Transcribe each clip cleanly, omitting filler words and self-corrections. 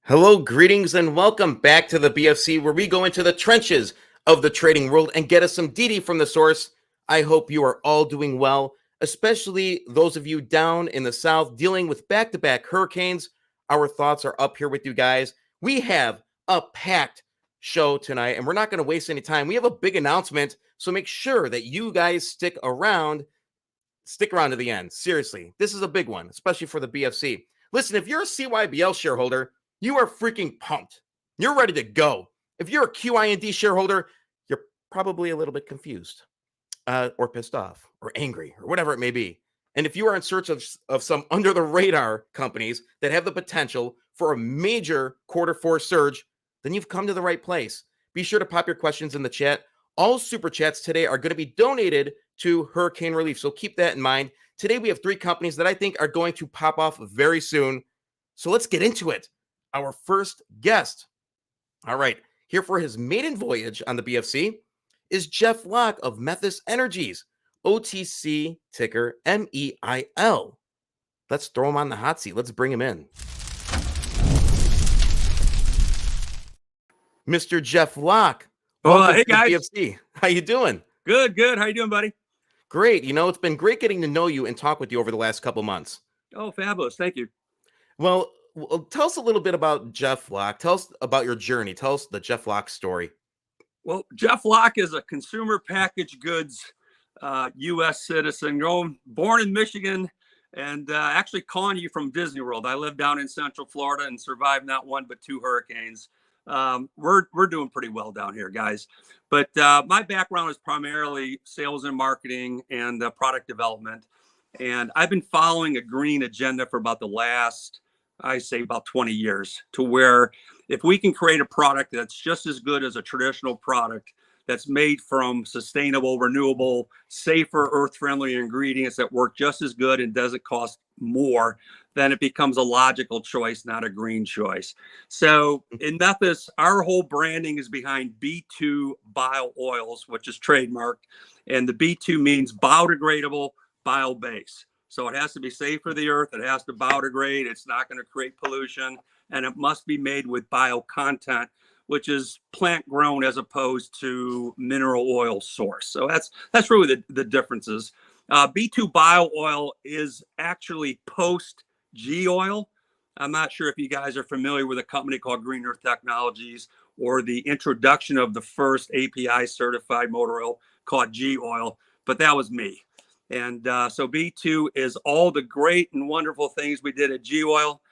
Hello, greetings, and welcome back to the BFC, where we go into the trenches of the trading world and get us some DD from the source. I hope you are all doing well, especially those of you down in the South dealing with back-to-back hurricanes. Our thoughts are up here with you guys. We have a packed show tonight, and we're not going to waste any time. We have a big announcement, so make sure that you guys stick around to the end. Seriously, this is a big one, especially for the BFC. Listen, if you're a CYBL shareholder, you are freaking pumped. You're ready to go. If you're a QIND shareholder, you're probably a little bit confused or pissed off or angry or whatever it may be. And if you are in search of some under-the-radar companies that have the potential for a major Q4 surge, then you've come to the right place. Be sure to pop your questions in the chat. All super chats today are going to be donated to hurricane relief, so keep that in mind. Today we have 3 companies that I think are going to pop off very soon. So let's get into it. Our first guest, all right, here for his maiden voyage on the BFC is Jeff Loch of Methes Energies, OTC Ticker MEIL. Let's throw him on the hot seat. Let's bring him in. Mr. Jeff Loch. Hey guys. BFC. How you doing? Good. How you doing, buddy? Great. You know, it's been great getting to know you and talk with you over the last couple months. Oh, fabulous. Thank you. Well, tell us a little bit about Jeff Loch. Tell us about your journey. Tell us the Jeff Loch story. Well, Jeff Loch is a consumer packaged goods U.S. citizen, born in Michigan, and actually calling you from Disney World. I live down in Central Florida and survived not one but 2 hurricanes. We're doing pretty well down here, guys. But my background is primarily sales and marketing and product development, and I've been following a green agenda for about the last, I say, about 20 years, to where if we can create a product that's just as good as a traditional product that's made from sustainable, renewable, safer, earth-friendly ingredients that work just as good and doesn't cost more, then it becomes a logical choice, not a green choice. So in Methes, our whole branding is behind B2 bio oils, which is trademarked. And the B2 means biodegradable, bio-based. So it has to be safe for the earth. It has to biodegrade. It's not going to create pollution. And it must be made with bio content, which is plant grown as opposed to mineral oil source. So that's really the differences. B2 bio oil is actually post G oil. I'm not sure if you guys are familiar with a company called Green Earth Technologies or the introduction of the first API certified motor oil called G oil, but that was me. And so B2 is all the great and wonderful things we did at G oil,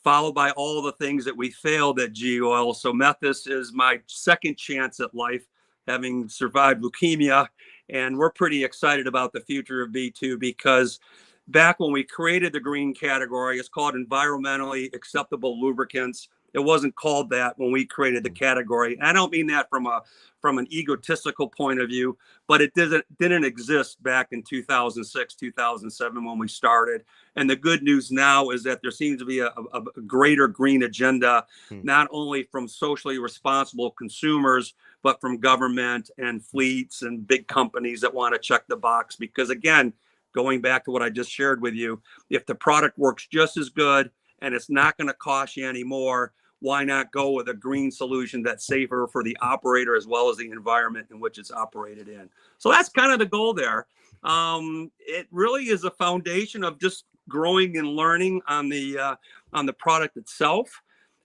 followed by all the things that we failed at G oil. So Methes is my second chance at life, having survived leukemia. And we're pretty excited about the future of B2 because back when we created the green category, it's called environmentally acceptable lubricants. It wasn't called that when we created the category. And I don't mean that from an egotistical point of view, but it didn't exist back in 2006, 2007 when we started. And the good news now is that there seems to be a greater green agenda, not only from socially responsible consumers, but from government and fleets and big companies that want to check the box. Because again, going back to what I just shared with you, if the product works just as good and it's not going to cost you any more, why not go with a green solution that's safer for the operator as well as the environment in which it's operated in? So that's kind of the goal there. It really is a foundation of just growing and learning on the product itself.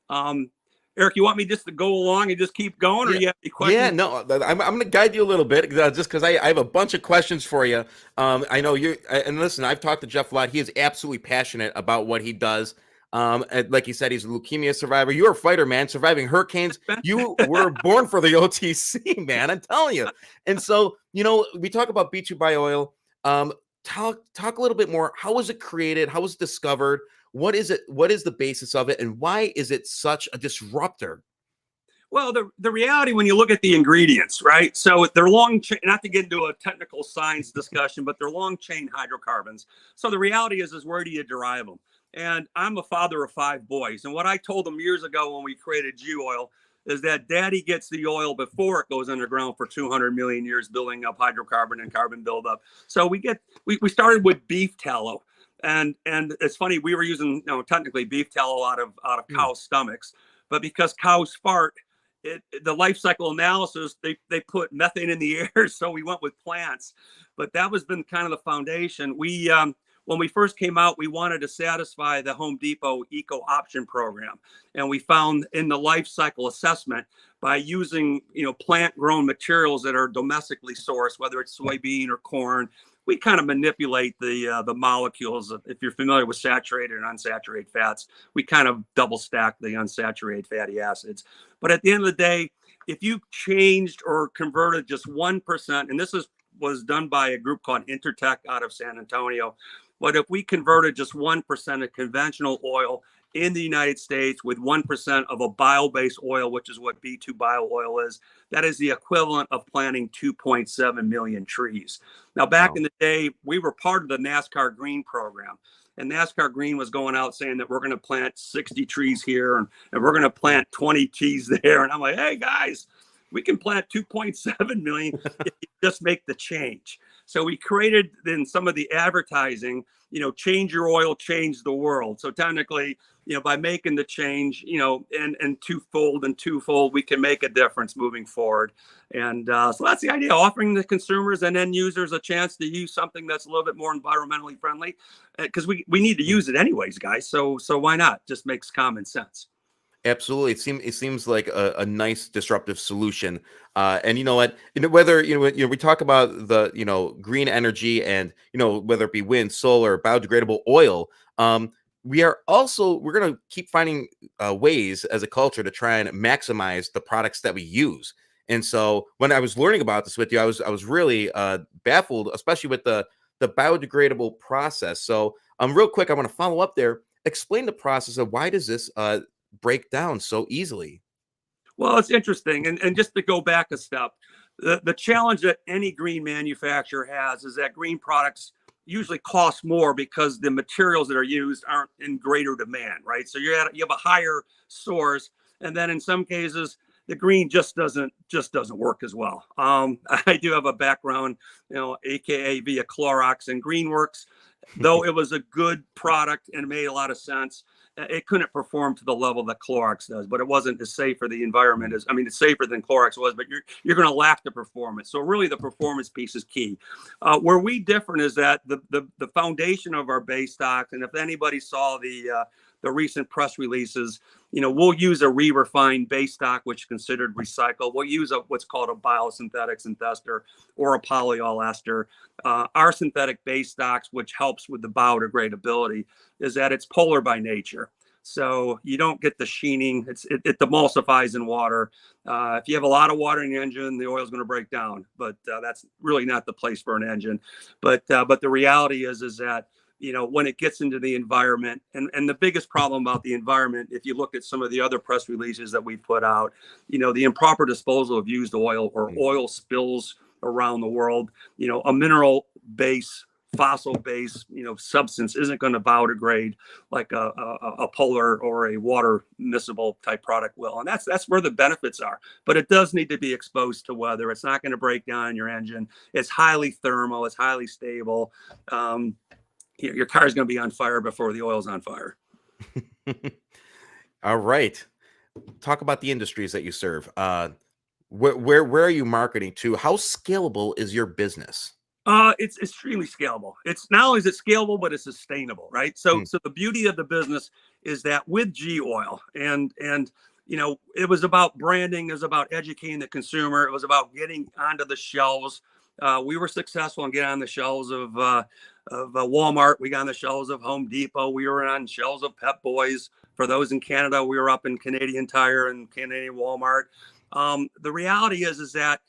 Eric, you want me just to go along and just keep going, or you have any questions? Yeah, no, I'm going to guide you a little bit just because I have a bunch of questions for you. I know you, and listen, I've talked to Jeff a lot. He is absolutely passionate about what he does. And like he said, he's a leukemia survivor. You're a fighter, man, surviving hurricanes. You were born for the OTC, man, I'm telling you. And so, you know, we talk about B2 bio oil. Talk a little bit more. How was it created? How was it discovered? What is it? What is the basis of it? And why is it such a disruptor? Well, the reality when you look at the ingredients, right? So they're long chain, not to get into a technical science discussion, but they're long chain hydrocarbons. So the reality is where do you derive them? And I'm a father of 5 boys. And what I told them years ago when we created G oil is that daddy gets the oil before it goes underground for 200 million years, building up hydrocarbon and carbon buildup. So we started with beef tallow. And it's funny, we were using, technically beef tallow out of cow stomachs, but because cows fart, the life cycle analysis, they put methane in the air, so we went with plants. But that was been kind of the foundation. We when we first came out, we wanted to satisfy the Home Depot Eco Option program, and we found in the life cycle assessment, by using plant grown materials that are domestically sourced, whether it's soybean or corn, we kind of manipulate the molecules. If you're familiar with saturated and unsaturated fats, we kind of double stack the unsaturated fatty acids. But at the end of the day, if you changed or converted just 1%, and this was done by a group called Intertech out of San Antonio, but if we converted just 1% of conventional oil in the United States with 1% of a bio-based oil, which is what B2 bio oil is, that is the equivalent of planting 2.7 million trees. Now, back in the day, we were part of the NASCAR Green program. And NASCAR Green was going out saying that we're going to plant 60 trees here and we're going to plant 20 trees there. And I'm like, hey, guys, we can plant 2.7 million if you just make the change. So we created in some of the advertising, change your oil, change the world. So technically, by making the change, and twofold, we can make a difference moving forward. And so that's the idea, offering the consumers and end users a chance to use something that's a little bit more environmentally friendly, because we need to use it anyways, guys. So why not? Just makes common sense. Absolutely. It seems like a nice disruptive solution. And you know what, whether, we talk about the, green energy and, whether it be wind, solar, biodegradable oil, we're going to keep finding ways as a culture to try and maximize the products that we use. And so when I was learning about this with you, I was really baffled, especially with the biodegradable process. So real quick, I want to follow up there. Explain the process of why does this break down so easily? Well, it's interesting. And just to go back a step, the challenge that any green manufacturer has is that green products usually cost more because the materials that are used aren't in greater demand, right? So you have a higher source, and then in some cases, the green just doesn't work as well. I do have a background, AKA via Clorox and Greenworks. Though it was a good product and made a lot of sense, it couldn't perform to the level that Clorox does. But it wasn't as safe for the environment as, it's safer than Clorox was, but you're going to lack the performance. So really, the performance piece is key. Where we different is that the foundation of our base stocks, and if anybody saw the recent press releases, we'll use a re-refined base stock, which is considered recycled. We'll use what's called a biosynthetic synthester or a polyol ester. Our synthetic base stocks, which helps with the biodegradability, is that it's polar by nature. So you don't get the sheening. It emulsifies in water. If you have a lot of water in your engine, the oil is going to break down. But that's really not the place for an engine. But the reality is that when it gets into the environment, and the biggest problem about the environment, if you look at some of the other press releases that we put out, the improper disposal of used oil or oil spills around the world, a mineral base, fossil base, substance isn't going to biodegrade like a polar or a water miscible type product will. And that's where the benefits are. But it does need to be exposed to weather. It's not going to break down your engine. It's highly thermal. It's highly stable. Your car is going to be on fire before the oil's on fire. All right. Talk about the industries that you serve. Where are you marketing to? How scalable is your business? It's extremely scalable. It's not only is it scalable, but it's sustainable, right? So the beauty of the business is that with G Oil and it was about branding, it was about educating the consumer, it was about getting onto the shelves. We were successful in getting on the shelves of Walmart. We got on the shelves of Home Depot. We were on shelves of Pep Boys. For those in Canada, we were up in Canadian Tire and Canadian Walmart. The reality is that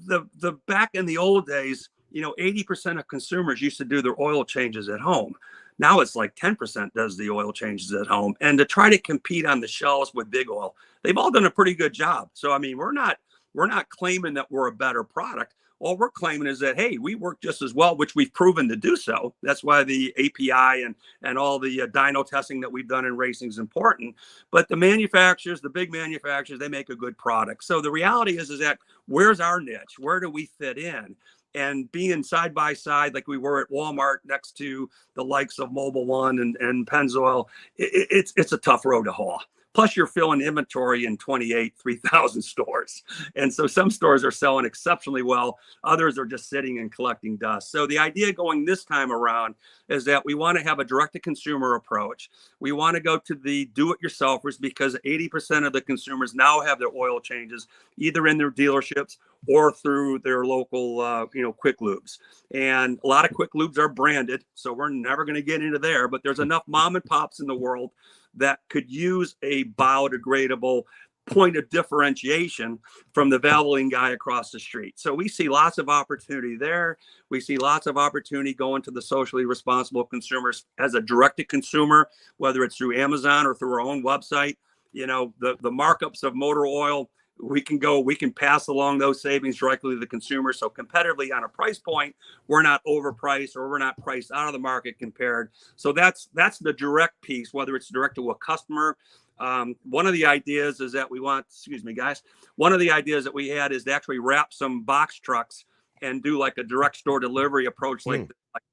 the back in the old days, 80% of consumers used to do their oil changes at home. Now it's like 10% does the oil changes at home. And to try to compete on the shelves with big oil, they've all done a pretty good job. So we're not claiming that we're a better product. All we're claiming is that, hey, we work just as well, which we've proven to do so. That's why the API and all the dyno testing that we've done in racing is important. But the manufacturers, the big manufacturers, they make a good product. So the reality is that where's our niche? Where do we fit in? and being side by side like we were at Walmart next to the likes of Mobile One and Pennzoil, it's a tough road to haul. Plus, you're filling inventory in 3,000 stores. And so some stores are selling exceptionally well. Others are just sitting and collecting dust. So the idea going this time around is that we want to have a direct-to-consumer approach. We want to go to the do-it-yourselfers because 80% of the consumers now have their oil changes either in their dealerships or through their local, quick lubes. And a lot of quick lubes are branded, so we're never going to get into there. But there's enough mom and pops in the world that could use a biodegradable point of differentiation from the Valvoline guy across the street. So we see lots of opportunity there. We see lots of opportunity going to the socially responsible consumers as a direct-to-consumer, whether it's through Amazon or through our own website. The markups of motor oil, we can pass along those savings directly to the consumer. So competitively on a price point, we're not overpriced or we're not priced out of the market compared. So that's the direct piece, whether it's direct to a customer. One of the ideas is that one of the ideas that we had is to actually wrap some box trucks and do like a direct store delivery approach like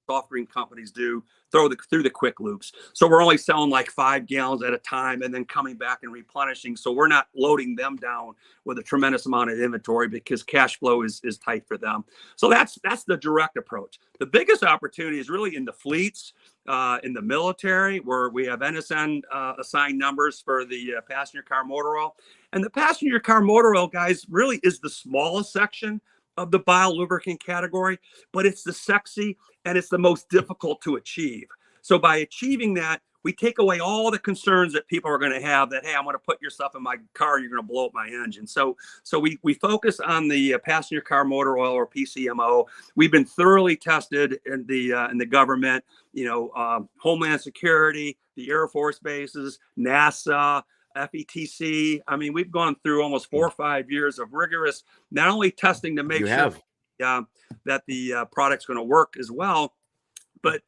soft drink companies do through the quick loops. So we're only selling like 5 gallons at a time and then coming back and replenishing. So we're not loading them down with a tremendous amount of inventory because cash flow is tight for them. So that's the direct approach. The biggest opportunity is really in the fleets, in the military, where we have NSN assigned numbers for the passenger car motor oil. And the passenger car motor oil, guys, really is the smallest section of the biolubricant category, but it's the sexy and it's the most difficult to achieve. So by achieving that, we take away all the concerns that people are going to have that, hey, I'm going to put your stuff in my car, you're going to blow up my engine. So we focus on the passenger car motor oil, or PCMO. We've been thoroughly tested in the government, Homeland Security, the Air Force bases, NASA, FETC. I mean, we've gone through almost 4 or 5 years of rigorous, not only testing to make sure that the product's going to work as well, but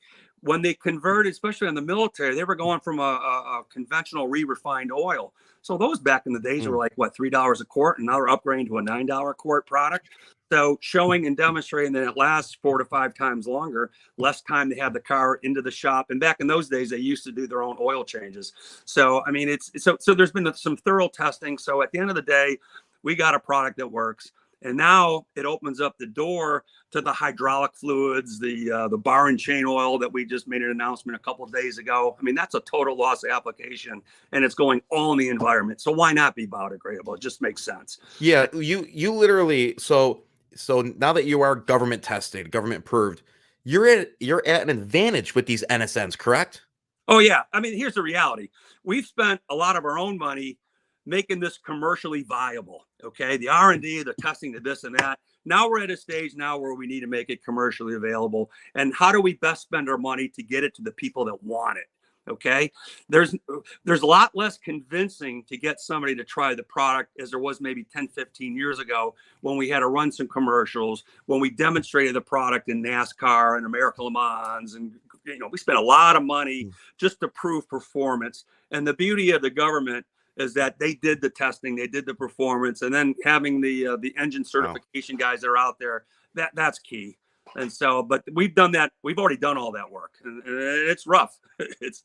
when they converted, especially in the military, they were going from a conventional re-refined oil. So those back in the days were like, what, $3 a quart, and now they're upgrading to a $9 a quart product. So showing and demonstrating that it lasts 4 to 5 times longer, less time to have the car into the shop. And back in those days, they used to do their own oil changes. So, I mean, so there's been some thorough testing. So at the end of the day, we got a product that works. And now it opens up the door to the hydraulic fluids, the bar and chain oil that we just made an announcement a couple of days ago. I mean, that's a total loss application, and it's going all in the environment. So why not be biodegradable? It just makes sense. Yeah, you literally so now that you are government tested, government approved, you're at an advantage with these NSNs, correct? Oh yeah. I mean, here's the reality. We've spent a lot of our own money making this commercially viable. Okay. The R&D, the testing, the this and that. Now we're at a stage now where we need to make it commercially available. And how do we best spend our money to get it to the people that want it? Okay. There's a lot less convincing to get somebody to try the product as there was maybe 10, 15 years ago when we had to run some commercials, when we demonstrated the product in NASCAR and American Le Mans. And, we spent a lot of money just to prove performance. And the beauty of the government is that they did the testing, they did the performance, and then having the engine certification guys that are out there, that's key. And so, but we've done that. We've already done all that work, and it's rough. It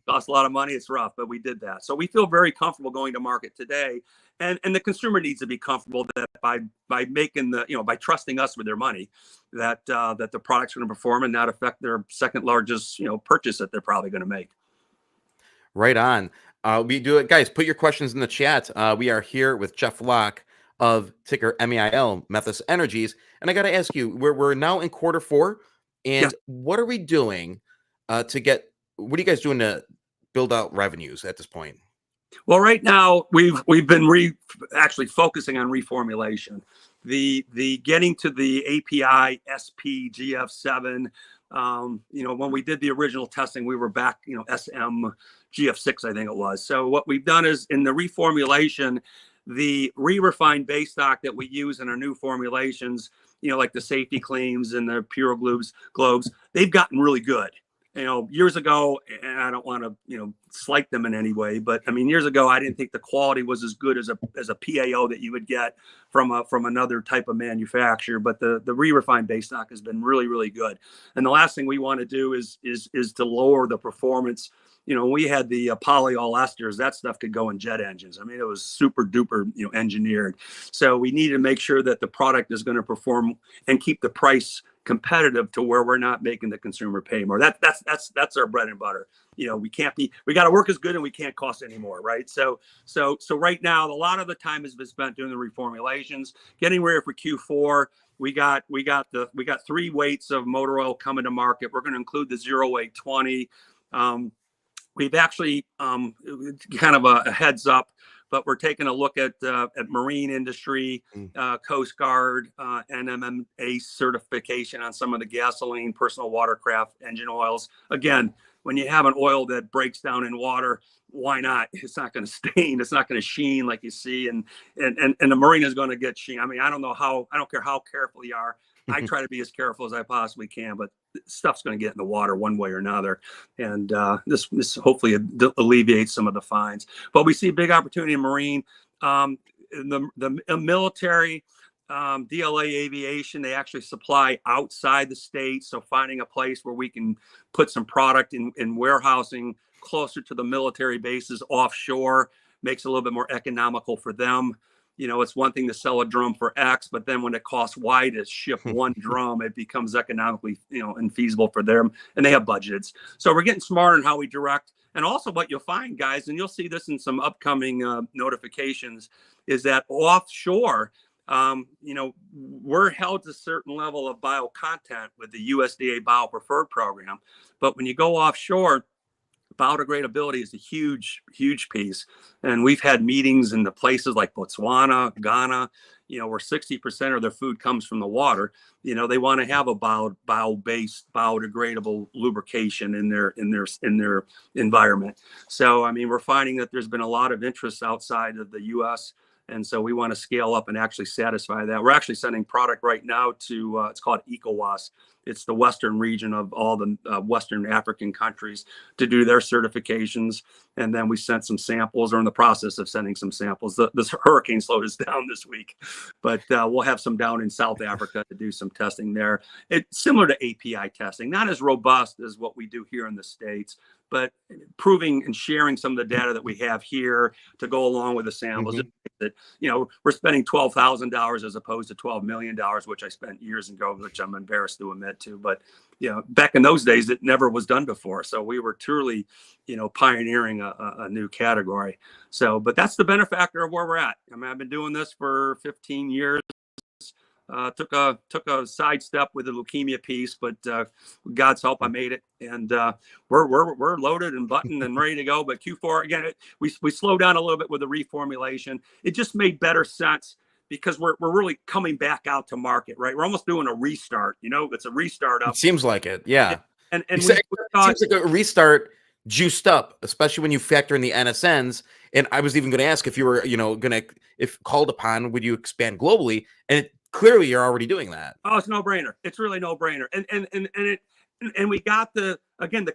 costs a lot of money. It's rough, but we did that. So we feel very comfortable going to market today. And the consumer needs to be comfortable that by making by trusting us with their money, that the product's going to perform and not affect their second largest, purchase that they're probably going to make. Right on. We do it, guys. Put your questions in the chat. We are here with Jeff Loch of ticker MEIL, Methes Energies. And I got to ask you, we're now in quarter 4, and what are we doing what are you guys doing to build out revenues at this point? Well, right now we've been actually focusing on reformulation, the getting to the API SP GF7. When we did the original testing, we were back, SM GF6, I think it was. So what we've done is in the reformulation, the re-refined base stock that we use in our new formulations, like the safety claims and the pure globes, they've gotten really good. years ago, and I don't want to, slight them in any way, but I mean, years ago, I didn't think the quality was as good as a PAO that you would get from another type of manufacturer. But the re-refined base stock has been really, really good. And the last thing we want to do is to lower the performance. We had the polyol esters, that stuff could go in jet engines. I mean, it was super duper, engineered. So we need to make sure that the product is going to perform and keep the price competitive to where we're not making the consumer pay more. That's our bread and butter. We got to work as good and we can't cost any more. Right. So right now, a lot of the time has been spent doing the reformulations, getting ready for Q4. We got 3 weights of motor oil coming to market. We're going to include the 0 weight 20. We've actually kind of a heads up, but we're taking a look at marine industry, Coast Guard, NMMA certification on some of the gasoline, personal watercraft engine oils. Again, when you have an oil that breaks down in water, why not? It's not going to stain. It's not going to sheen like you see. And the marine is going to get sheen. I mean, I don't care how careful you are. I try to be as careful as I possibly can, but stuff's going to get in the water one way or another. And this hopefully alleviates some of the fines. But we see big opportunity in marine. The military, DLA aviation, they actually supply outside the state. So finding a place where we can put some product in warehousing closer to the military bases offshore makes it a little bit more economical for them. It's one thing to sell a drum for X, but then when it costs Y to ship one drum, it becomes economically, infeasible for them, and they have budgets. So we're getting smarter in how we direct. And also what you'll find, guys, and you'll see this in some upcoming notifications, is that offshore, we're held to a certain level of bio content with the USDA Bio Preferred program. But when you go offshore, biodegradability is a huge, huge piece. And we've had meetings in the places like Botswana, Ghana, where 60% of their food comes from the water. They want to have a bio-based, biodegradable lubrication in their environment. So, I mean, we're finding that there's been a lot of interest outside of the U.S., and so we want to scale up and actually satisfy that. We're actually sending product right now to, it's called ECOWAS. It's the Western region of all the Western African countries to do their certifications. And then we sent some samples, or in the process of sending some samples. This hurricane slowed us down this week, but we'll have some down in South Africa to do some testing there. It's similar to API testing, not as robust as what we do here in the States, but proving and sharing some of the data that we have here to go along with the samples. That we're spending $12,000 as opposed to $12 million, which I spent years ago, which I'm embarrassed to admit to. But back in those days, it never was done before. So we were truly, pioneering a new category. So, but that's the benefactor of where we're at. I mean, I've been doing this for 15 years. Took a sidestep with the leukemia piece, but with God's help, I made it, and we're loaded and buttoned and ready to go. But Q4 again, we slowed down a little bit with the reformulation. It just made better sense because we're really coming back out to market, right? We're almost doing a restart. It's a restart up. It seems like it, yeah. And it seems like a restart juiced up, especially when you factor in the NSNs. And I was even going to ask if you were, if called upon, would you expand globally? And clearly, you're already doing that. Oh, it's no brainer. It's really no brainer. And we got the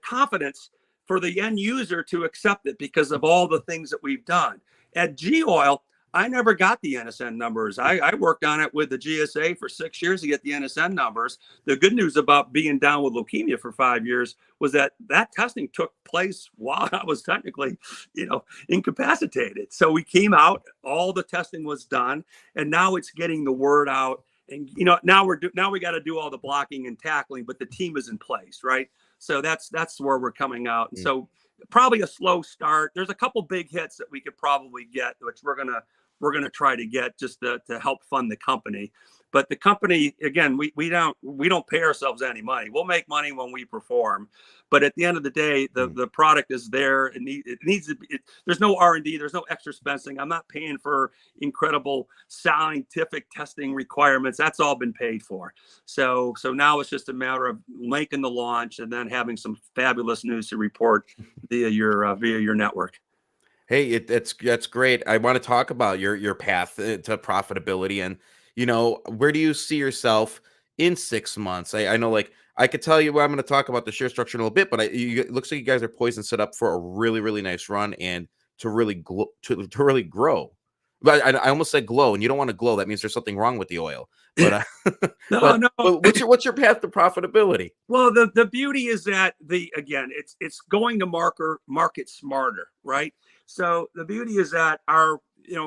confidence for the end user to accept it because of all the things that we've done. At G-Oil, I never got the NSN numbers. I worked on it with the GSA for 6 years to get the NSN numbers. The good news about being down with leukemia for 5 years was that testing took place while I was technically, incapacitated. So we came out, all the testing was done, and now it's getting the word out. And now we got to do all the blocking and tackling, but the team is in place, right? So that's where we're coming out. And so probably a slow start. There's a couple big hits that we could probably get, which we're gonna try to get just to help fund the company. But the company, again, we don't pay ourselves any money. We'll make money when we perform. But at the end of the day, the product is there. It needs to be. There's no R&D. There's no extra spending. I'm not paying for incredible scientific testing requirements. That's all been paid for. So now it's just a matter of making the launch and then having some fabulous news to report via your network. Hey, that's great. I want to talk about your path to profitability, and where do you see yourself in 6 months? I know, like, I could tell you what I'm going to talk about the share structure in a little bit, but it looks like you guys are poised and set up for a really, really nice run and to really to really grow. But I almost said glow, and you don't want to glow. That means there's something wrong with the oil. But No, no. but what's your path to profitability? Well, the beauty is that it's going to market smarter, right? So the beauty is that our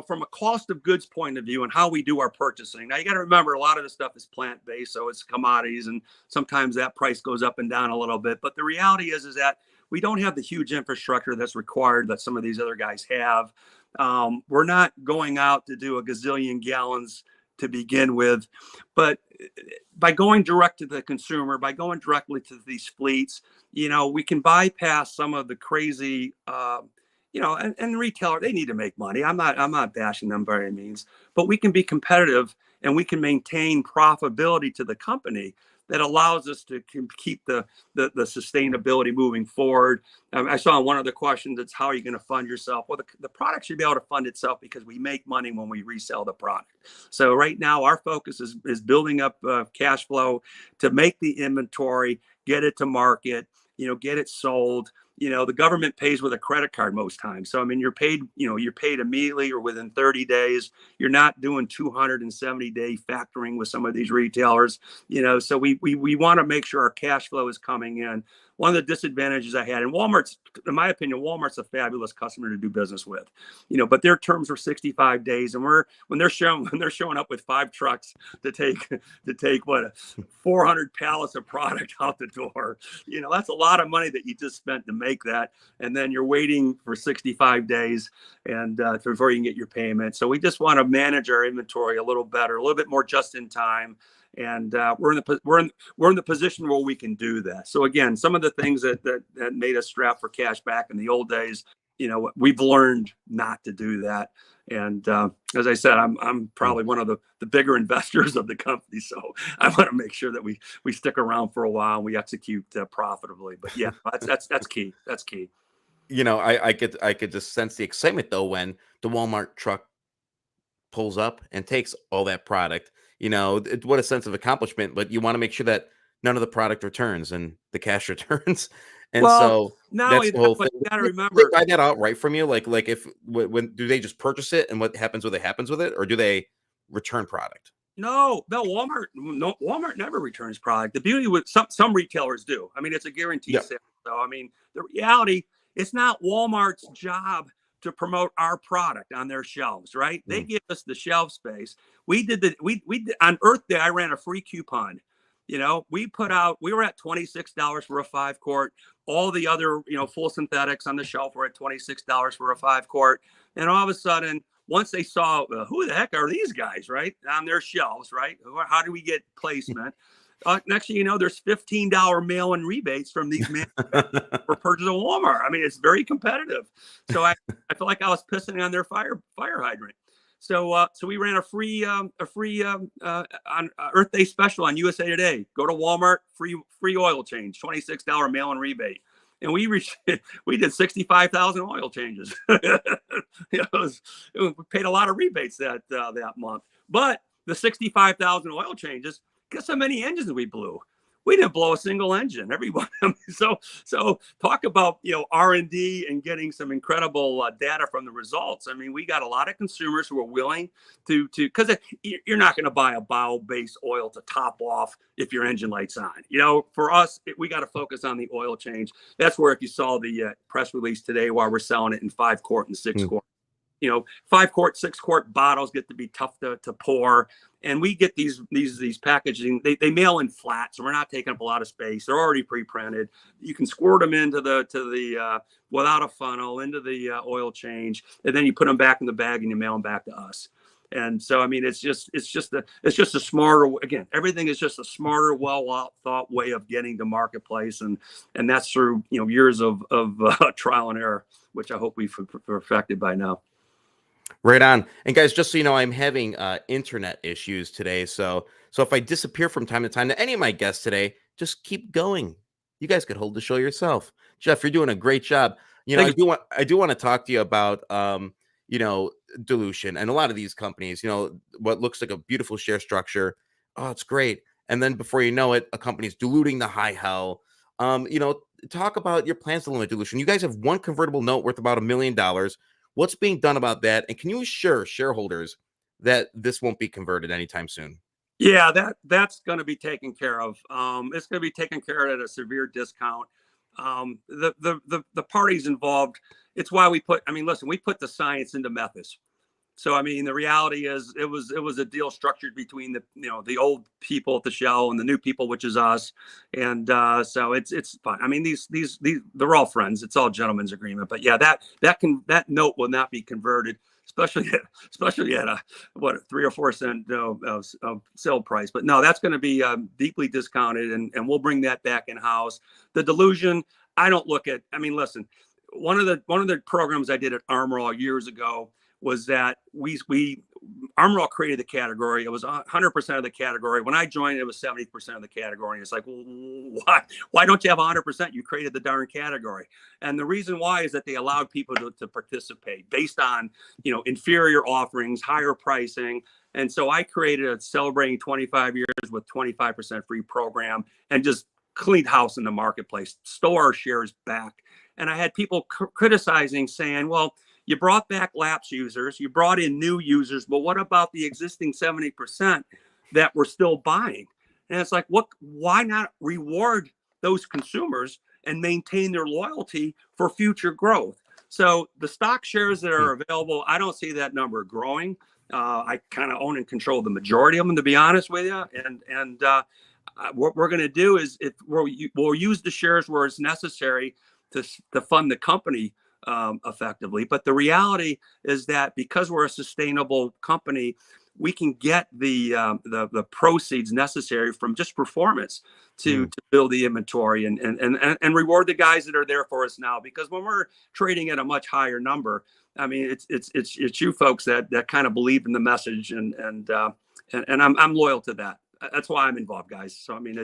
from a cost of goods point of view and how we do our purchasing. Now you got to remember a lot of this stuff is plant based, so it's commodities, and sometimes that price goes up and down a little bit. But the reality is that we don't have the huge infrastructure that's required that some of these other guys have. We're not going out to do a gazillion gallons to begin with, but by going direct to the consumer, by going directly to these fleets, we can bypass some of the crazy, and retailer, they need to make money. I'm not bashing them by any means, but we can be competitive and we can maintain profitability to the company that allows us to keep the sustainability moving forward. I saw one of the questions, it's how are you going to fund yourself? Well, the product should be able to fund itself because we make money when we resell the product. So right now our focus is building up cash flow to make the inventory, get it to market, get it sold. The government pays with a credit card most times. So, I mean, you're paid immediately or within 30 days. You're not doing 270-day factoring with some of these retailers, so we want to make sure our cash flow is coming in. One of the disadvantages I had, and in my opinion, Walmart's a fabulous customer to do business with, but their terms are 65 days. And when they're showing up with 5 trucks to take what 400 pallets of product out the door, that's a lot of money that you just spent to make that. And then you're waiting for 65 days and before you can get your payment. So we just want to manage our inventory a little better, a little bit more just in time. And we're in the position where we can do that. So again, some of the things that made us strap for cash back in the old days, we've learned not to do that. And as I said, I'm probably one of the bigger investors of the company, so I want to make sure that we stick around for a while and we execute profitably. But yeah, that's key. That's key. I could just sense the excitement though when the Walmart truck pulls up and takes all that product. What a sense of accomplishment, but you want to make sure that none of the product returns and the cash returns. And so that's the whole thing. You got to remember, do they buy that outright from you? Like if when do they just purchase it and what happens with it, or do they return product? No, Walmart never returns product. The beauty with some retailers do. I mean, it's a guaranteed sale. So I mean, the reality, it's not Walmart's job to promote our product on their shelves, right? They give us the shelf space. We did on Earth Day. I ran a free coupon. We were at $26 for a 5-quart. All the other, full synthetics on the shelf were at $26 for a 5-quart. And all of a sudden, once they saw who the heck are these guys, right, on their shelves, right? How do we get placement? Next thing you know, there's $15 mail-in rebates from these men for purchase of Walmart. I mean, it's very competitive. So I feel like I was pissing on their fire hydrant. So we ran a free on Earth Day special on USA Today. Go to Walmart, free oil change, $26 mail-in rebate. And we did 65,000 oil changes. We paid a lot of rebates that month. But the 65,000 oil changes, guess how many engines we blew? We didn't blow a single engine. Everyone. So talk about R&D and getting some incredible data from the results. I mean, we got a lot of consumers who are willing to because you're not going to buy a bio-based oil to top off if your engine light's on. For us, we got to focus on the oil change. That's where if you saw the press release today, while we're selling it in 5-quart and 6-quart. 5-quart, 6-quart bottles get to be tough to pour. And we get these packaging, they mail in flat, so we're not taking up a lot of space. They're already pre-printed. You can squirt them into the without a funnel into the oil change, and then you put them back in the bag and you mail them back to us. And so, I mean, it's just a smarter, again, everything is just a smarter, well thought way of getting to marketplace. And that's through, years of trial and error, which I hope we've perfected by now. Right on. And guys, just so you know, I'm having internet issues today. So if I disappear from time to time to any of my guests today, just keep going. You guys could hold the show yourself. Jeff, you're doing a great job. I do want to talk to you about dilution and a lot of these companies, what looks like a beautiful share structure. Oh, it's great. And then before you know it, a company's diluting the high hell. Talk about your plans to limit dilution. You guys have one convertible note worth about $1 million. What's being done about that? And can you assure shareholders that this won't be converted anytime soon? Yeah, that's going to be taken care of. It's going to be taken care of at a severe discount. The parties involved. It's why we put. I mean, listen, we put the science into Methes. So, I mean, the reality is it was a deal structured between the old people at the Shell and the new people, which is us. And so it's fine. I mean, these they're all friends. It's all gentlemen's agreement. But yeah, that note will not be converted, especially at a 3 or 4 cent sale price. But no, that's going to be deeply discounted, and we'll bring that back in house. The dilution, I don't look at. I mean, listen, one of the programs I did at AHRO years ago was that AHRO created the category. It was 100% of the category. When I joined, it was 70% of the category. And it's like, well, why don't you have 100%? You created the darn category. And the reason why is that they allowed people to participate based on, inferior offerings, higher pricing. And so I created a celebrating 25 years with 25% free program and just cleaned house in the marketplace, stole our shares back. And I had people criticizing, saying, well, you brought back lapsed users, you brought in new users, but what about the existing 70% that were still buying? And it's like, why not reward those consumers and maintain their loyalty for future growth? So the stock shares that are available, I don't see that number growing. I kind of own and control the majority of them, to be honest with you. And what we're going to do is we'll use the shares where it's necessary to fund the company effectively. But the reality is that because we're a sustainable company, we can get the proceeds necessary from just performance to build the inventory and reward the guys that are there for us now. Because when we're trading at a much higher number, I mean, it's you folks that kind of believe in the message, and I'm loyal to that. That's why I'm involved, guys. So, I mean,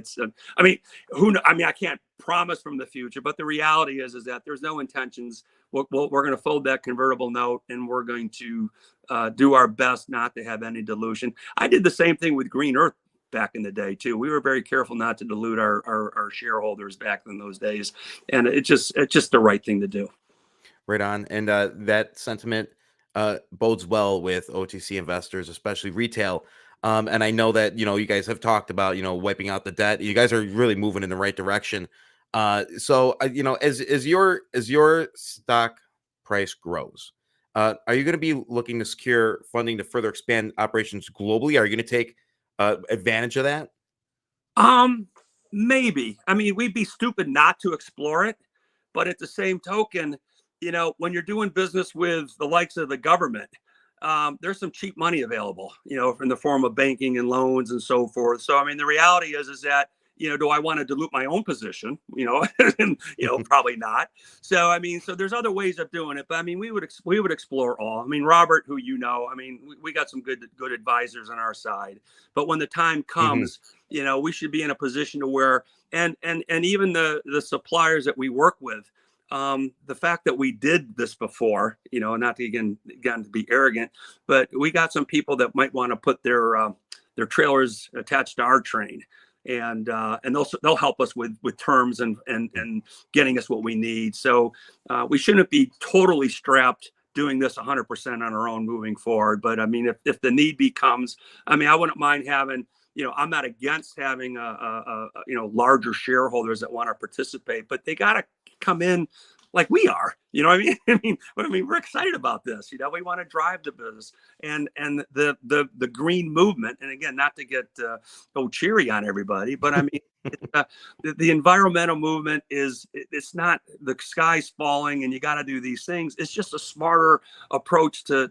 I can't promise from the future, but the reality is that there's no intentions. We're going to fold that convertible note, and we're going to do our best not to have any dilution. I did the same thing with Green Earth back in the day too. We were very careful not to dilute our shareholders back in those days, and it's just the right thing to do. Right on. And that sentiment bodes well with OTC investors, especially retail. And I know that, you guys have talked about, wiping out the debt. You guys are really moving in the right direction. So, as your stock price grows, are you going to be looking to secure funding to further expand operations globally? Are you going to take advantage of that? Maybe. I mean, we'd be stupid not to explore it. But at the same token, when you're doing business with the likes of the government, there's some cheap money available, in the form of banking and loans and so forth. So, I mean, the reality is that, do I want to dilute my own position? Probably not. So, I mean, so there's other ways of doing it, but I mean, we would explore all. I mean, Robert, who we got some good advisors on our side, but when the time comes, we should be in a position to where, and even the suppliers that we work with, the fact that we did this before, not to again to be arrogant, but we got some people that might want to put their trailers attached to our train, and they'll help us with terms and getting us what we need. So we shouldn't be totally strapped doing this 100% on our own moving forward. But I mean, if the need becomes, I mean, I wouldn't mind having. I'm not against having larger shareholders that want to participate, but they got to come in like we are. You know what I mean? I mean, we're excited about this. We want to drive the business and the green movement. And again, not to get cheery on everybody, but I mean, the environmental movement it's not the sky's falling and you got to do these things. It's just a smarter approach to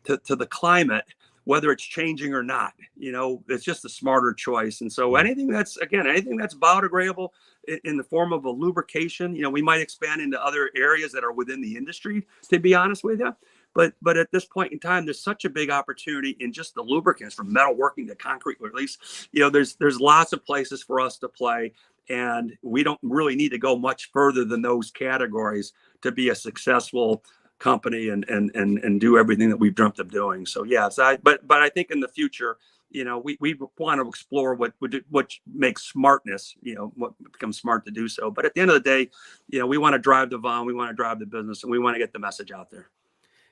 the climate, whether it's changing or not. It's just a smarter choice. And so anything that's biodegradable in the form of a lubrication, we might expand into other areas that are within the industry, to be honest with you. But at this point in time, there's such a big opportunity in just the lubricants, from metalworking to concrete release. There's lots of places for us to play, and we don't really need to go much further than those categories to be a successful company and do everything that we've dreamt of doing. So yeah, but I think in the future, we want to explore what makes smartness, what becomes smart to do so. But at the end of the day, we want to drive the volume, we want to drive the business, and we want to get the message out there.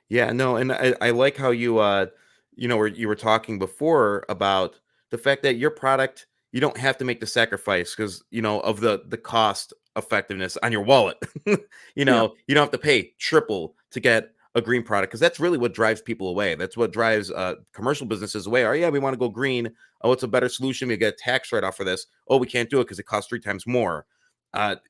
Yeah, no, and I like how you where you were talking before about the fact that your product, you don't have to make the sacrifice because of the cost effectiveness on your wallet. Yeah. You don't have to pay triple to get a green product because that's really what drives people away. That's what drives commercial businesses away. Oh yeah, we want to go green. Oh, it's a better solution. We get a tax write-off for this. Oh, we can't do it because it costs 3 times more.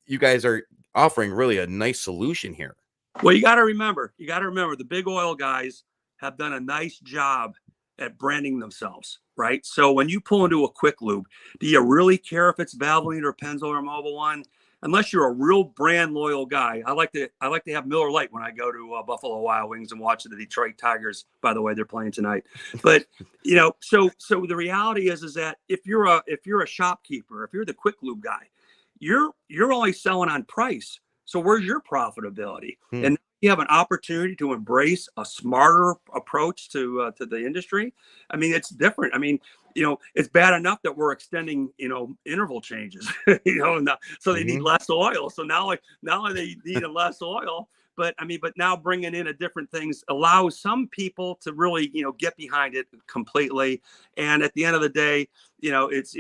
You guys are offering really a nice solution here. Well, you got to remember, the big oil guys have done a nice job at branding themselves, right? So when you pull into a quick lube, do you really care if it's Valvoline or Pennzoil or Mobil One? Unless you're a real brand loyal guy. I like to have Miller Lite when I go to Buffalo Wild Wings and watch the Detroit Tigers. By the way, they're playing tonight. But so the reality is that if you're a shopkeeper, if you're the quick lube guy, you're only selling on price. So where's your profitability? And you have an opportunity to embrace a smarter approach to the industry. I mean, it's different. I mean, it's bad enough that we're extending, interval changes, so they need less oil. So now they need less oil. But now bringing in a different things allows some people to really, get behind it completely. And at the end of the day, it's,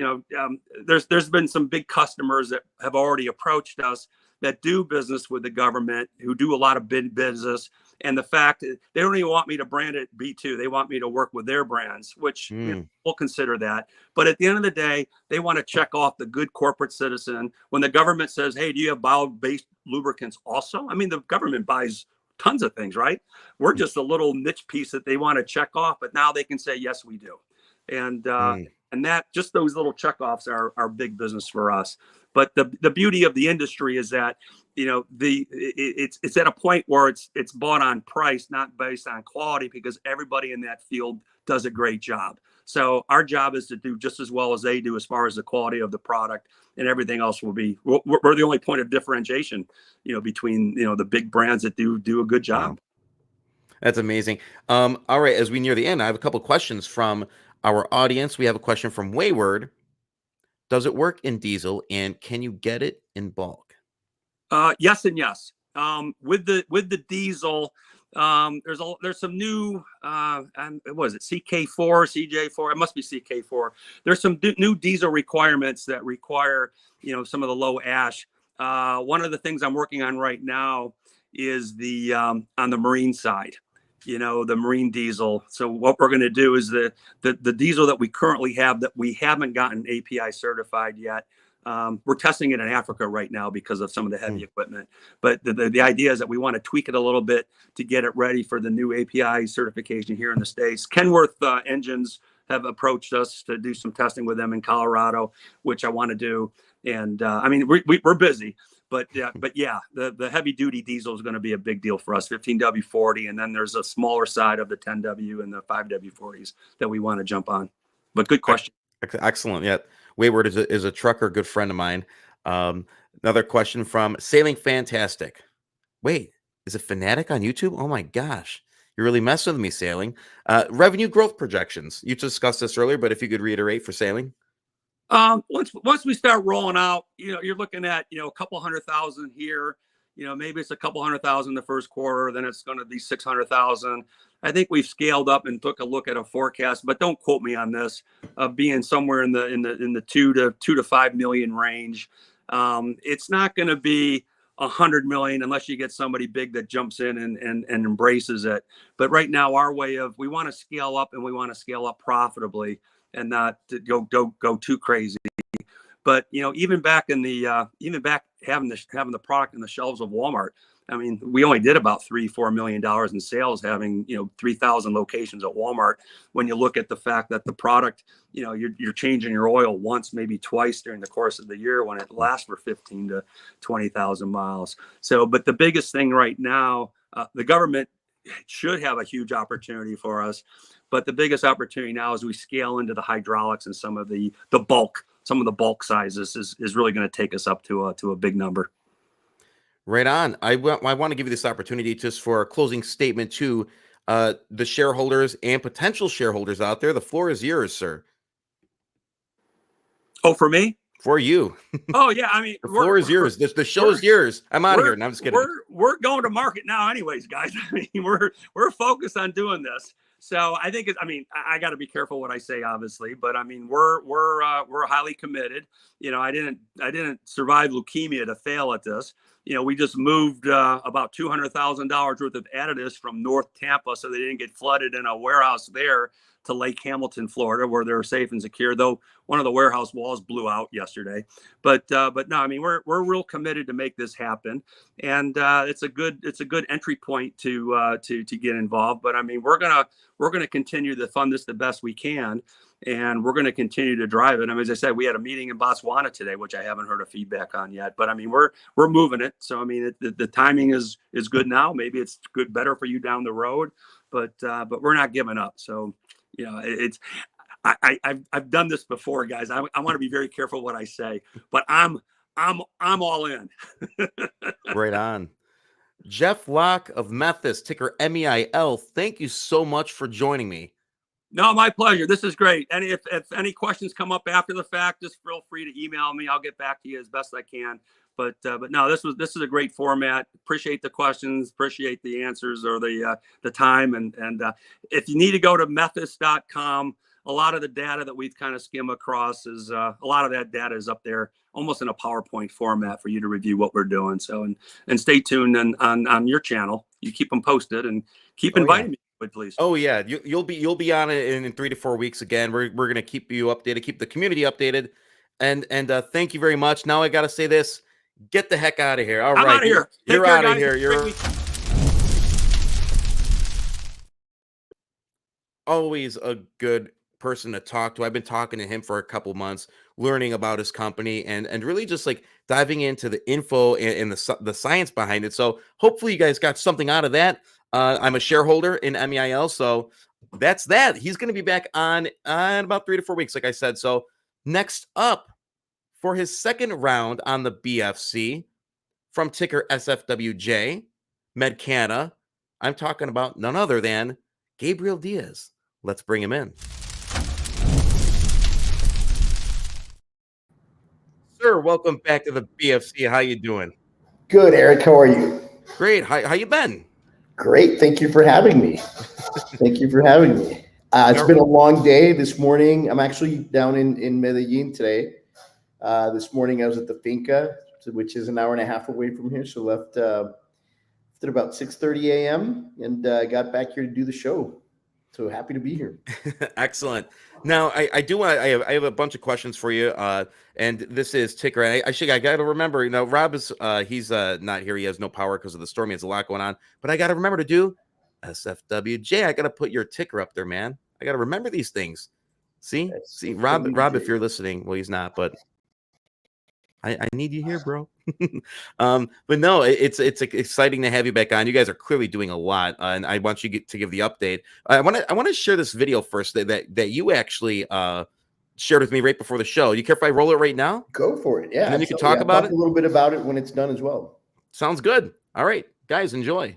there's been some big customers that have already approached us that do business with the government, who do a lot of business. And the fact that they don't even want me to brand it B2, they want me to work with their brands, which we'll consider that. But at the end of the day, they want to check off the good corporate citizen. When the government says, hey, do you have bio-based lubricants also? I mean, the government buys tons of things, right? We're just a little niche piece that they want to check off, but now they can say, yes, we do. And that, just those little checkoffs are big business for us. But the beauty of the industry is that, it's at a point where it's bought on price, not based on quality, because everybody in that field does a great job. So our job is to do just as well as they do as far as the quality of the product, and everything else will be, we're the only point of differentiation, between, the big brands that do a good job. Wow. That's amazing. All right, as we near the end, I have a couple questions from our audience. We have a question from Wayward. Does it work in diesel, and can you get it in bulk? Yes and yes. With the diesel, there's some new, what is it, CK4, CJ4? It must be CK4. There's some new diesel requirements that require, some of the low ash. One of the things I'm working on right now is the on the marine side. The marine diesel. So what we're going to do is the diesel that we currently have that we haven't gotten API certified yet. We're testing it in Africa right now because of some of the heavy equipment. But the idea is that we want to tweak it a little bit to get it ready for the new API certification here in the States. Kenworth Engines have approached us to do some testing with them in Colorado, which I want to do. And we're busy. But yeah, the heavy duty diesel is going to be a big deal for us, 15W40. And then there's a smaller side of the 10W and the 5W40s that we want to jump on. But good question. Excellent. Yeah. Wayward is a trucker, good friend of mine. Another question from Sailing Fantastic. Wait, is it Fanatic on YouTube? Oh my gosh. You're really messing with me, Sailing. Revenue growth projections. You discussed this earlier, but if you could reiterate for Sailing. Once we start rolling out, you're looking at, a couple 100,000 here, maybe it's a couple 100,000 the first quarter, then it's going to be 600,000. I think we've scaled up and took a look at a forecast, but don't quote me on this, of being somewhere in the 2 to 5 million range. It's not going to be 100 million unless you get somebody big that jumps in and embraces it. But right now, our way of, we want to scale up, and we want to scale up profitably and not to go too crazy. But even back having the product in the shelves of Walmart, I mean, we only did about $3-4 million in sales, having 3,000 locations at Walmart. When you look at the fact that the product, you're changing your oil once, maybe twice during the course of the year, when it lasts for 15 to 20,000 miles. So, but the biggest thing right now, the government should have a huge opportunity for us. But the biggest opportunity now, as we scale into the hydraulics and some of the bulk sizes, is really going to take us up to a big number. Right on. I want to give you this opportunity just for a closing statement to the shareholders and potential shareholders out there. The floor is yours, sir. Oh, for me? For you. Oh yeah, I mean, The floor is yours. The show is yours. I'm out of here. No, I'm just kidding. We're going to market now, anyways, guys. I mean, we're focused on doing this. So I think I mean, I got to be careful what I say, obviously, but I mean, we're highly committed. You know, I didn't survive leukemia to fail at this. You know, we just moved about $200,000 worth of additives from North Tampa, so they didn't get flooded in a warehouse there, to Lake Hamilton, Florida, where they're safe and secure. Though one of the warehouse walls blew out yesterday, but no, I mean, we're real committed to make this happen, and it's a good entry point to get involved. But I mean, we're gonna continue to fund this the best we can, and we're going to continue to drive it. I mean, as I said, we had a meeting in Botswana today, which I haven't heard a feedback on yet. But I mean, we're moving it. So I mean, the timing is good now. Maybe it's better for you down the road, but we're not giving up. So you know, I've done this before, guys. I want to be very careful what I say, but I'm all in. Right on. Jeff Loch of Methes, ticker MEIL. Thank you so much for joining me. No, my pleasure. This is great. And if any questions come up after the fact, just feel free to email me. I'll get back to you as best I can. But no, this is a great format. Appreciate the questions, appreciate the answers or the time. And if you need to go to methes.com, a lot of the data that we've kind of skimmed across is a lot of that data is up there almost in a PowerPoint format for you to review what we're doing. So and stay tuned on your channel. You keep them posted and keep inviting me. Please. Oh yeah, you'll be on it in 3 to 4 weeks again. We're gonna keep you updated, keep the community updated, and thank you very much. Now I gotta say this: get the heck out of here. All right, I'm out of here. You're out of here. You're always a good person to talk to. I've been talking to him for a couple months, learning about his company and really just like diving into the info and the science behind it. So hopefully you guys got something out of that. I'm a shareholder in MEIL, so that's that. He's going to be back on in about 3 to 4 weeks, like I said. So next up for his second round on the BFC from ticker SFWJ, Medcana, I'm talking about none other than Gabriel Diaz. Let's bring him in. Sir, welcome back to the BFC. How you doing? Good, Eric. How are you? Great. How you been? Great. Thank you for having me. Thank you for having me. It's been a long day this morning. I'm actually down in Medellin today. This morning I was at the finca, which is an hour and a half away from here. So left at about 6:30 a.m. and got back here to do the show. So happy to be here. Excellent. Now I have a bunch of questions for you. And this is ticker. And I got to remember, you know, Rob is he's not here. He has no power because of the storm. He has a lot going on. But I got to remember to do SFWJ. I got to put your ticker up there, man. I got to remember these things. See, Rob, if you're listening, well, he's not, but I need you here, bro. But no, it's exciting to have you back on. You guys are clearly doing a lot, and I want you to give the update. I want to share this video first that you actually shared with me right before the show. You care if I roll it right now? Go for it. Yeah. And then you can talk about it. A little bit about it when it's done as well. Sounds good. All right, guys, enjoy.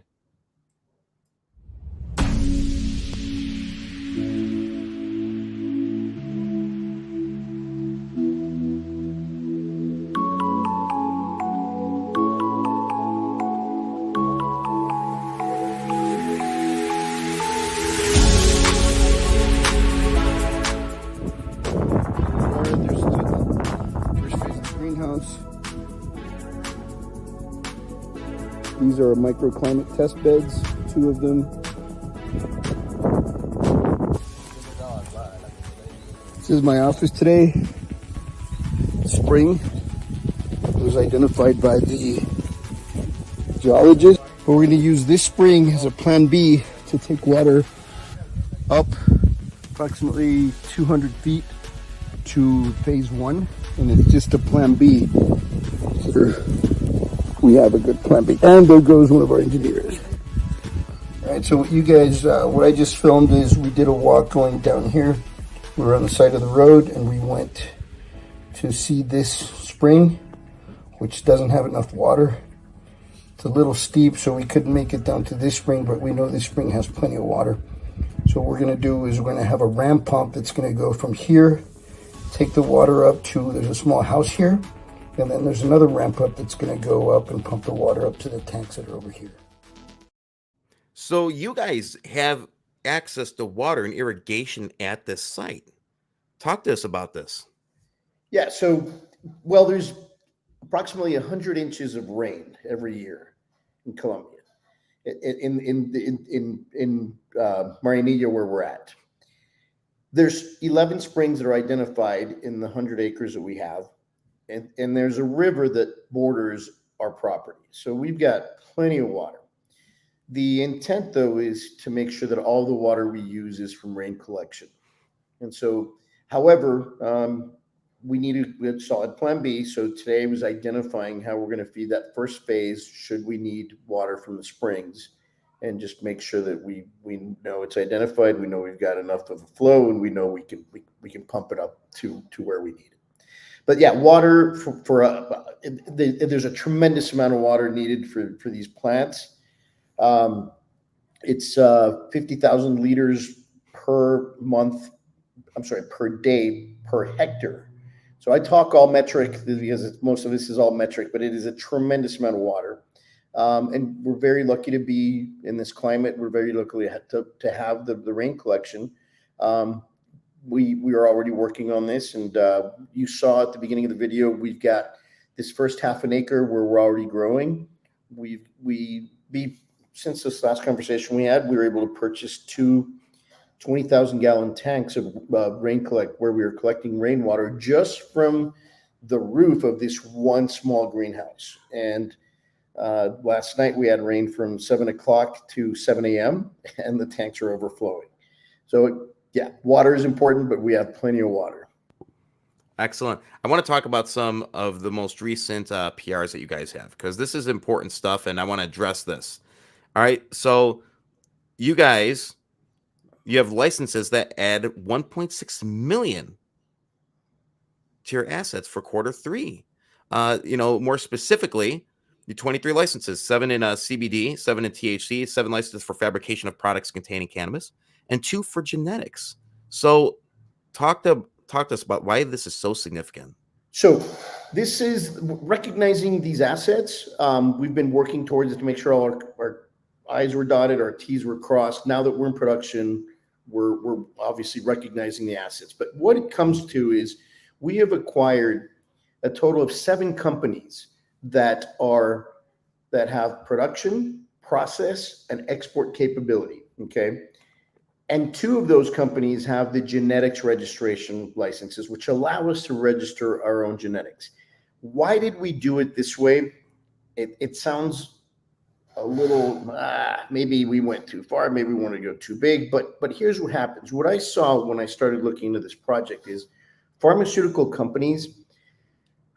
These are microclimate test beds, 2 of them. This is my office today. Spring was identified by the geologist. But we're going to use this spring as a plan B to take water up approximately 200 feet to phase 1. And it's just a plan B. We have a good plan B. And there goes one of our engineers. All right, so what you guys, what I just filmed is we did a walk going down here. We were on the side of the road and we went to see this spring, which doesn't have enough water. It's a little steep, so we couldn't make it down to this spring, but we know this spring has plenty of water. So what we're gonna do is we're gonna have a ram pump that's gonna go from here take the water up to, there's a small house here, and then there's another ramp up that's going to go up and pump the water up to the tanks that are over here. So you guys have access to water and irrigation at this site. Talk to us about this. Yeah, so, well, there's approximately 100 inches of rain every year in Colombia, in Marinilla, where we're at. There's 11 springs that are identified in the 100 acres that we have, and there's a river that borders our property. So we've got plenty of water. The intent, though, is to make sure that all the water we use is from rain collection. And so, however, we need a solid plan B. So today was identifying how we're going to feed that first phase should we need water from the springs, and just make sure that we know it's identified, we know we've got enough of a flow, and we know we can pump it up to where we need it. But yeah, water there's a tremendous amount of water needed for these plants. It's 50,000 liters per day per hectare. So I talk all metric because most of this is all metric, but it is a tremendous amount of water. And we're very lucky to be in this climate. We're very lucky to have the rain collection. We are already working on this, and you saw at the beginning of the video, we've got this first half an acre where we're already growing. Since this last conversation we had, we were able to purchase two 20,000 gallon tanks of where we were collecting rainwater just from the roof of this one small greenhouse. And last night we had rain from 7 o'clock to 7 a.m. and the tanks are overflowing. So yeah, water is important, but we have plenty of water. Excellent. I want to talk about some of the most recent PRs that you guys have, because this is important stuff and I want to address this. All right. So you guys, you have licenses that add 1.6 million to your assets for Q3. More specifically, your 23 licenses, 7 in CBD, 7 in THC, 7 licenses for fabrication of products containing cannabis, and 2 for genetics. So talk to us about why this is so significant. So this is recognizing these assets. We've been working towards it to make sure all our I's were dotted, our T's were crossed. Now that we're in production, we're obviously recognizing the assets. But what it comes to is we have acquired a total of 7 companies that have production, process, and export capability. Okay. And 2 of those companies have the genetics registration licenses, which allow us to register our own genetics. Why did we do it this way? It sounds a little, maybe we went too far, maybe we want to go too big, but here's what happens. What I saw when I started looking into this project is pharmaceutical companies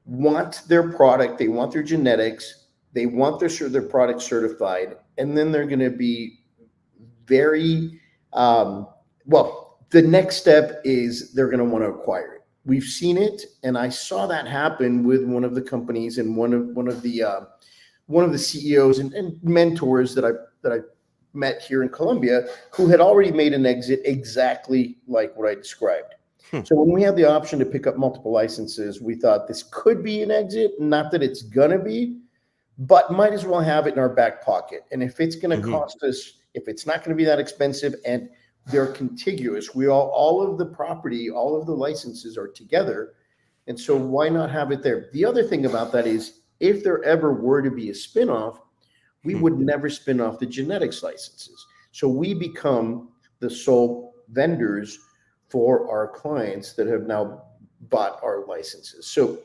want their product, they want their genetics, they want their product certified, and then they're going to be very, the next step is they're going to want to acquire it. We've seen it, and I saw that happen with one of the companies and one of the CEOs and mentors that I met here in Colombia, who had already made an exit exactly like what I described. So when we had the option to pick up multiple licenses, we thought this could be an exit. Not that it's gonna be, but might as well have it in our back pocket. And if it's gonna cost us, if it's not gonna be that expensive, and they're contiguous, all of the property, all of the licenses are together, and so why not have it there? The other thing about that is, if there ever were to be a spinoff, we would never spin off the genetics licenses. So we become the sole vendors for our clients that have now bought our licenses. So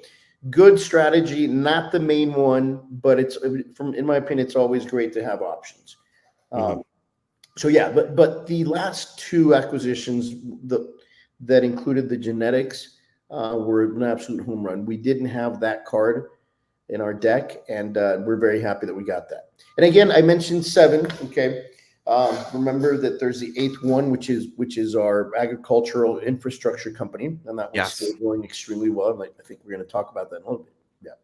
good strategy, not the main one, but in my opinion, it's always great to have options. So yeah, but the last 2 acquisitions that included the genetics were an absolute home run. We didn't have that card in our deck, and we're very happy that we got that. And again, I mentioned 7. Okay, remember that there's the 8th one, which is our agricultural infrastructure company, and that was still going extremely well. I think we're going to talk about that in a little bit. Yeah,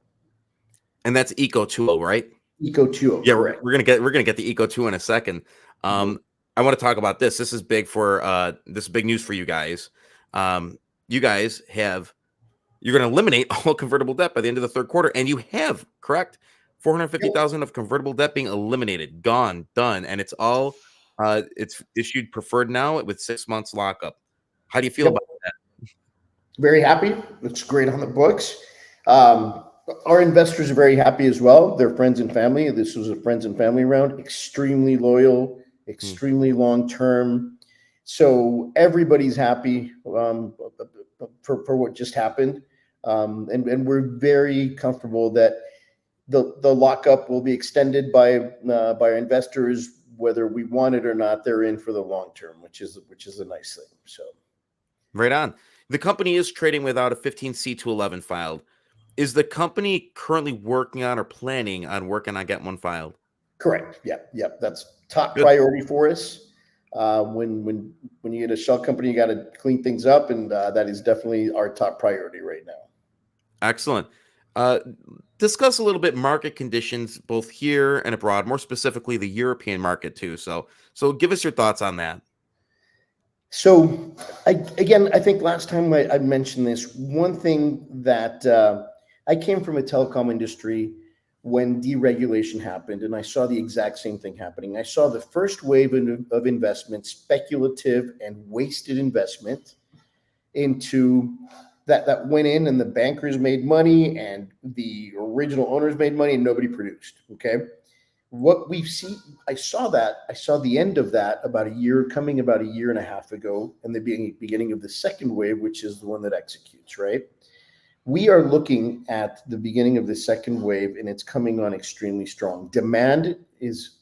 and that's Eco 2.0, right? Eco 2.0. Yeah, we're gonna get the Eco 2 in a second. I want to talk about this. This is big for this is big news for you guys. you guys you're going to eliminate all convertible debt by the end of the third quarter, and you have, correct? 450,000 of convertible debt being eliminated, gone, done, and it's all it's issued preferred now with 6 months lockup. How do you feel Yep. about that? Very happy. Looks great on the books. Our investors are very happy as well. They're friends and family. This was a friends and family round. Extremely loyal, extremely long term. So everybody's happy for what just happened, and we're very comfortable that the lockup will be extended by our investors, whether we want it or not. They're in for the long term, which is a nice thing. So, right on. The company is trading without a 15C211 filed. Is the company currently working on or planning on working on getting one filed? correct. Yep. That's top priority for us. When you get a shell company, you got to clean things up, and that is definitely our top priority right now. Excellent. Discuss a little bit market conditions both here and abroad, more specifically the European market too. So give us your thoughts on that. So I think last time I mentioned this, one thing that I came from a telecom industry when deregulation happened, and I saw the exact same thing happening. I saw the first wave of investment, speculative and wasted investment into that went in, and the bankers made money and the original owners made money and nobody produced. Okay. What we've seen, I saw the end of that about a year and a half ago, and the beginning of the second wave, which is the one that executes, right? We are looking at the beginning of the second wave, and it's coming on extremely strong. Demand is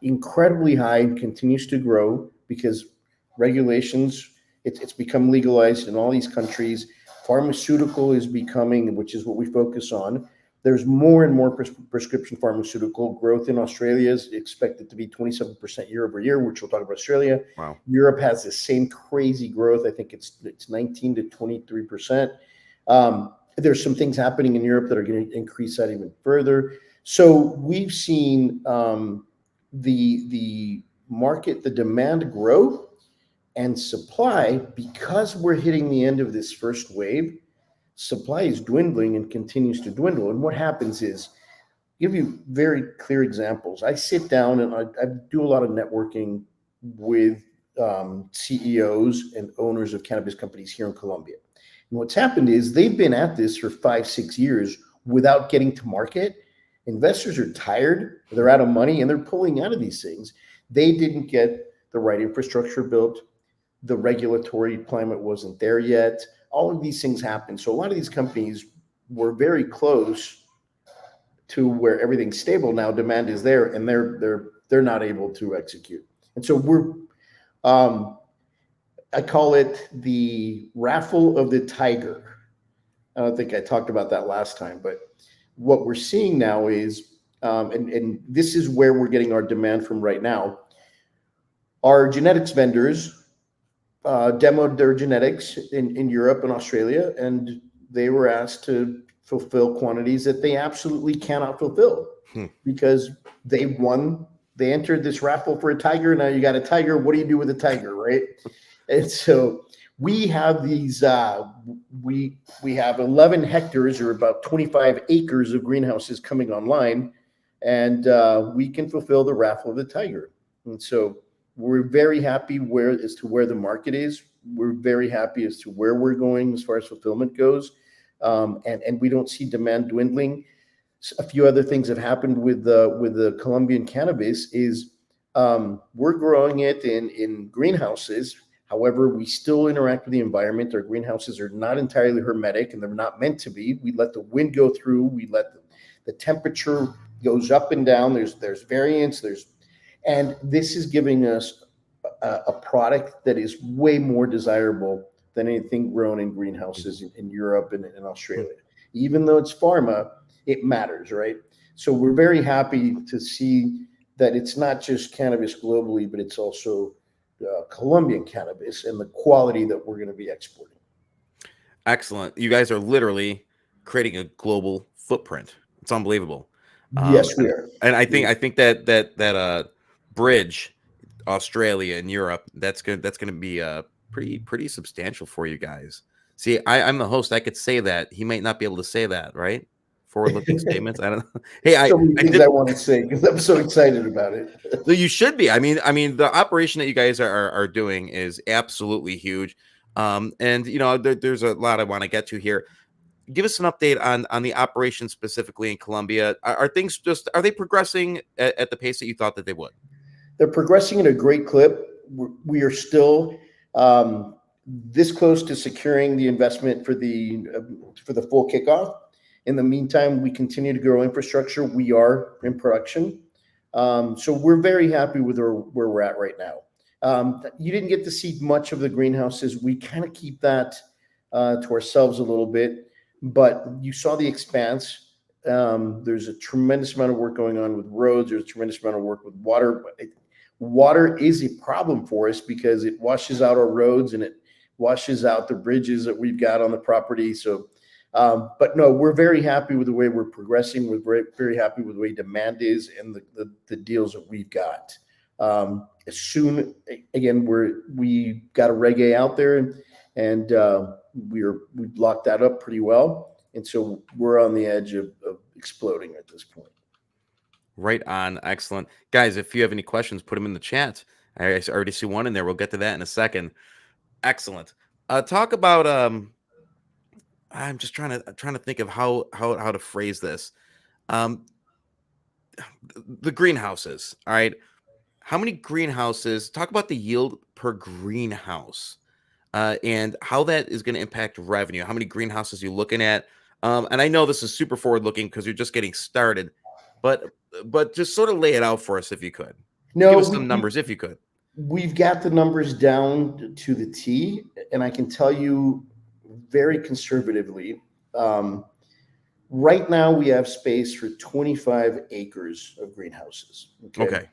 incredibly high and continues to grow because regulations, it's become legalized in all these countries. Pharmaceutical is becoming, which is what we focus on. There's more and more prescription pharmaceutical growth in Australia is expected to be 27% year over year, which we'll talk about Australia. Wow. Europe has the same crazy growth. I think it's 19 to 23%. There's some things happening in Europe that are going to increase that even further. So we've seen the market, the demand grow, and supply, because we're hitting the end of this first wave, supply is dwindling and continues to dwindle. And what happens is, give you very clear examples. I sit down and I do a lot of networking with CEOs and owners of cannabis companies here in Colombia. And what's happened is they've been at this for 5-6 years without getting to market. Investors are tired, they're out of money, and they're pulling out of these things. They didn't get the right infrastructure built. The regulatory climate wasn't there yet. All of these things happen. So a lot of these companies were very close to where everything's stable. Now demand is there, and they're not able to execute. And so we're I call it the raffle of the tiger. I don't think I talked about that last time, but what we're seeing now is, and this is where we're getting our demand from right now. Our genetics vendors demoed their genetics in Europe and Australia, and they were asked to fulfill quantities that they absolutely cannot fulfill because they won. They entered this raffle for a tiger. Now you got a tiger. What do you do with a tiger, right? And so we have these. We have 11 hectares, or about 25 acres of greenhouses coming online, and we can fulfill the raffle of the tiger. And so we're very happy as to where the market is. We're very happy as to where we're going as far as fulfillment goes, and we don't see demand dwindling. A few other things have happened with the Colombian cannabis is we're growing it in greenhouses. However, we still interact with the environment. Our greenhouses are not entirely hermetic, and they're not meant to be. We let the wind go through. We let the temperature goes up and down. There's variance. And this is giving us a product that is way more desirable than anything grown in greenhouses in Europe and in Australia. Even though it's pharma, it matters, right? So we're very happy to see that it's not just cannabis globally, but it's also Colombian cannabis and the quality that we're going to be exporting. Excellent. You guys are literally creating a global footprint. It's unbelievable. Yes, we are. And I think that bridge, Australia and Europe, that's going to be pretty substantial for you guys. See, I'm the host. I could say that. He might not be able to say that, right? Forward-looking statements. I don't know. Hey, So many I things did. I want to say because I'm so excited about it. So you should be. I mean, the operation that you guys are doing is absolutely huge. And you know, there's a lot I want to get to here. Give us an update on the operation specifically in Colombia. Are things are they progressing at the pace that you thought that they would? They're progressing at a great clip. We are still this close to securing the investment for the full kickoff. In the meantime, we continue to grow infrastructure. We are in production. So we're very happy with where we're at right now. You didn't get to see much of the greenhouses. We kind of keep that to ourselves a little bit, but you saw the expanse. There's a tremendous amount of work going on with roads. There's a tremendous amount of work with water. Water is a problem for us because it washes out our roads and it washes out the bridges that we've got on the property. So, but no, we're very happy with the way we're progressing. We're very, very happy with the way demand is and the deals that we've got. As soon, again, we got a Reg A out there and we've locked that up pretty well. And so we're on the edge of exploding at this point. Right on. Excellent. Guys, if you have any questions, put them in the chat. I already see one in there. We'll get to that in a second. Excellent. Talk about I'm just trying to think of how to phrase this. The greenhouses. All right. How many greenhouses? Talk about the yield per greenhouse. And how that is going to impact revenue. How many greenhouses you're looking at? And I know this is super forward looking because you're just getting started, but just sort of lay it out for us if you could. No, give us some numbers if you could. We've got the numbers down to the T, and I can tell you very conservatively. Right now, we have space for 25 acres of greenhouses. Okay.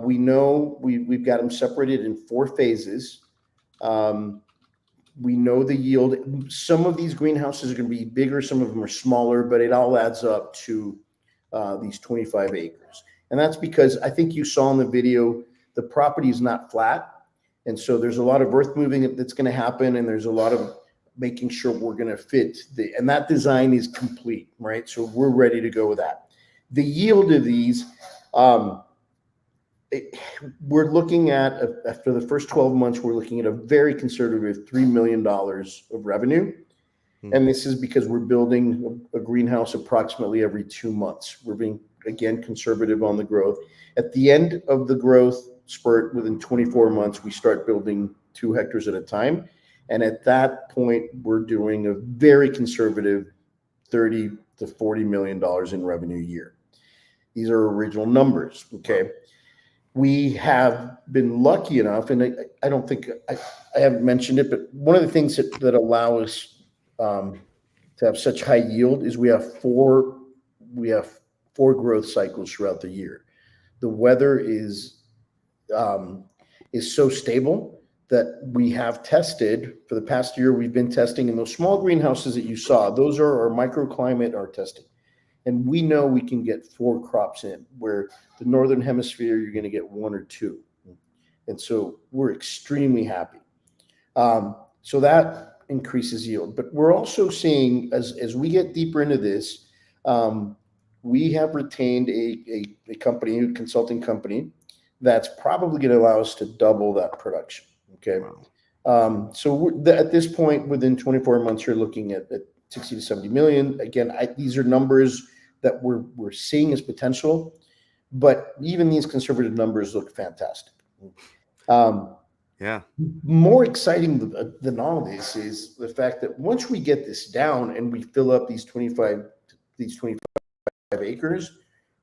We know we've got them separated in 4 phases. We know the yield. Some of these greenhouses are going to be bigger. Some of them are smaller, but it all adds up to these 25 acres. And that's because I think you saw in the video, the property is not flat. And so there's a lot of earth moving that's going to happen. And there's a lot of making sure we're going to fit and that design is complete, right? So we're ready to go with that. The yield of these, we're looking at, after the first 12 months, we're looking at a very conservative $3 million of revenue. And this is because we're building a greenhouse approximately every 2 months. We're being, again, conservative on the growth. At the end of the growth spurt, within 24 months, we start building 2 hectares at a time. And at that point, we're doing a very conservative $30 to $40 million in revenue a year. These are original numbers, okay? We have been lucky enough, and I don't think I haven't mentioned it, but one of the things that allow us to have such high yield is we have four growth cycles throughout the year. The weather is so stable that we have tested for the past year. We've been testing in those small greenhouses that you saw. Those are our microclimate, our testing. And we know we can get 4 crops in, where the Northern Hemisphere, you're going to get 1 or 2. And so we're extremely happy. So that increases yield. But we're also seeing, as we get deeper into this, we have retained a company, a consulting company, that's probably going to allow us to double that production. Okay. So at this point, within 24 months, you're looking at 60 to 70 million. Again, these are numbers that we're seeing as potential, but even these conservative numbers look fantastic. Yeah. More exciting than all this is the fact that once we get this down and we fill up these 25 acres,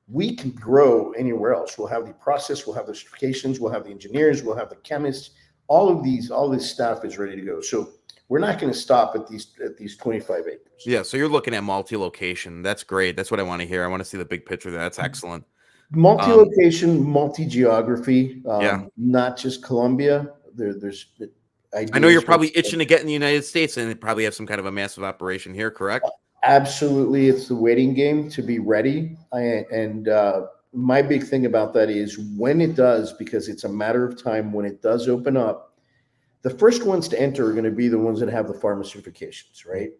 we can grow anywhere else. We'll have the process, we'll have the certifications, we'll have the engineers, we'll have the chemists. All this stuff is ready to go. So we're not going to stop at these 25 acres. Yeah. So you're looking at multi-location. That's great. That's what I want to hear. I want to see the big picture there. That's excellent. Multi-location, multi-geography. Yeah. Not just Colombia. I know you're probably itching to get in the United States and probably have some kind of a massive operation here, correct? Absolutely. It's the waiting game to be ready. My big thing about that is when it does, because it's a matter of time, when it does open up, The first ones to enter are going to be the ones that have the pharma certifications, right?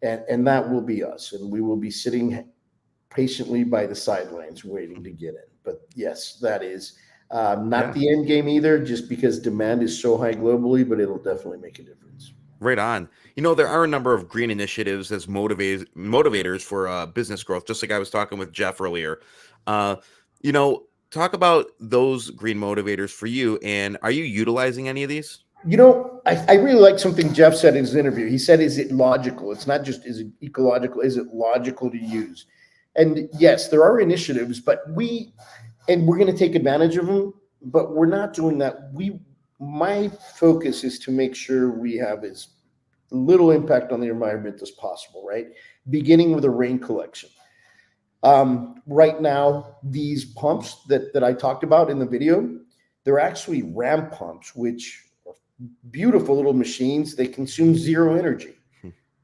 And that will be us, and we will be sitting patiently by the sidelines waiting to get in. But yes, that is not the end game either, just because demand is so high globally, but it'll definitely make a difference. Right on. There are a number of green initiatives as motivators for business growth, just like I was talking with Jeff earlier. Talk about those green motivators for you, and are you utilizing any of these? I really like something Jeff said in his interview. He said, is it logical? It's not just, is it ecological? Is it logical to use? And yes, there are initiatives, but we're going to take advantage of them, but we're not doing that. My focus is to make sure we have as little impact on the environment as possible, right? Beginning with a rain collection. Right now, these pumps that I talked about in the video, they're actually ram pumps, which are beautiful little machines. They consume zero energy.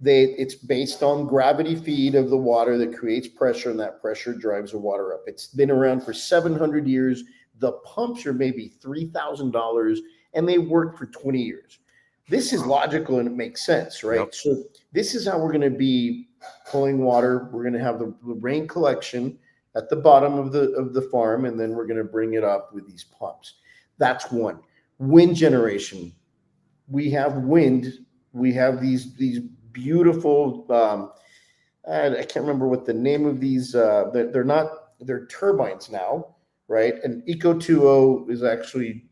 It's based on gravity feed of the water that creates pressure, and that pressure drives the water up. It's been around for 700 years. The pumps are maybe $3,000, and they work for 20 years. This is logical, and it makes sense, right? Yep. So this is how we're going to be pulling water. We're going to have the rain collection at the bottom of the farm, and then we're going to bring it up with these pumps. That's one. Wind generation. We have wind. We have these beautiful, I can't remember what the name of these, they're turbines now, right? And Eco2O is actually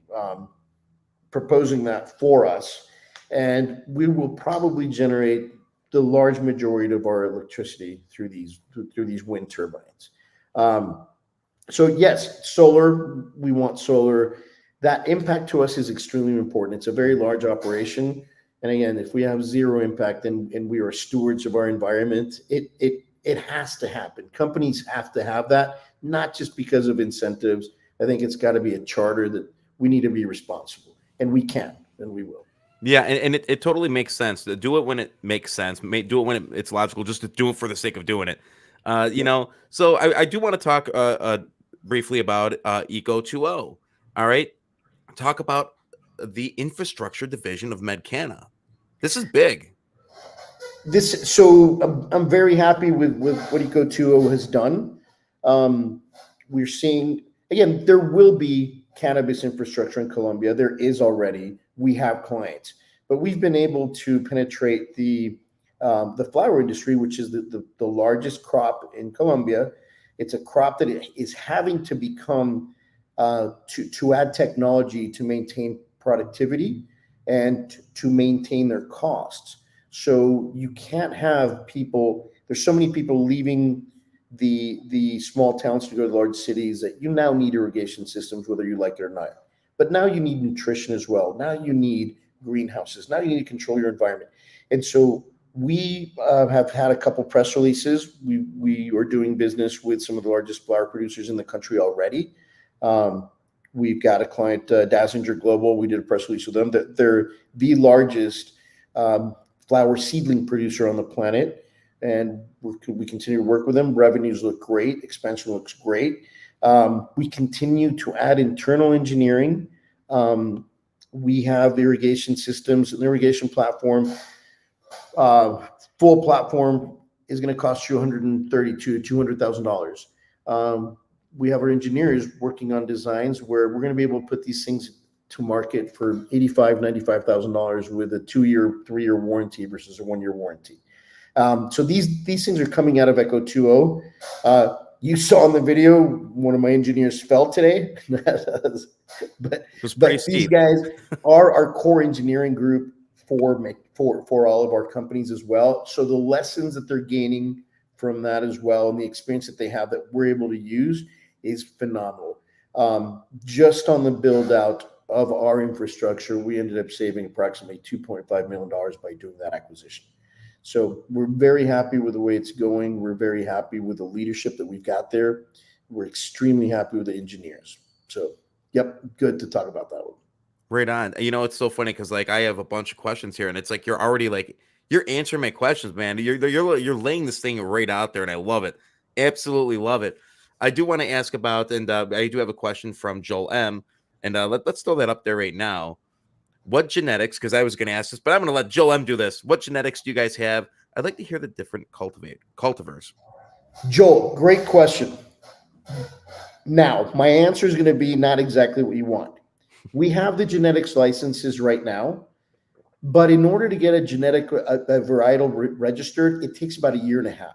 proposing that for us. And we will probably generate the large majority of our electricity through these wind turbines. So yes, solar, we want solar. That impact to us is extremely important. It's a very large operation. And again, if we have zero impact and we are stewards of our environment, it has to happen. Companies have to have that, not just because of incentives. I think it's got to be a charter that we need to be responsible, and we can, and we will. Yeah, and it totally makes sense to do it when it makes sense. Do it when it's logical, just to do it for the sake of doing it. So I do want to talk briefly about Eco2O. All right, talk about the infrastructure division of Medcana. This is big. So I'm very happy with what Eco2O has done. We're seeing, again, there will be cannabis infrastructure in Colombia. There is already. We have clients, but we've been able to penetrate the flower industry, which is the largest crop in Colombia. It's a crop that is having to become to add technology to maintain productivity and to maintain their costs. So you can't have people. There's so many people leaving the small towns to go to the large cities that you now need irrigation systems, whether you like it or not. But now you need nutrition as well. Now you need greenhouses. Now you need to control your environment. And so we have had a couple press releases. We are doing business with some of the largest flower producers in the country already. We've got a client, Dassinger Global. We did a press release with them. They're the largest flower seedling producer on the planet. And we continue to work with them. Revenues look great. Expansion looks great. We continue to add internal engineering. We have irrigation systems, an irrigation platform. Full platform is going to cost you $132,000 to $200,000. We have our engineers working on designs where we're going to be able to put these things to market for $85,000, $95,000 with a 2-year, 3-year warranty versus a 1-year warranty. So these things are coming out of Eco2O. You saw in the video, one of my engineers fell today. but these guys are our core engineering group for all of our companies as well. So the lessons that they're gaining from that as well, and the experience that they have that we're able to use is phenomenal. Just on the build out of our infrastructure, we ended up saving approximately $2.5 million by doing that acquisition. So we're very happy with the way it's going. We're very happy with the leadership that we've got there. We're extremely happy with the engineers. So, yep, good to talk about that one. Right on. It's so funny because I have a bunch of questions here, and it's like you're already you're answering my questions, man. You're laying this thing right out there, and I love it. Absolutely love it. I do want to ask about, and I do have a question from Joel M. And let's throw that up there right now. what genetics, because I was going to ask this, but I'm going to let Joel M do this. What genetics do you guys have? I'd like to hear the different cultivars. Joel, great question. Now, my answer is going to be not exactly what you want. We have the genetics licenses right now, but in order to get a varietal registered, it takes about 1.5 years.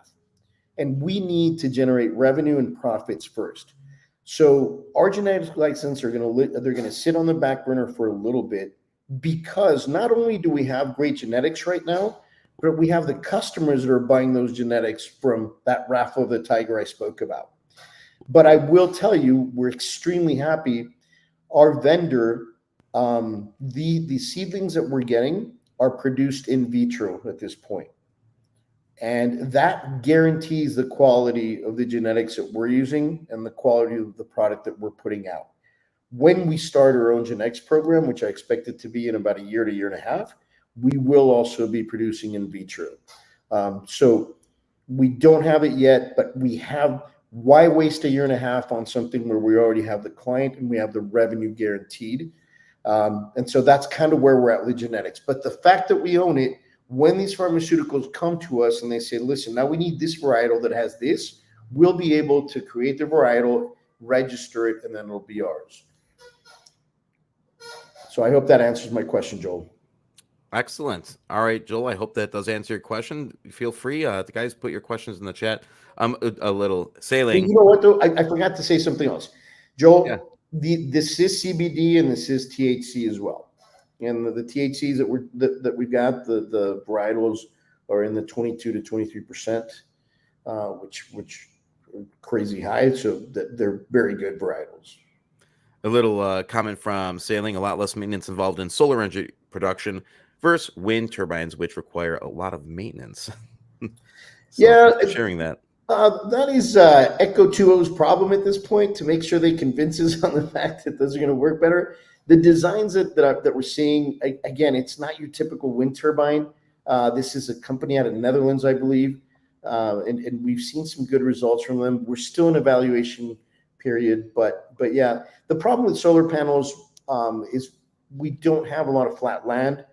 And we need to generate revenue and profits first. So our genetics license they're going to sit on the back burner for a little bit, because not only do we have great genetics right now, but we have the customers that are buying those genetics from that raffle of the tiger I spoke about. But I will tell you, we're extremely happy. Our vendor, the seedlings that we're getting are produced in vitro at this point. And that guarantees the quality of the genetics that we're using and the quality of the product that we're putting out. When we start our own genetics program, which I expect it to be in about 1 year to 1.5 years, we will also be producing in vitro. So we don't have it yet, but we have. Why waste 1.5 years on something where we already have the client and we have the revenue guaranteed? And so that's kind of where we're at with genetics. But the fact that we own it, when these pharmaceuticals come to us and they say, listen, now we need this varietal that has this, we'll be able to create the varietal, register it, and then it'll be ours. So I hope that answers my question, Joel. Excellent. All right, Joel, I hope that does answer your question. Feel free, the guys, put your questions in the chat. A little sailing. You know what, though? I forgot to say something else. Joel, yeah. This is CBD and this is THC as well. And the THCs that we've got, the varietals are in the 22 to 23%, which are crazy high. So they're very good varietals. A little comment from Sailing: a lot less maintenance involved in solar energy production versus wind turbines, which require a lot of maintenance. Sharing that. That is Echo 2O's problem at this point, to make sure they convince us on the fact that those are going to work better. The designs that we're seeing, again, it's not your typical wind turbine. This is a company out of the Netherlands, I believe, and we've seen some good results from them. We're still in evaluation period, but yeah, the problem with solar panels is we don't have a lot of flat land.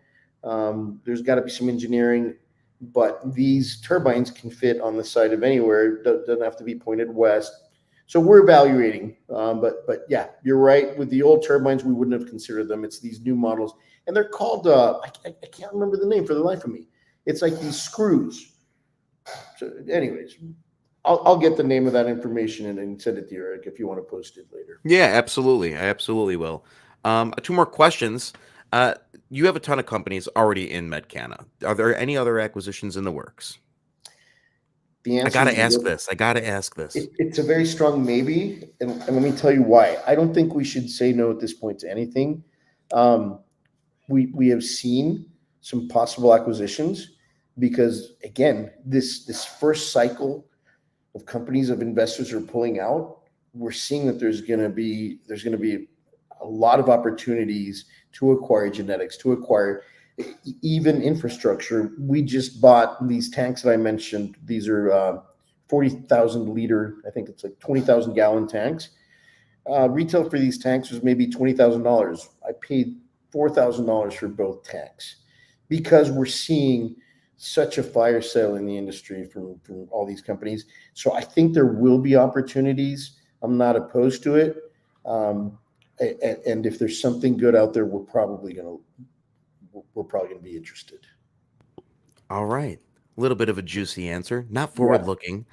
There's got to be some engineering. But these turbines can fit on the side of anywhere. It doesn't have to be pointed west. So we're evaluating. But yeah, you're right. With the old turbines, we wouldn't have considered them. It's these new models. And they're called, I can't remember the name for the life of me. It's like these screws. So anyways, I'll get the name of that information and send it to you, Eric, if you want to post it later. Yeah, absolutely. I absolutely will. 2 more questions. You have a ton of companies already in Medcana. Are there any other acquisitions in the works? The answer I got to ask this. It's a very strong maybe, and let me tell you why. I don't think we should say no at this point to anything. We have seen some possible acquisitions because, again, this first cycle of companies, of investors are pulling out. We're seeing that there's going to be a lot of opportunities to acquire genetics, to acquire even infrastructure. We just bought these tanks that I mentioned. These are 40,000 liter, I think it's like 20,000 gallon tanks. Retail for these tanks was maybe $20,000. I paid $4,000 for both tanks because we're seeing such a fire sale in the industry from all these companies. So I think there will be opportunities. I'm not opposed to it. And if there's something good out there, we're probably gonna be interested. All right, a little bit of a juicy answer, not forward looking.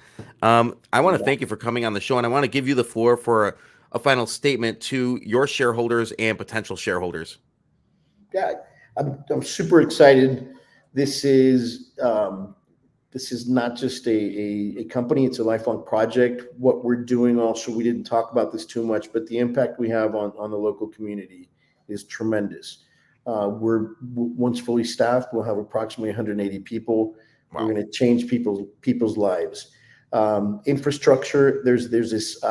I want to thank you for coming on the show, and I want to give you the floor for a final statement to your shareholders and potential shareholders. Yeah, I'm super excited. This is not just a company, it's a lifelong project. What we're doing also, we didn't talk about this too much, but the impact we have on the local community is tremendous. We're once fully staffed, we'll have approximately 180 people. Wow. We're going to change people's lives. Infrastructure, there's this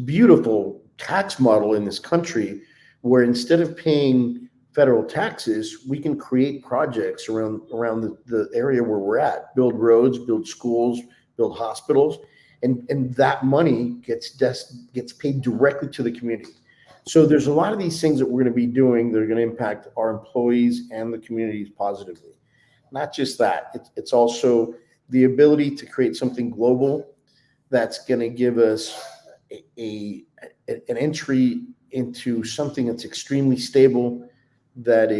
beautiful tax model in this country where instead of paying federal taxes, we can create projects around the area where we're at, build roads, build schools, build hospitals, and that money gets paid directly to the community. So there's a lot of these things that we're going to be doing that are going to impact our employees and the communities positively. Not just that, it's also the ability to create something global that's going to give us an entry into something that's extremely stable, that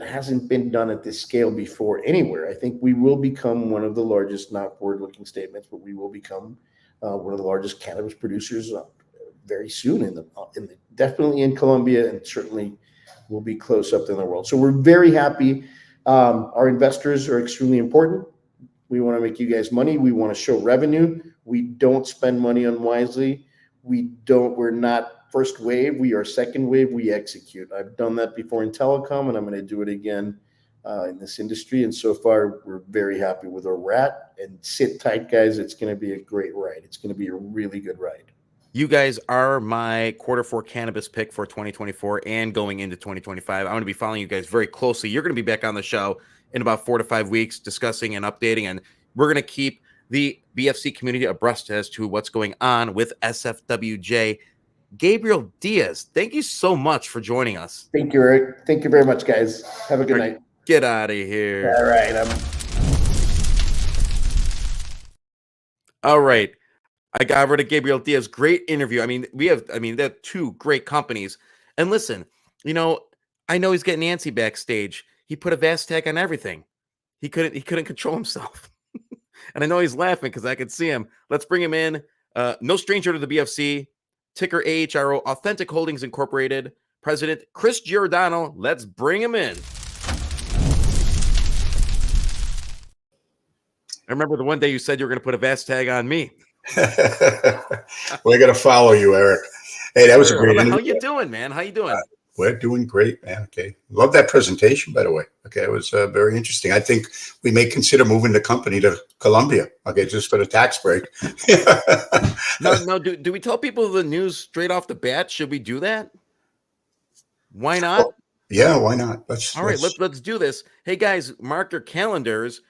hasn't been done at this scale before anywhere. I think we will become one of the largest, not forward-looking statements, but we will become one of the largest cannabis producers very soon definitely in Colombia, and certainly will be close up in the world. So we're very happy. Our investors are extremely important. We want to make you guys money. We want to show revenue. We don't spend money unwisely. We're not first wave. We are second wave. We execute. I've done that before in telecom, and I'm going to do it again in this industry. And so far, we're very happy with where we're at. And sit tight, guys. It's going to be a great ride. It's going to be a really good ride. You guys are my Q4 cannabis pick for 2024 and going into 2025. I'm going to be following you guys very closely. You're going to be back on the show in about 4 to 5 weeks discussing and updating, and we're going to keep the BFC community abreast as to what's going on with SFWJ. Gabriel Diaz, thank you so much for joining us. Thank you, Eric. Thank you very much, guys. Have a good night. Get out of here. All right. All right. I got rid of Gabriel Diaz. Great interview. They're two great companies. And listen, I know he's getting antsy backstage. He put a VAS tag on everything. He couldn't control himself. And I know he's laughing because I could see him. Let's bring him in. No stranger to the BFC. Ticker AHRO, Authentic Holdings Incorporated. President Chris Giordano. Let's bring him in. I remember the one day you said you were going to put a VAS tag on me. We're going to follow you, Eric. Hey, that was a great interview. How you doing, man? How you doing? We're doing great, man. Okay. Love that presentation, by the way. Okay. It was very interesting. I think we may consider moving the company to Colombia. Okay. Just for the tax break. No. Do we tell people the news straight off the bat? Should we do that? Why not? Yeah. Why not? All right. Let's do this. Hey guys, mark your calendars.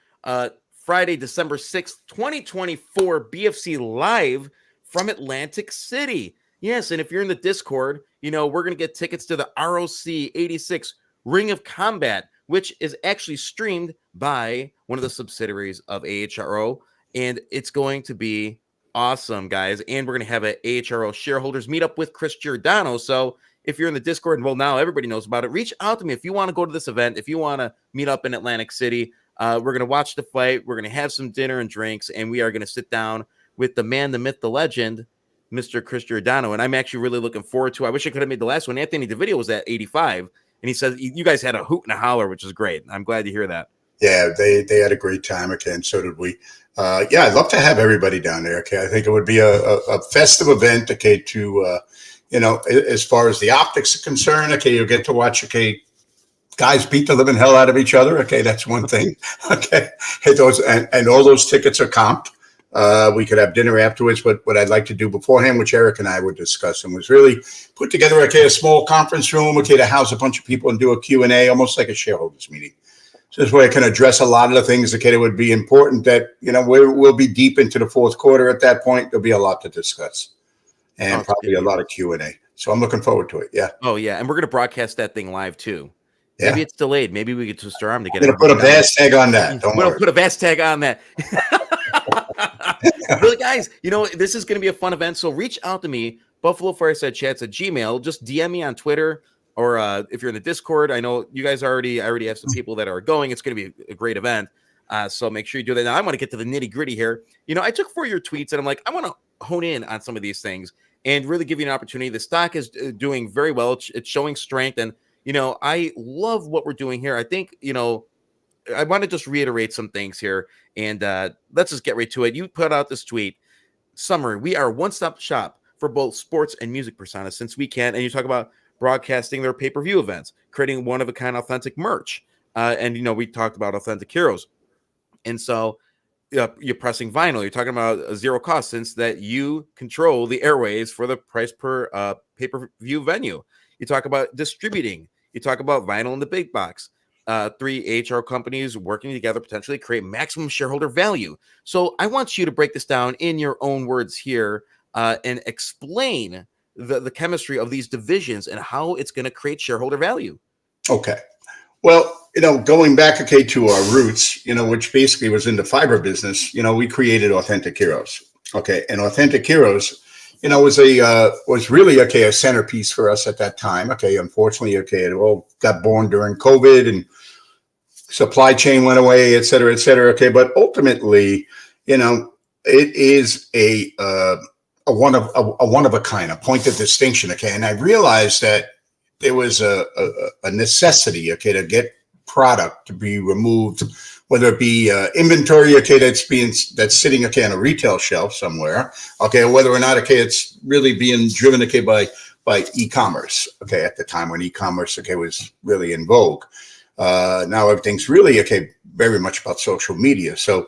Friday, December 6th, 2024, BFC live from Atlantic City. Yes, and if you're in the Discord, we're going to get tickets to the ROC 86 Ring of Combat, which is actually streamed by one of the subsidiaries of AHRO, and it's going to be awesome, guys. And we're going to have an AHRO shareholders meet up with Chris Giordano. So if you're in the Discord, well, now everybody knows about it. Reach out to me if you want to go to this event, if you want to meet up in Atlantic City. We're going to watch the fight. We're going to have some dinner and drinks, and we are going to sit down with the man, the myth, the legend, Mr. Chris Giordano. And I'm actually really looking forward to it. I wish I could have made the last one. Anthony DeVito was at 85, and he said you guys had a hoot and a holler, which is great. I'm glad to hear that. Yeah, they had a great time. Okay, and so did we. I'd love to have everybody down there. Okay, I think it would be a festive event. Okay, to as far as the optics are concerned. Okay, you'll get to watch. Okay, guys beat the living hell out of each other. Okay, that's one thing. Okay, and all those tickets are comped. We could have dinner afterwards, but what I'd like to do beforehand, which Eric and I were discussing, was really put together a small conference room, to house a bunch of people and do a Q&A, almost like a shareholders meeting. So this way I can address a lot of the things that would be important that, we'll be deep into the fourth quarter at that point. There'll be a lot to discuss and probably a lot of Q&A. So I'm looking forward to it. Yeah. Oh, yeah. And we're going to broadcast that thing live, too. Yeah. Maybe it's delayed. Maybe we could twist our arm to get it. We're going to put a VAS tag on that. We'll put a VAS tag on that. Really, guys, this is going to be a fun event. So reach out to me, BuffaloFiresideChats@gmail. Just DM me on Twitter, or if you're in the Discord. I know you guys I already have some people that are going. It's going to be a great event. So make sure you do that. Now I want to get to the nitty gritty here. I took 4 of your tweets and I'm like, I want to hone in on some of these things and really give you an opportunity. The stock is doing very well. It's showing strength. And, I love what we're doing here. I think, I want to just reiterate some things here, and let's just get right to it. You put out this tweet summary. We are a one-stop shop for both sports and music personas since we can. And you talk about broadcasting their pay-per-view events, creating one-of-a-kind authentic merch. And, we talked about authentic heroes. And so you're pressing vinyl. You're talking about a zero cost since that you control the airways for the price per pay-per-view venue. You talk about distributing. You talk about vinyl in the big box. 3 AHRO companies working together potentially create maximum shareholder value. So I want you to break this down in your own words here and explain the chemistry of these divisions and how it's going to create shareholder value. Okay. Well, going back, to our roots, which basically was in the fiber business, we created Authentic Heroes. Okay. And Authentic Heroes, was really, a centerpiece for us at that time. Okay. Unfortunately, it all got born during COVID and supply chain went away, et cetera, et cetera. Okay. But ultimately, it is a one of a kind, a point of distinction. Okay. And I realized that there was a necessity, to get product to be removed, whether it be inventory, that's sitting, on a retail shelf somewhere, or whether or not, it's really being driven, by e-commerce, at the time when e-commerce, was really in vogue. Now everything's really, very much about social media. So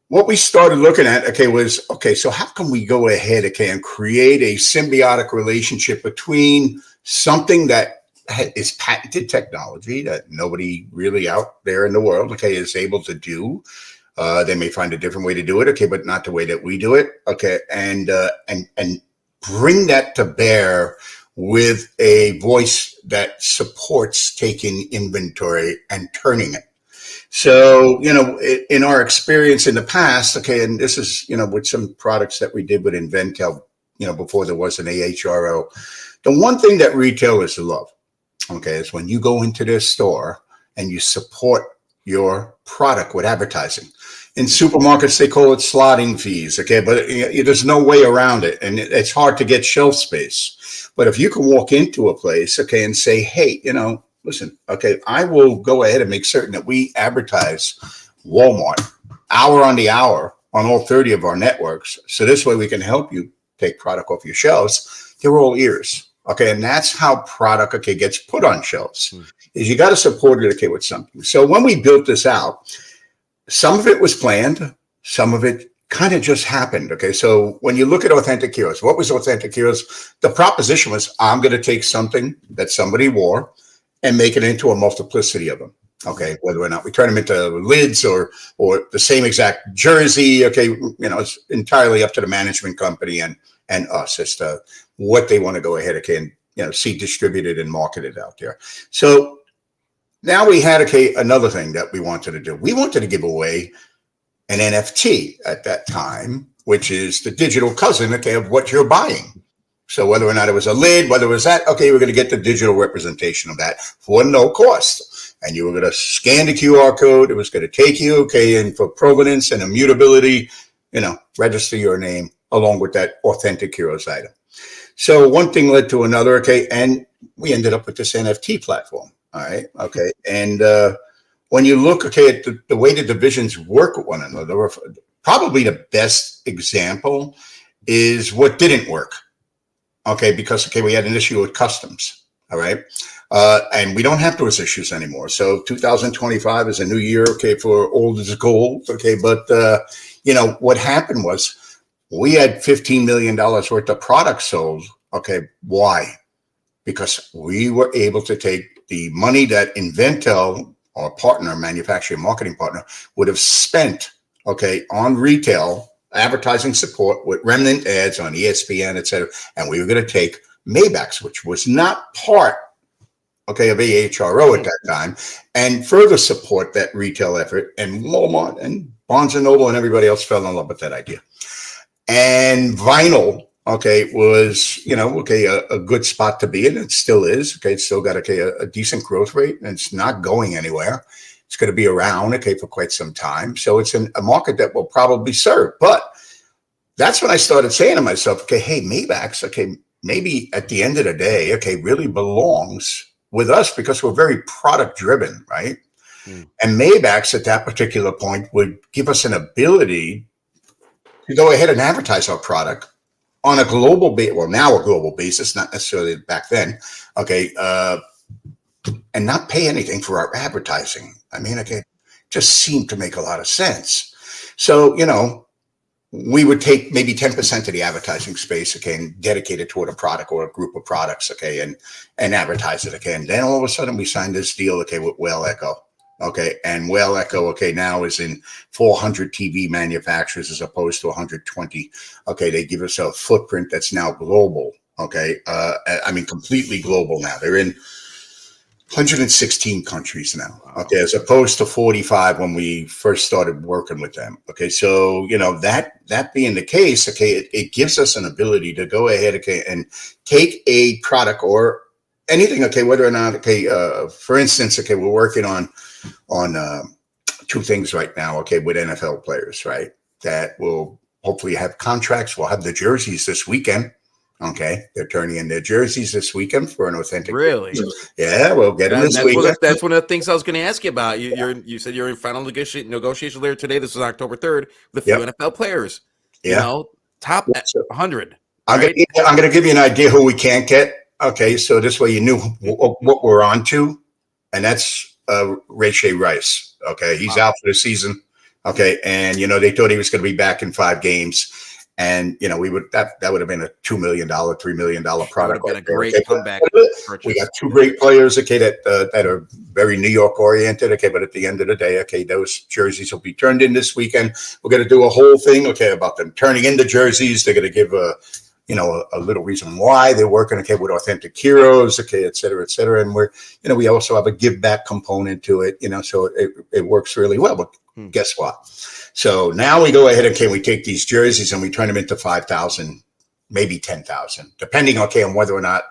what we started looking at, was, so how can we go ahead, and create a symbiotic relationship between something that is patented technology that nobody really out there in the world, is able to do. They may find a different way to do it, but not the way that we do it, and bring that to bear with a voice that supports taking inventory and turning it. So, in our experience in the past, and this is, with some products that we did with Inventel, before there was an AHRO, the one thing that retailers love, is when you go into their store and you support your product with advertising. In supermarkets, they call it slotting fees, but there's no way around it, and it's hard to get shelf space. But if you can walk into a place, and say, hey, listen, I will go ahead and make certain that we advertise Walmart hour on the hour on all 30 of our networks. So this way we can help you take product off your shelves. They're all ears. And that's how product, gets put on shelves, is you got to support it, with something. So when we built this out, some of it was planned, some of it kind of just happened. So when you look at Authentic Heroes, what was Authentic Heroes? The proposition was, I'm going to take something that somebody wore and make it into a multiplicity of them. Whether or not we turn them into lids or the same exact jersey, it's entirely up to the management company and us as to what they want to go ahead and see distributed and marketed out there. So now we had another thing that we wanted to do. We wanted to give away an NFT at that time, which is the digital cousin of what you're buying. So whether or not it was a lid, whether it was that, we're going to get the digital representation of that for no cost. And you were going to scan the QR code. It was going to take you, and for provenance and immutability, register your name along with that Authentic Heroes item. So one thing led to another, and we ended up with this NFT platform. All right. And when you look, at the way the divisions work with one another, probably the best example is what didn't work. Because, we had an issue with customs. All right. And we don't have those issues anymore. So 2025 is a new year, for old is gold. But, what happened was we had $15 million worth of products sold. Why? Because we were able to take the money that Inventel, our partner, manufacturing marketing partner, would have spent, on retail advertising support with remnant ads on ESPN, et cetera. And we were going to take Maybach's, which was not part, of AHRO at that time, and further support that retail effort. And Walmart and Barnes & Noble and everybody else fell in love with that idea. And vinyl, was, a good spot to be in. It still is. It's still got a decent growth rate, and it's not going anywhere. It's going to be around, for quite some time. So it's a market that will probably serve. But that's when I started saying to myself, hey, Maybach's, maybe at the end of the day, really belongs with us because we're very product driven, right? And Maybach's at that particular point would give us an ability to go ahead and advertise our product on a global basis, well, now a global basis, not necessarily back then, and not pay anything for our advertising. Just seemed to make a lot of sense. So, we would take maybe 10% of the advertising space, and dedicate it toward a product or a group of products, and advertise it, and then all of a sudden we signed this deal, with Whale Echo. And Whale Echo, now is in 400 TV manufacturers as opposed to 120. They give us a footprint that's now global. Okay. I mean, completely global now. They're in 116 countries now. Okay. As opposed to 45 when we first started working with them. Okay. So, that being the case, okay, it gives us an ability to go ahead, okay, and take a product or anything, okay, whether or not, okay, for instance, okay, we're working on two things right now, okay, with NFL players, right, that will hopefully have contracts. We'll have the jerseys this weekend. Okay, they're turning in their jerseys this weekend for an authentic. Really? Yeah, we'll get them this weekend. That's one of the things I was going to ask you about. You said you're in final negotiation there today. This is October 3rd with a few NFL players. Yeah, top 100. I'm going to give you an idea who we can't get. Okay, so this way you knew what we're on to, and that's Ray Rice. Okay, he's out for the season. Okay, and they thought he was going to be back in 5 games. And we would that would have been a $2 million, $3 million product. Been a great comeback. We got 2 great players, okay, that are very New York oriented, okay. But at the end of the day, okay, those jerseys will be turned in this weekend. We're going to do a whole thing, okay, about them turning in the jerseys. They're going to give a little reason why they're working, okay, with authentic heroes, okay, et cetera, et cetera. And we're, we also have a give back component to it, so it works really well. But guess what? So now we go ahead and we take these jerseys and we turn them into 5,000, maybe 10,000, depending, okay, on whether or not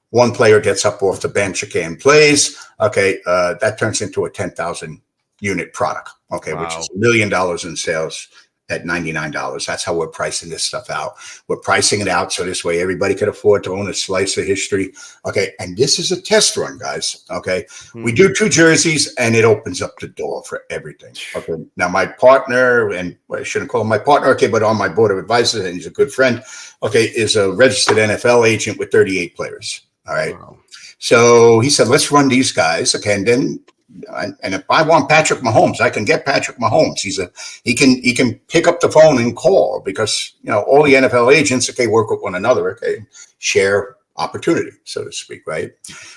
one player gets up off the bench, okay, and plays, okay, that turns into a 10,000 unit product, okay, which is $1 million in sales at $99. That's how we're pricing this stuff out. We're pricing it out so this way everybody can afford to own a slice of history. Okay. And this is a test run, guys. Okay. We do 2 jerseys and it opens up the door for everything. Okay. Now my partner, and I shouldn't call him my partner, okay, but on my board of advisors, and he's a good friend, okay, is a registered NFL agent with 38 players. All right. Wow. So he said, let's run these guys. Okay. And then and if I want Patrick Mahomes, I can get Patrick Mahomes. He can pick up the phone and call because all the NFL agents, okay, work with one another, okay, share opportunity, so to speak, right?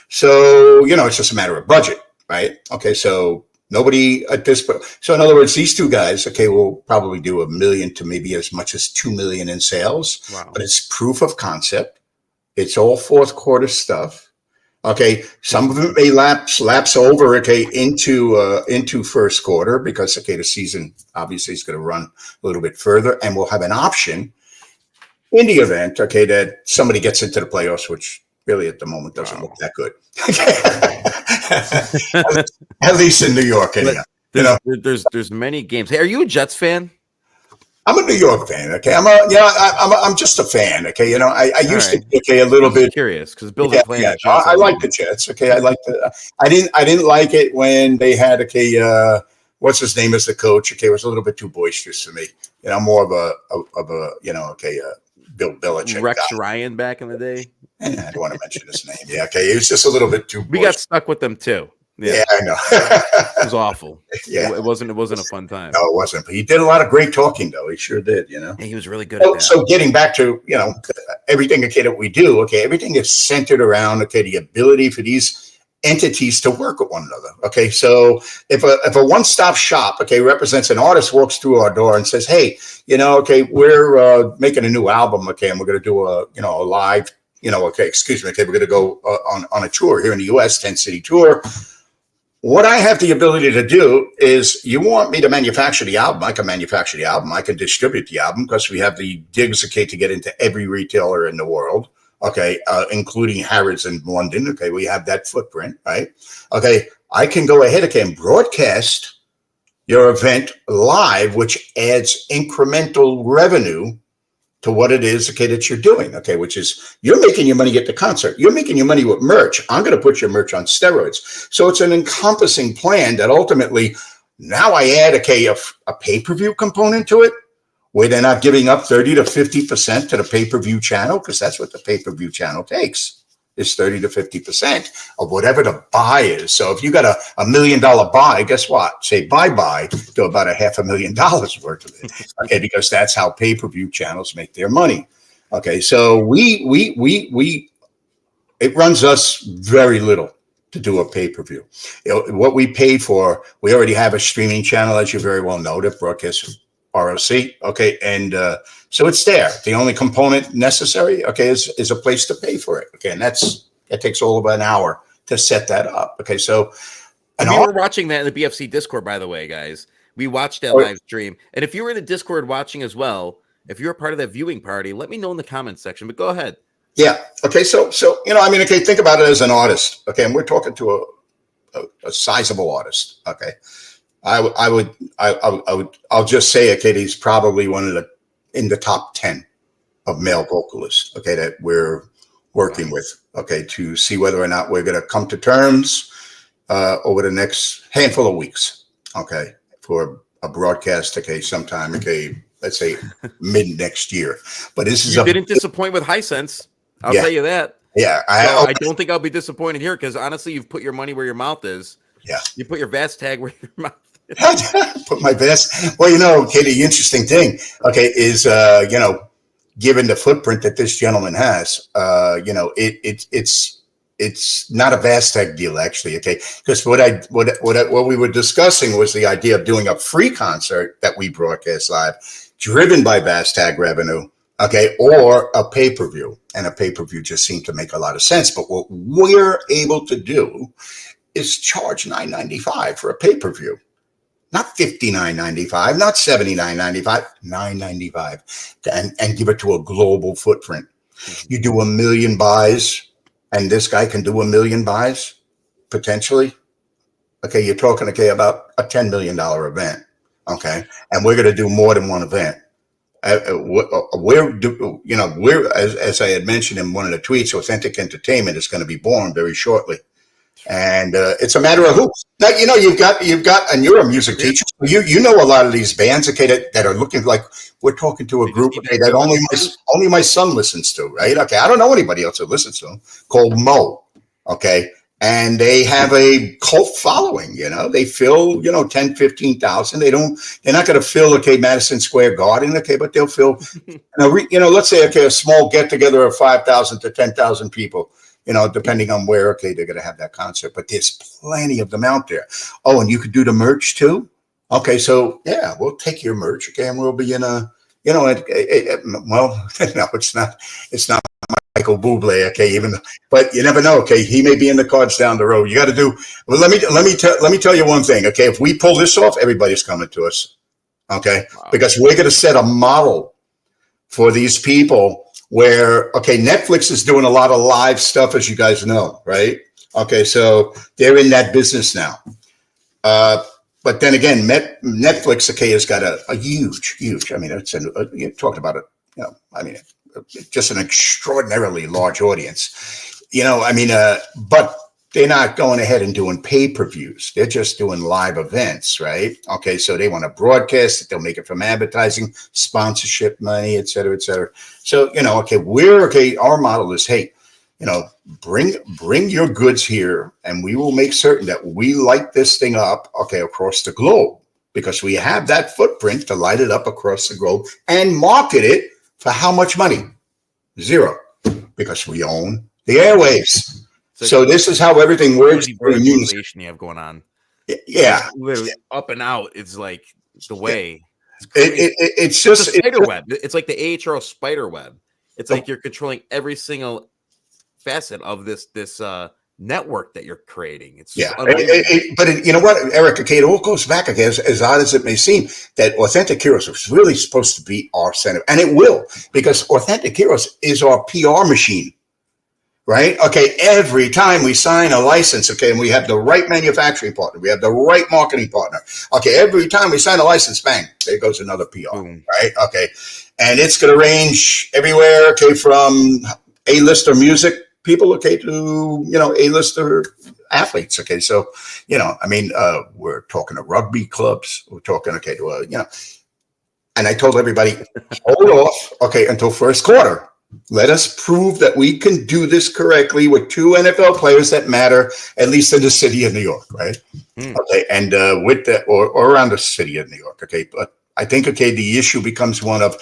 So it's just a matter of budget, right? Okay, so nobody at this point. So in other words, these 2 guys, okay, will probably do $1 million to maybe as much as $2 million in sales. Wow. But it's proof of concept. It's all fourth quarter stuff. Okay, some of it may lapse over, okay, into first quarter because, okay, the season obviously is going to run a little bit further, and we'll have an option in the event, okay, that somebody gets into the playoffs, which really at the moment doesn't look that good. At least in New York, anyhow. There's many games. Hey, are you a Jets fan? I'm a New York fan. Okay, I'm just a fan. Okay, I used to be a little bit curious because Bill's playing. Yeah, I like the Jets. Okay, I didn't like it when they had what's his name as the coach. Okay, it was a little bit too boisterous for me. I'm more of a Bill Belichick. Rex guy. Ryan back in the day. I don't want to mention his name. Yeah, okay, it was just a little bit too. We got stuck with them too. Yeah, I know. It was awful. Yeah, it wasn't a fun time. No, it wasn't. But he did a lot of great talking, though. He sure did. And he was really good at that. So getting back to everything, okay, that we do, okay, everything is centered around, okay, the ability for these entities to work with one another. Okay, so if a one-stop shop, okay, represents an artist walks through our door and says, hey, okay, we're making a new album, okay, and we're going to do a live, okay, excuse me, okay, we're going to go on a tour here in the U.S., 10-city tour. What I have the ability to do is you want me to manufacture the album. I can manufacture the album. I can distribute the album because we have the digs, okay, to get into every retailer in the world, okay, including Harrods in London. Okay, we have that footprint, right? Okay, I can go ahead, okay, and broadcast your event live, which adds incremental revenue to what it is, okay, that you're doing, okay, which is you're making your money at the concert. You're making your money with merch. I'm going to put your merch on steroids. So it's an encompassing plan that ultimately now I add, okay, a pay-per-view component to it where they're not giving up 30 to 50% to the pay-per-view channel because that's what the pay-per-view channel takes. Is 30 to 50% of whatever the buy is. So if you got a $1 million buy, guess what? Say bye-bye to about $500,000 worth of it. Okay, because that's how pay-per-view channels make their money. Okay, so it runs us very little to do a pay-per-view. What we pay for, we already have a streaming channel, as you very well know, that broadcasts ROC. Okay. And so it's there. The only component necessary, okay, is a place to pay for it. Okay. And that takes all of an hour to set that up. Okay. So, and we were watching that in the BFC Discord, by the way, guys. We watched that live stream. And if you were in the Discord watching as well, if you're a part of that viewing party, let me know in the comments section. But go ahead. Yeah. Okay. So I mean, okay, think about it as an artist. Okay, and we're talking to a sizable artist. Okay, I'll just say, okay, he's probably in the top 10 of male vocalists. Okay, that we're working with. Okay, to see whether or not we're going to come to terms over the next handful of weeks. Okay, for a broadcast. Okay, sometime. Okay, let's say mid next year. But this is didn't disappoint with Hisense. I'll tell you that. Yeah, I don't think I'll be disappointed here because honestly, you've put your money where your mouth is. Yeah, you put your VAS tag where your mouth is. Put my VAS. Well, okay, the interesting thing, okay, is given the footprint that this gentleman has, it's not a VAS tag deal actually. Okay, because what we were discussing was the idea of doing a free concert that we broadcast live, driven by VAS tag revenue. Okay, or a pay-per-view, and a pay-per-view just seemed to make a lot of sense. But what we're able to do is charge $9.95 for a pay-per-view, not $59.95, not $79.95, $9.95, and give it to a global footprint. You do 1 million buys, and this guy can do 1 million buys potentially. Okay, you're talking about a $10 million event. Okay, and we're going to do more than one event. We're as I had mentioned in one of the tweets, Authentic Entertainment is going to be born very shortly, and it's a matter of who. Now you've got, and you're a music teacher, so you know a lot of these bands, okay, that are looking like we're talking to a group, okay, that only my son listens to, right? Okay, I don't know anybody else who listens to them, called Mo, okay. And they have a cult following, they fill, 10, 15,000. They're not going to fill, okay, Madison Square Garden, okay, but they'll fill, let's say, okay, a small get together of 5,000 to 10,000 people, depending on where, okay, they're going to have that concert. But there's plenty of them out there. Oh, and you could do the merch too. Okay. So yeah, we'll take your merch. Okay. And we'll be in a, well, no, it's not Michael Bublé, okay, but you never know, okay, he may be in the cards down the road. You got to do, well, let me tell you one thing, okay, if we pull this off, everybody's coming to us, okay, wow. Because we're going to set a model for these people where, okay, Netflix is doing a lot of live stuff, as you guys know, right? Okay, so they're in that business now. But then again, Netflix, okay, has got a huge, I mean, you talked about it, just an extraordinarily large audience, but they're not going ahead and doing pay-per-views. They're just doing live events, right? Okay, so they want to broadcast it. They'll make it from advertising, sponsorship money, et cetera, et cetera. So, okay, our model is, hey, bring your goods here, and we will make certain that we light this thing up, okay, across the globe, because we have that footprint to light it up across the globe and market it. For how much money? Zero, because we own the airwaves. So this is how everything works. Verticalization you have going on. Yeah, literally up and out. It's like the way. It's just a spider web. It's like the AHRO spider web. It's like you're controlling every single facet of this network that you're creating. It's but you know what, Eric? Okay, it all goes back again, as odd as it may seem, that Authentic Heroes was really supposed to be our center, and it will, because Authentic Heroes is our PR machine, right? Okay, every time we sign a license, okay, and we have the right manufacturing partner, we have the right marketing partner, okay, every time we sign a license, bang, there goes another PR, right? Okay, and it's going to range everywhere, okay, from A-lister music people, okay, to, A-lister athletes, okay, so, we're talking to rugby clubs, we're talking, okay, to, and I told everybody, hold off, okay, until first quarter. Let us prove that we can do this correctly with 2 NFL players that matter, at least in the city of New York, right? Okay, and with that, or around the city of New York, okay, but I think, okay, the issue becomes one of,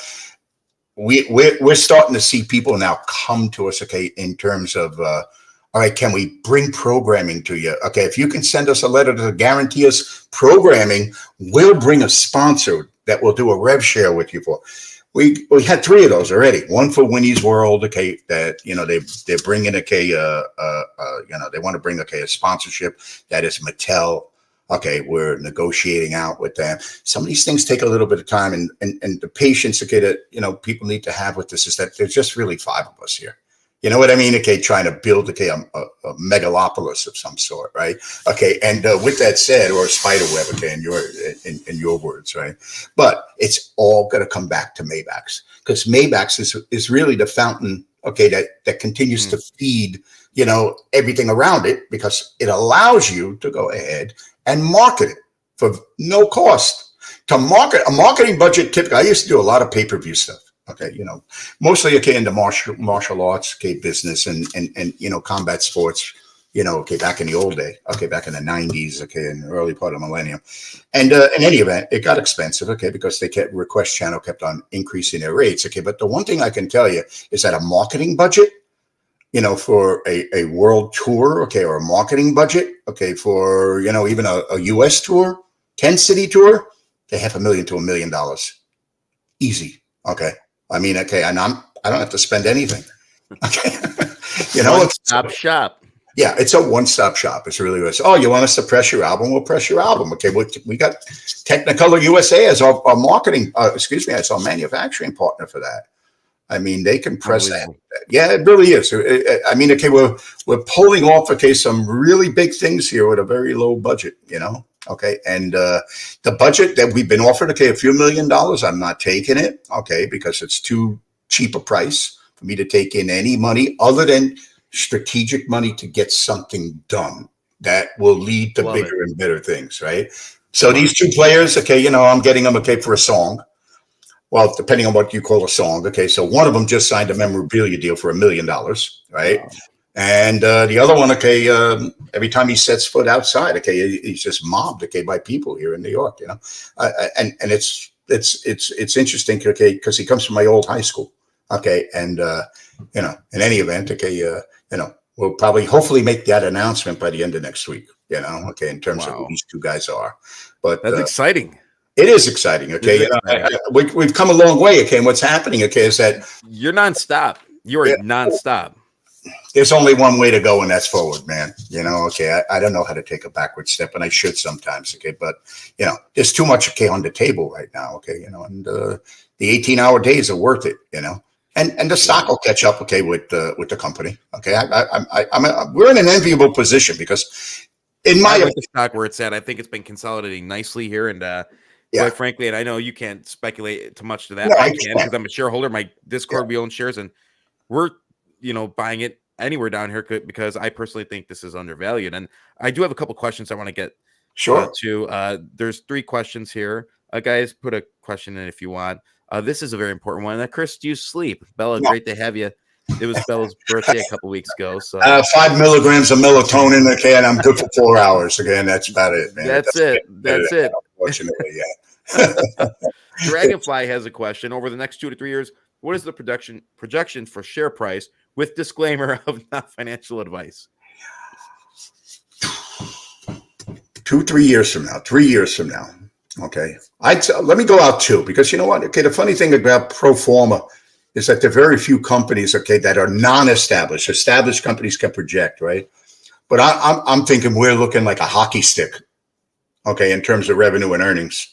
we're starting to see people now come to us, okay, in terms of, all right, can we bring programming to you? Okay, if you can send us a letter to guarantee us programming, we'll bring a sponsor that we'll do a rev share with you for. We had 3 of those already. One for Winnie's World, okay, that, you know, they're bringing, okay, you know, they want to bring, okay, a sponsorship that is Mattel. Okay, we're negotiating out with them. Some of these things take a little bit of time, and the patience, okay, that, you know, people need to have with this is that there's just really 5 of us here. You know what I mean? Okay, trying to build, okay, a megalopolis of some sort, right? Okay, and with that said, or a spider web, okay, in your words, right? But it's all going to come back to Maybachs, because Maybachs is really the fountain, okay, that continues to feed, you know, everything around it, because it allows you to go ahead and market it for no cost. To market a marketing budget, typically, I used to do a lot of pay-per-view stuff. Okay, you know, mostly, okay, in the martial arts, okay, business and you know, combat sports, you know, okay, back in the old day, okay, back in the 90s, okay, in the early part of the millennium. And in any event, it got expensive, okay, because Request Channel kept on increasing their rates, okay. But the one thing I can tell you is that a marketing budget, you know, for a world tour, okay, or a marketing budget, okay, for, you know, even a US tour, 10-city tour, they $500,000 to $1 million. Easy, okay. I mean, okay, and I don't have to spend anything. Okay, you know, One-stop shop. Yeah, it's a one-stop shop. It's really is. Oh, you want us to press your album? We'll press your album. Okay, we got Technicolor USA as our marketing. As our manufacturing partner for that. I mean, they can press that. Yeah, it really is. I mean, okay, we're pulling off, okay, some really big things here with a very low budget. You know. Okay, and the budget that we've been offered, okay, a few $1 million, I'm not taking it, okay, because it's too cheap a price for me to take in any money other than strategic money to get something done that will lead to bigger and better things, right? So these 2 players, okay, you know, I'm getting them, okay, for a song. Well, depending on what you call a song, okay, so one of them just signed a memorabilia deal for $1 million, right? Wow. And the other one, okay, every time he sets foot outside, okay, he's just mobbed, okay, by people here in New York, you know, and it's interesting, okay, because he comes from my old high school, okay, and you know, in any event, okay, you know, we'll probably hopefully make that announcement by the end of next week, you know, okay, in terms of who these 2 guys are, but that's exciting. It is exciting, okay. We've come a long way, okay, and what's happening, okay, is that you're nonstop. You are nonstop. There's only one way to go, and that's forward, man. You know, okay, I don't know how to take a backward step, and I should sometimes, okay, but, you know, there's too much, okay, on the table right now, okay, you know, and the 18-hour days are worth it, you know, and the stock will catch up, okay, with the company, okay. We're in an enviable position because, in my the stock where it's at, I think it's been consolidating nicely here, and quite frankly, and I know you can't speculate too much to that. No, I can because I'm a shareholder. My Discord, we own shares, and we're, you know, buying it anywhere down here because I personally think this is undervalued. And I do have a couple questions I want to get to. There's 3 questions here. Guys, put a question in if you want. This is a very important one. Chris, do you sleep? Bella, great to have you. It was Bella's birthday a couple weeks ago. So 5 milligrams of melatonin, okay, and I'm good for 4 hours. Again, that's about it, man. That's it. Unfortunately, yeah. Dragonfly has a question. Over the next 2 to 3 years, what is the projection for share price with disclaimer of not financial advice? 3 years from now. Okay. Let me go out 2 because you know what? Okay. The funny thing about pro forma is that there are very few companies, okay, that are non-established. Established companies can project, right? But I'm thinking we're looking like a hockey stick, okay, in terms of revenue and earnings.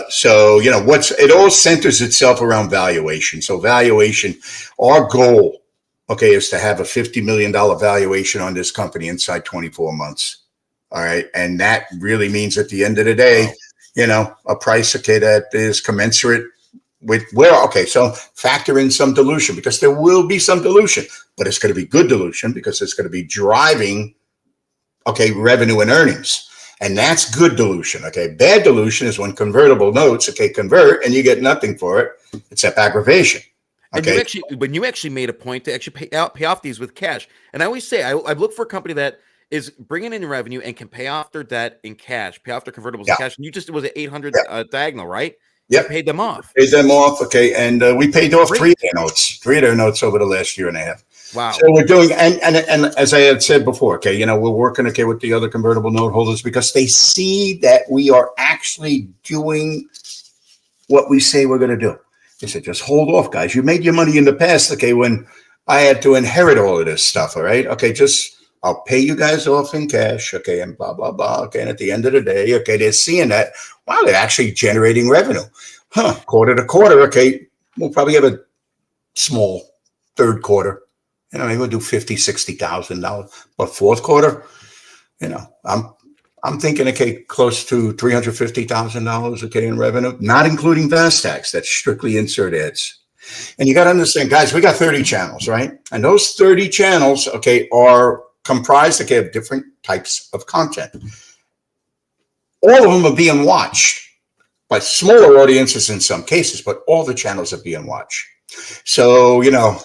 So, you know, it all centers itself around valuation. So valuation, our goal, okay, is to have a $50 million valuation on this company inside 24 months. All right. And that really means at the end of the day, you know, a price, okay, that is commensurate with so factor in some dilution because there will be some dilution, but it's going to be good dilution because it's going to be driving, okay, revenue and earnings. And that's good dilution. Okay. Bad dilution is when convertible notes, okay, convert and you get nothing for it except aggravation. Okay. And you actually made a point to actually pay off these with cash. And I always say, I look for a company that is bringing in revenue and can pay off their debt in cash, pay off their convertibles in cash. And it was an 800 diagonal, right? Yeah. Paid them off. Okay. And we paid off 3 of their notes over the last year and a half. Wow. So we're doing, and as I had said before, okay, you know, we're working, okay, with the other convertible note holders because they see that we are actually doing what we say we're going to do. They said, just hold off, guys. You made your money in the past, okay, when I had to inherit all of this stuff, all right? Okay, I'll pay you guys off in cash, okay, and blah, blah, blah, okay, and at the end of the day, okay, they're seeing that, wow, they're actually generating revenue. Quarter to quarter, okay, we'll probably have a small third quarter. You know, maybe we'll do $50,000, $60,000. But fourth quarter, you know, I'm thinking, okay, close to $350,000, okay, in revenue, not including VAS tax. That's strictly insert ads. And you got to understand, guys, we got 30 channels, right? And those 30 channels, okay, are comprised, okay, of different types of content. All of them are being watched by smaller audiences in some cases, but all the channels are being watched. So, you know,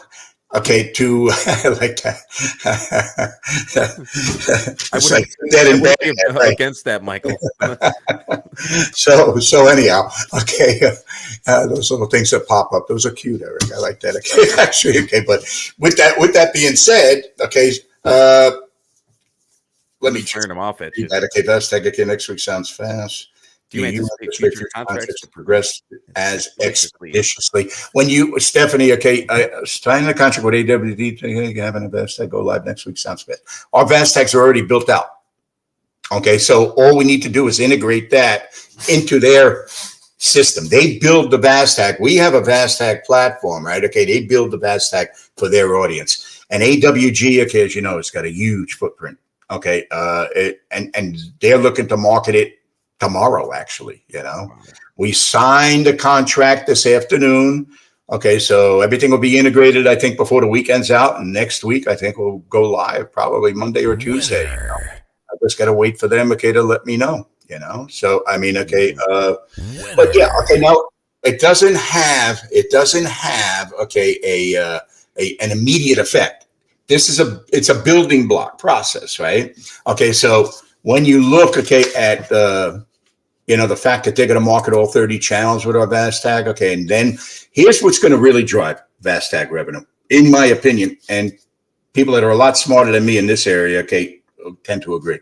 okay, to like that. I would be against that, Michael. So anyhow, okay, those little things that pop up, those are cute, Eric. I like that. Okay, actually, okay. But with that being said, okay, let me turn them off at you. Okay, that's tech. Okay, next week sounds fast. Do you anticipate future contracts to progress as expeditiously? When you, Stephanie, okay, signing a contract with AWD, having a VAS tag go live next week sounds good. Our VAS tags are already built out. Okay, so all we need to do is integrate that into their system. They build the VAS tag. We have a VAS tag platform, right? Okay, they build the VAS tag for their audience. And AWG, okay, as you know, it's got a huge footprint. Okay, and they're looking to market it tomorrow, actually. You know, we signed a contract this afternoon. Okay, so everything will be integrated, I think, before the weekend's out. And next week, I think we'll go live probably Monday or Tuesday. You know? I just got to wait for them, okay, to let me know, you know. So, I mean, okay, but yeah, okay, now it doesn't have, okay, an immediate effect. It's a building block process, right? Okay, so when you look, okay, at you know, the fact that they're going to market all 30 channels with our VAS tag, okay, and then here's what's going to really drive VAS tag revenue, in my opinion, and people that are a lot smarter than me in this area, okay, tend to agree,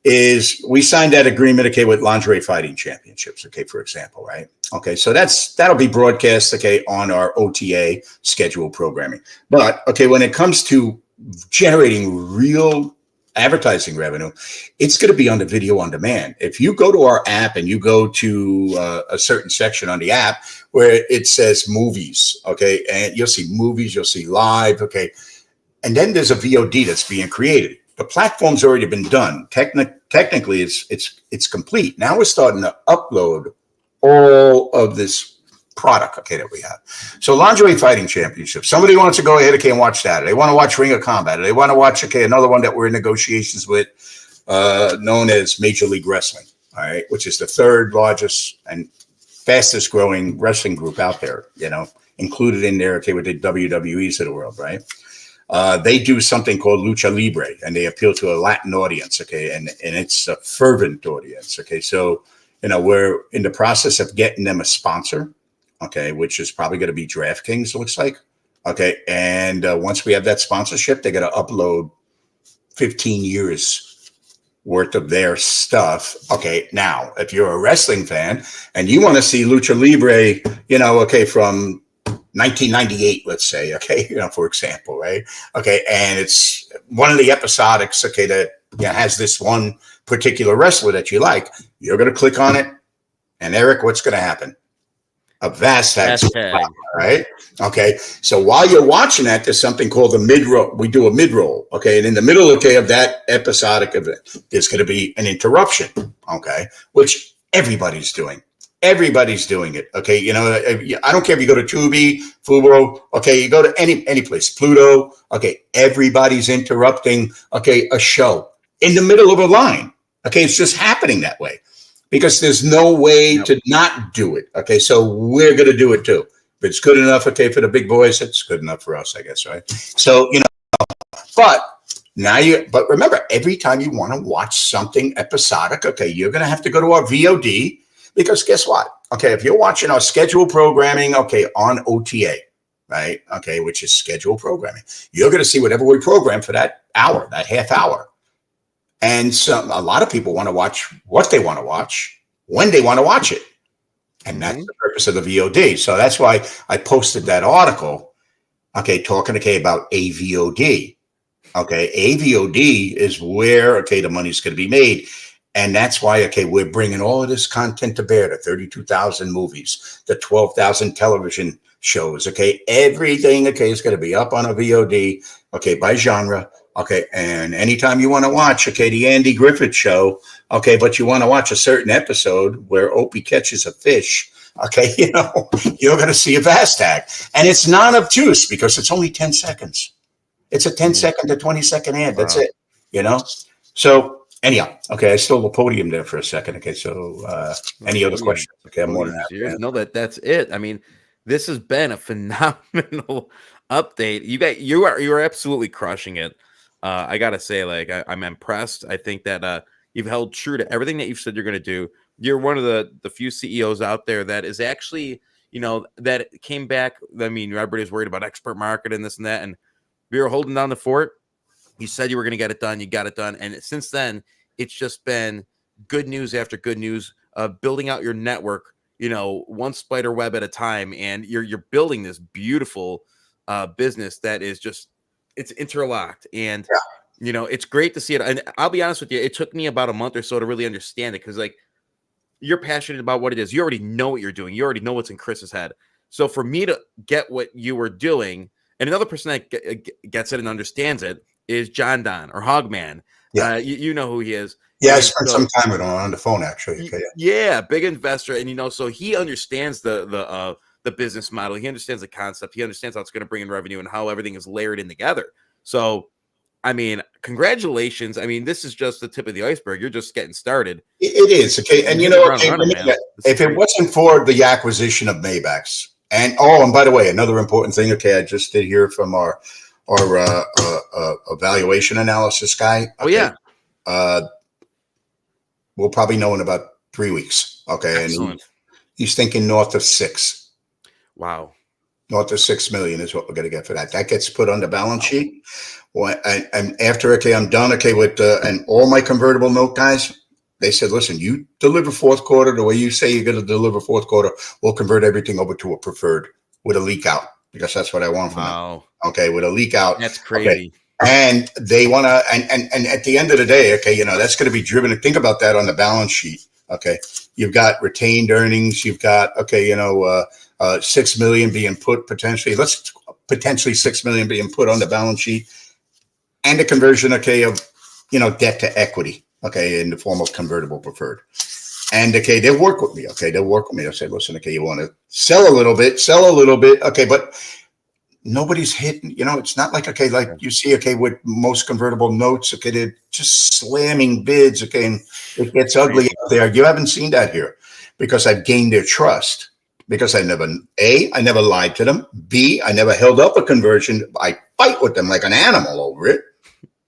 is we signed that agreement, okay, with Lingerie Fighting Championships, okay, for example, right? Okay, so that'll be broadcast, okay, on our OTA scheduled programming. But, okay, when it comes to generating real advertising revenue, it's going to be on the video on demand. If you go to our app and you go to a certain section on the app where it says movies, okay, and you'll see movies, you'll see live, okay, and then there's a VOD that's being created. The platform's already been done. Technically, it's complete. Now we're starting to upload all of this product, okay, that we have. So Lingerie Fighting Championship. Somebody wants to go ahead, okay, and watch that. They want to watch Ring of Combat. They want to watch, okay, another one that we're in negotiations with, known as Major League Wrestling, all right, which is the third largest and fastest growing wrestling group out there, you know, included in there, okay, with the WWEs of the world, right? They do something called Lucha Libre, and they appeal to a Latin audience, okay, and it's a fervent audience, okay. So, you know, we're in the process of getting them a sponsor, okay, which is probably going to be DraftKings, looks like, okay. And once we have that sponsorship, they're going to upload 15 years worth of their stuff, okay. Now, if you're a wrestling fan and you want to see Lucha Libre, you know, okay, from 1998, let's say, okay, you know, for example, right? Okay, and it's one of the episodics, okay, that has this one particular wrestler that you like. You're going to click on it, and Eric, what's going to happen? A VAS tag, right? Okay, so while you're watching that, there's something called the mid-roll. We do a mid-roll, okay, and in the middle, okay, of that episodic event, there's going to be an interruption, okay, which everybody's doing. Everybody's doing it, okay? You know, I don't care if you go to Tubi, Fubo, okay, you go to any place, Pluto, okay, everybody's interrupting, okay, a show in the middle of a line, okay? It's just happening that way because there's no way to not do it, okay? So we're going to do it too. If it's good enough, okay, for the big boys, it's good enough for us, I guess, right? So, you know, but remember, every time you want to watch something episodic, okay, you're going to have to go to our VOD. Because guess what? Okay, if you're watching our scheduled programming, okay, on OTA, right? Okay, which is scheduled programming, you're going to see whatever we program for that hour, that half hour. And a lot of people want to watch what they want to watch, when they want to watch it. And that's the purpose of the VOD. So that's why I posted that article, okay, talking, okay, about AVOD. Okay, AVOD is where, okay, the money's going to be made. And that's why, okay, we're bringing all of this content to bear, the 32,000 movies, the 12,000 television shows, okay, everything, okay, is going to be up on a VOD, okay, by genre, okay, and anytime you want to watch, okay, the Andy Griffith Show, okay, but you want to watch a certain episode where Opie catches a fish, okay, you know, you're going to see a Vastag. And it's not obtuse because it's only 10 seconds. It's a 10-second to 20-second ad. That's it, you know? So anyhow, okay, I stole the podium there for a second. Okay, so any other questions? Okay, I'm more than happy. No, that's it. I mean, this has been a phenomenal update. You are absolutely crushing it. I gotta say, like, I'm impressed. I think that you've held true to everything that you've said you're gonna do. You're one of the few CEOs out there that is actually, you know, that came back. I mean, everybody's worried about expert market and this and that, and we were holding down the fort. You said you were going to get it done. You got it done. And since then, it's just been good news after good news, building out your network, you know, one spider web at a time. And you're building this beautiful business that is just, it's interlocked. And, you know, it's great to see it. And I'll be honest with you, it took me about a month or so to really understand it. Cause like, you're passionate about what it is. You already know what you're doing. You already know what's in Chris's head. So for me to get what you were doing, and another person that gets it and understands it is John Don or Hogman. Yeah, you know who he is. Yeah, I spent some time with him on the phone actually. Okay. Yeah, big investor, and you know, so he understands the business model. He understands the concept. He understands how it's going to bring in revenue and how everything is layered in together. So, I mean, congratulations. I mean, this is just the tip of the iceberg. You're just getting started. It is okay, and you know, okay, if it wasn't for the acquisition of Maybachs. And and by the way, another important thing. Okay, I just did hear from our evaluation analysis guy. Okay, we'll probably know in about 3 weeks. Okay, excellent. And he's thinking north of 6. Wow, north of 6 million is what we're going to get for that. That gets put on the balance sheet. Well, and after I'm done. Okay, with and all my convertible note guys. They said, listen, you deliver fourth quarter the way you say you're going to deliver fourth quarter. We'll convert everything over to a preferred with a leak out because that's what I want from them. Okay, with a leak out. That's crazy. Okay. And they want to, and at the end of the day, okay, you know, that's going to be driven. And think about that on the balance sheet. Okay, you've got retained earnings. You've got, okay, you know, 6 million being put potentially. Let's potentially 6 million being put on the balance sheet, and the conversion, okay, of, you know, debt to equity. Okay, in the form of convertible preferred. And okay, they'll work with me. Okay, they'll work with me. They'll say, listen, okay, you want to sell a little bit. Okay, but nobody's hitting, you know, it's not like, okay, like you see, okay, with most convertible notes, okay, they're just slamming bids, okay, and it gets ugly out there. You haven't seen that here because I've gained their trust because I never lied to them. B, I never held up a conversion. I fight with them like an animal over it.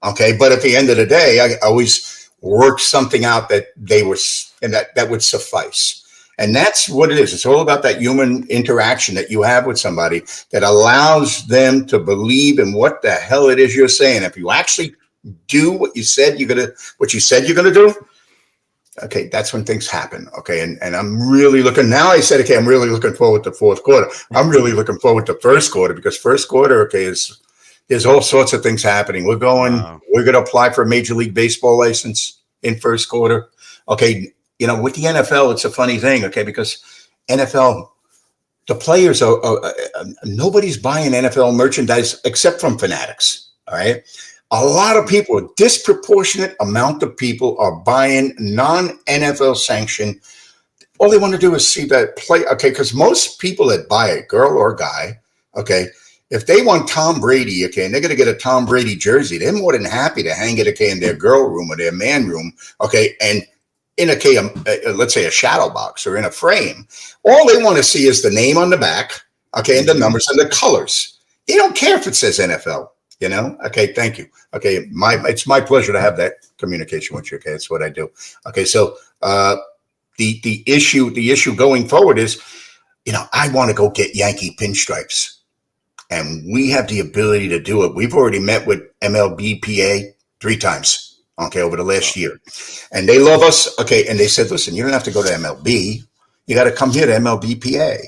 Okay, but at the end of the day, I always work something out that they were, and that would suffice. And that's what it is. It's all about that human interaction that you have with somebody that allows them to believe in what the hell it is you're saying. If you actually do what you said you're gonna do, okay, that's when things happen. Okay, and I'm really looking now. I said, okay, I'm really looking forward to fourth quarter. I'm really looking forward to first quarter because first quarter, okay, there's all sorts of things happening. We're going to apply for a Major League Baseball license in first quarter. Okay, you know, with the NFL, it's a funny thing, okay, because NFL, the players are nobody's buying NFL merchandise except from Fanatics, all right? A lot of people, a disproportionate amount of people are buying non-NFL sanctioned. All they want to do is see that play, okay, because most people that buy it, girl or guy, okay, if they want Tom Brady, okay, and they're going to get a Tom Brady jersey, they're more than happy to hang it, okay, in their girl room or their man room, okay, and in let's say a shadow box or in a frame. All they want to see is the name on the back, okay, and the numbers and the colors. They don't care if it says NFL, you know? Okay, thank you. Okay, it's my pleasure to have that communication with you, okay? That's what I do. Okay, so the issue going forward is, you know, I want to go get Yankee pinstripes. And we have the ability to do it. We've already met with MLBPA 3 times, okay, over the last year. And they love us, okay, and they said, listen, you don't have to go to MLB. you got to come here to MLBPA.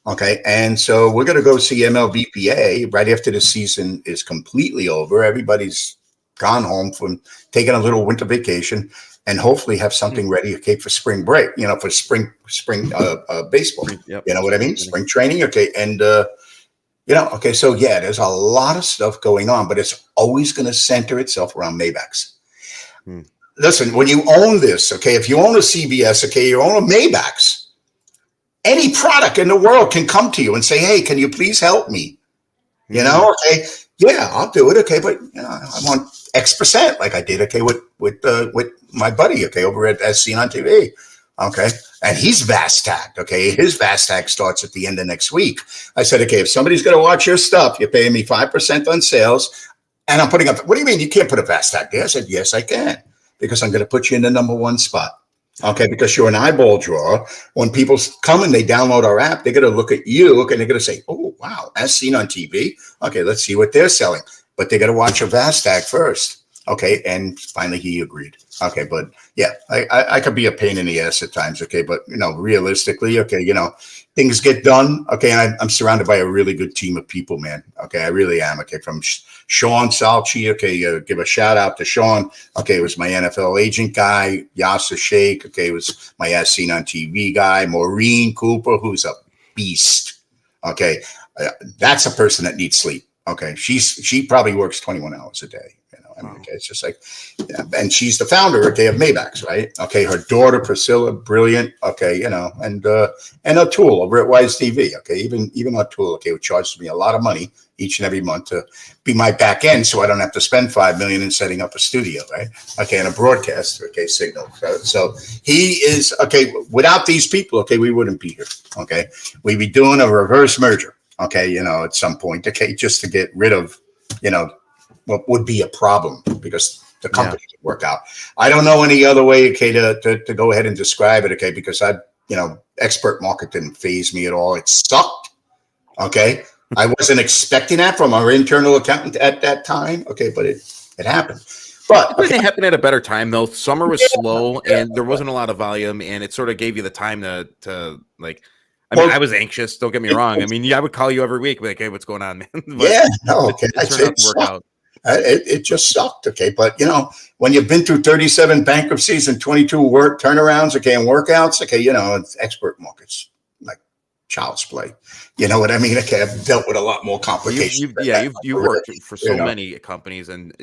Okay. And so we're going to go see MLBPA right after the season is completely over. Everybody's gone home from taking a little winter vacation, and hopefully have something ready, okay, for spring break, for spring baseball. Yep. You know what I mean? Spring training. Okay. And, okay. So yeah, there's a lot of stuff going on, but it's always going to center itself around Maybachs. Listen, when you own this, okay, if you own a CVS, okay, you own a Maybachs, any product in the world can come to you and say, hey, can you please help me? Okay, yeah, I'll do it. Okay, but I want X%, like I did. Okay, with my buddy. Okay, over at As Seen on TV. Okay, and he's vast tagged. Okay, his vast tag starts at the end of next week. I said, okay, if somebody's going to watch your stuff, you're paying me 5% on sales, and I'm putting up. What do you mean you can't put a vast tag there? I said, yes, I can, because I'm going to put you in the #1 spot. Okay, because you're an eyeball drawer. When people come and they download our app, they're going to look at you, okay, and they're going to say, oh, wow, As Seen on TV. Okay, let's see what they're selling. But they got to watch your vast tag first. Okay, and finally he agreed. Okay, but yeah, I could be a pain in the ass at times. Okay, but realistically, okay, things get done. Okay, and I'm surrounded by a really good team of people, man. Okay, I really am. Okay, from Sean Salchi. Okay, give a shout out to Sean. Okay, it was my NFL agent guy. Yasser Sheikh. Okay, it was my As Seen on TV guy. Maureen Cooper, who's a beast. Okay, that's a person that needs sleep. Okay, she probably works 21 hours a day. Okay, it's just like, and she's the founder, okay, of Maybachs, right? Okay, her daughter Priscilla, brilliant. Okay, and Atul over at Wise TV. Okay, even Atul, okay, who charges me a lot of money each and every month to be my back end, so I don't have to spend $5 million in setting up a studio, right? Okay, and a broadcaster, okay, signal. So he is okay. Without these people, okay, we wouldn't be here. Okay, we'd be doing a reverse merger. Okay, at some point, okay, just to get rid of, what would be a problem, because the company can work out. I don't know any other way, okay, to go ahead and describe it, okay, because expert market didn't phase me at all. It sucked, okay. I wasn't expecting that from our internal accountant at that time, okay, but it happened. But it happened at a better time, though. Summer was slow, and there wasn't a lot of volume, and it sort of gave you the time to like. I was anxious. Don't get me wrong. I would call you every week, like, "Hey, what's going on, man?" Okay. It turned out to work out. It just sucked. Okay. But when you've been through 37 bankruptcies and 22 work turnarounds, okay, and workouts, okay, it's expert markets like child's play. You know what I mean? Okay. I've dealt with a lot more complications. You've worked for so many companies, and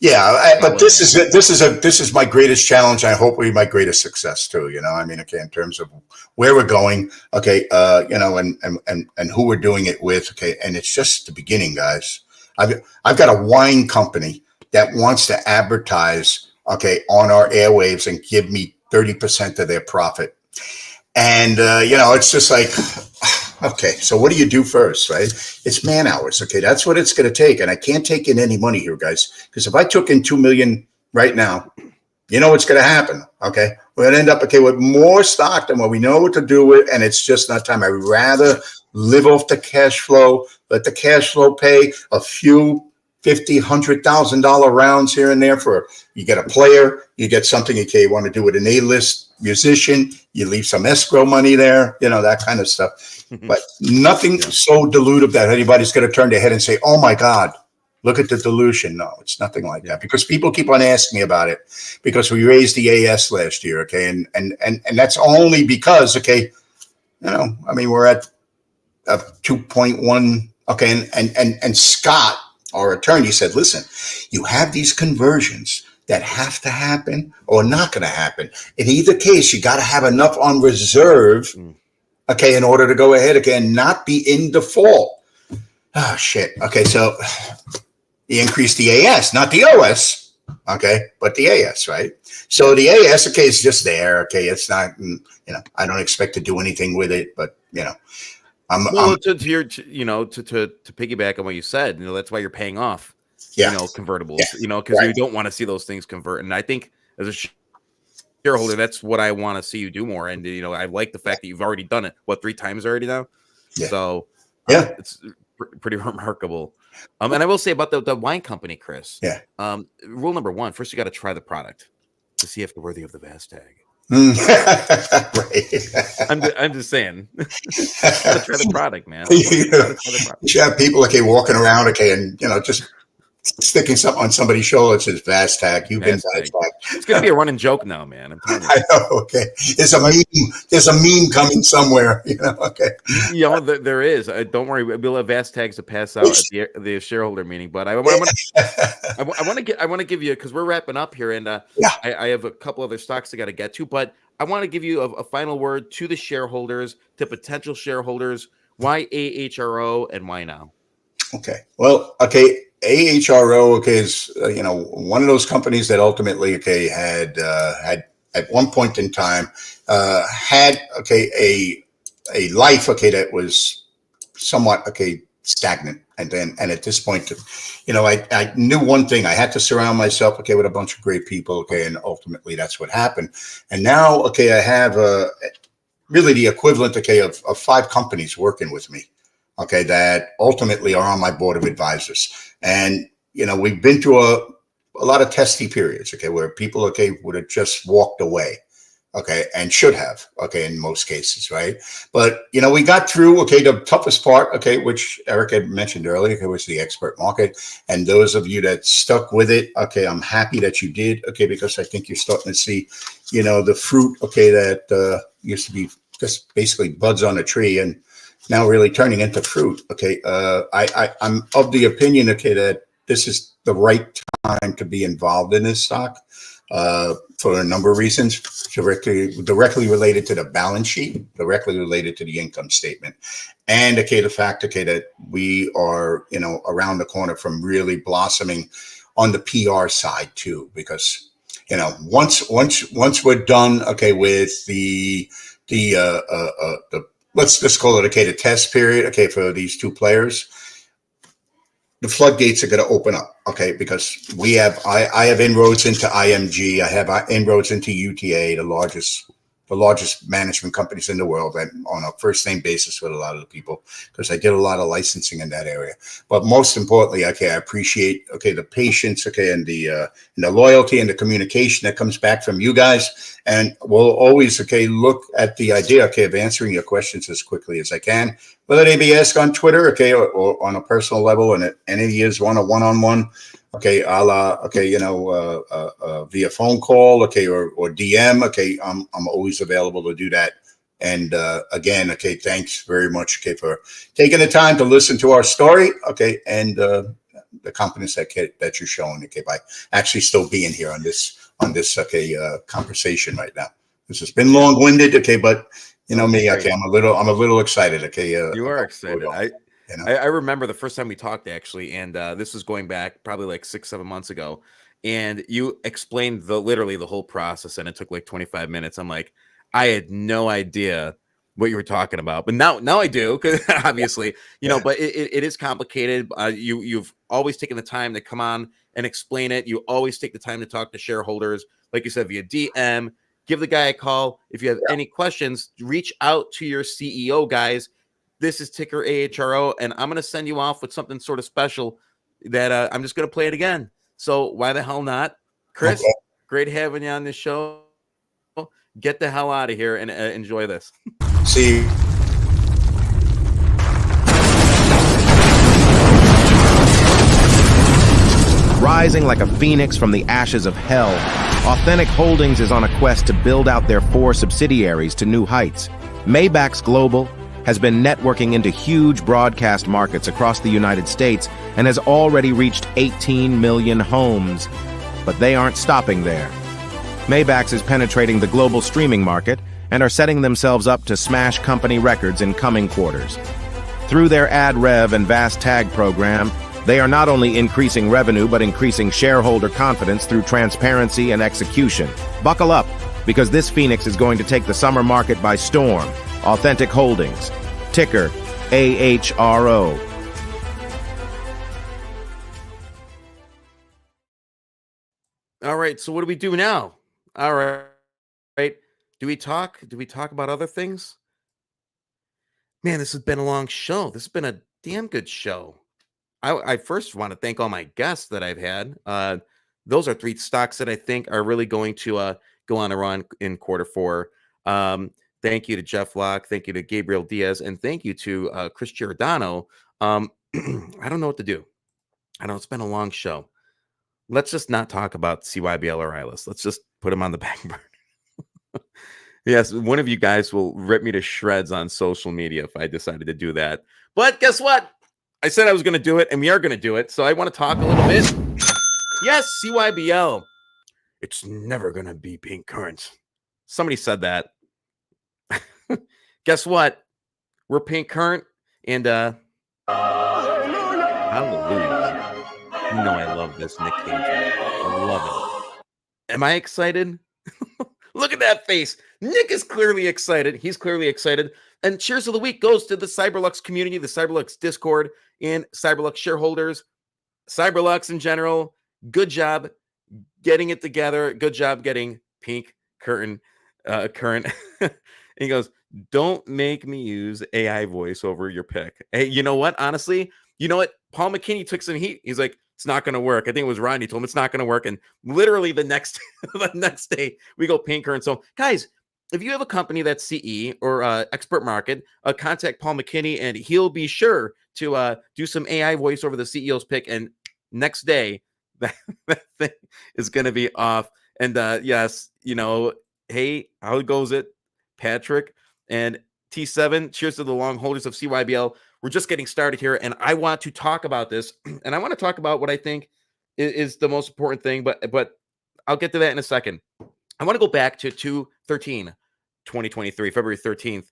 but this is my greatest challenge. I hope will be my greatest success too. Okay, in terms of where we're going, okay, and who we're doing it with, okay, and it's just the beginning, guys. I've got a wine company that wants to advertise, okay, on our airwaves and give me 30% of their profit. And, it's just like, okay, so what do you do first, right? It's man hours. Okay, that's what it's going to take. And I can't take in any money here, guys, because if I took in $2 million right now, what's going to happen. Okay, we're going to end up, okay, with more stock than what we know what to do with. And it's just not time. I'd rather live off the cash flow, let the cash flow pay a few $50,000, $100,000 rounds here and there for, you get a player, you get something, okay, you want to do with an A-list musician, you leave some escrow money there, that kind of stuff. But nothing so dilutive that anybody's going to turn their head and say, oh my God, look at the dilution. No, it's nothing like that, because people keep on asking me about it, because we raised the AS last year. Okay. And that's only because, okay, we're at 2.1. Okay. And Scott, our attorney, said, listen, you have these conversions that have to happen or not going to happen. In either case, you got to have enough on reserve, okay, in order to go ahead again, not be in default. Oh, shit. Okay, so you increase the AS, not the OS, okay, but the AS, right? So the AS, okay, is just there. Okay, it's not, I don't expect to do anything with it, but, to piggyback on what you said, that's why you're paying off, convertibles, because you don't want to see those things convert. And I think as a shareholder, that's what I want to see you do more. And, I like the fact that you've already done it, 3 times already now? Yeah. So, it's pretty remarkable. And I will say about the wine company, Chris. Yeah. Rule number 1, first you got to try the product to see if they're worthy of the VAS tag. Right. I'm just saying. Gotta try the product, man. You Gotta try the product. should have people, okay, walking around, okay, and, just sticking something on somebody's shoulder that says Vastag. You've been Vastag. Vastag. It's gonna be a running joke now, man. I'm telling you. I know, okay. There's a meme. There's a meme coming somewhere, okay. There is. Don't worry, we'll have Vastags to pass out at the shareholder meeting. But I want to give you, because we're wrapping up here, and Yeah. I have a couple other stocks I got to get to, but I want to give you a final word to the shareholders, to potential shareholders. Why AHRO and why now? Okay. Well, okay. AHRO, okay, is one of those companies that ultimately, okay, had at one point in time had, okay, a life, okay, that was somewhat, okay, stagnant, and at this point, I knew one thing: I had to surround myself, okay, with a bunch of great people, okay, and ultimately that's what happened. And now, okay, I have really the equivalent, okay, of 5 companies working with me, okay, that ultimately are on my board of advisors. And, we've been through a lot of testy periods, okay, where people, okay, would have just walked away, okay, and should have, okay, in most cases, right? But, we got through, okay, the toughest part, okay, which Eric had mentioned earlier, okay, was the expert market. And those of you that stuck with it, okay, I'm happy that you did, okay, because I think you're starting to see, the fruit, okay, that used to be just basically buds on a tree and now really turning into fruit. Okay. I'm of the opinion, okay, that this is the right time to be involved in this stock for a number of reasons, directly related to the balance sheet, directly related to the income statement. And, okay, the fact, okay, that we are, around the corner from really blossoming on the PR side too, because, once we're done, okay, with the let's just call it, okay, the test period, okay, for these 2 players, the floodgates are going to open up, okay, because I have inroads into IMG, I have inroads into UTA, the largest management companies in the world, and on a first name basis with a lot of the people, because I did a lot of licensing in that area. But most importantly, okay, I appreciate, okay, the patience, okay, and the loyalty and the communication that comes back from you guys. And we'll always, okay, look at the idea, okay, of answering your questions as quickly as I can, whether they be asked on Twitter, okay, or on a personal level, and at any of you want a one-on-one, okay, a la, okay, via phone call, okay, or DM, okay, I'm always available to do that. And again, okay, thanks very much, okay, for taking the time to listen to our story, okay, and the confidence that you're showing, okay, by actually still being here on this okay, conversation right now. This has been long-winded, okay, but me, okay, I'm a little excited, okay. You are excited. I remember the first time we talked, actually, and this was going back probably like 6-7 months ago, and you explained literally the whole process, and it took like 25 minutes. I'm like, I had no idea what you were talking about, but now I do, because obviously, but it is complicated. You've always taken the time to come on and explain it. You always take the time to talk to shareholders, like you said, via DM. Give the guy a call. If you have any questions, reach out to your CEO, guys. This is ticker AHRO, and I'm going to send you off with something sort of special that I'm just going to play it again. So why the hell not? Chris, okay. Great having you on this show. Get the hell out of here and enjoy this. See you. Rising like a phoenix from the ashes of hell, Authentic Holdings is on a quest to build out their 4 subsidiaries to new heights. Maybach's Global has been networking into huge broadcast markets across the United States and has already reached 18 million homes. But they aren't stopping there. Maybach's is penetrating the global streaming market and are setting themselves up to smash company records in coming quarters. Through their Ad Rev and Vast Tag program, they are not only increasing revenue, but increasing shareholder confidence through transparency and execution. Buckle up, because this phoenix is going to take the summer market by storm. Authentic Holdings, ticker AHRO. All right, so what do we do now? All right. Do we talk about other things? Man, this has been a long show. This has been a damn good show. I first want to thank all my guests that I've had. Those are 3 stocks that I think are really going to go on a run in Q4. Thank you to Jeff Loch. Thank you to Gabriel Diaz. And thank you to Chris Giordano. I don't know what to do. I know it's been a long show. Let's just not talk about CYBL or ILUS. Let's just put them on the back burner. Yes, one of you guys will rip me to shreds on social media if I decided to do that. But guess what? I said I was going to do it, and we are going to do it. So I want to talk a little bit. Yes, CYBL. It's never going to be pink currents. Somebody said that. Guess what? We're pink current, and hallelujah. You know I love this Nick Cage. I love it. Am I excited? Look at that face. Nick is clearly excited. He's clearly excited. And cheers of the week goes to the Cyberlux community, the Cyberlux Discord, and Cyberlux shareholders. Cyberlux in general, good job getting it together. Good job getting pink current. He goes, don't make me use AI voice over your pick. Hey, you know what? Honestly, you know what? Paul McKinney took some heat. He's like, it's not going to work. I think it was Ronnie told him it's not going to work. And literally the next day we go pink current. So guys, if you have a company that's CE or expert market, contact Paul McKinney and he'll be sure to do some AI voice over the CEO's pick. And next day that thing is going to be off. And yes, you know, hey, how goes it? Patrick and T7, cheers to the long holders of CYBL. We're just getting started here, and I want to talk about this, and I want to talk about what I think is the most important thing, but I'll get to that in a second. I want to go back to 2023, February 13th,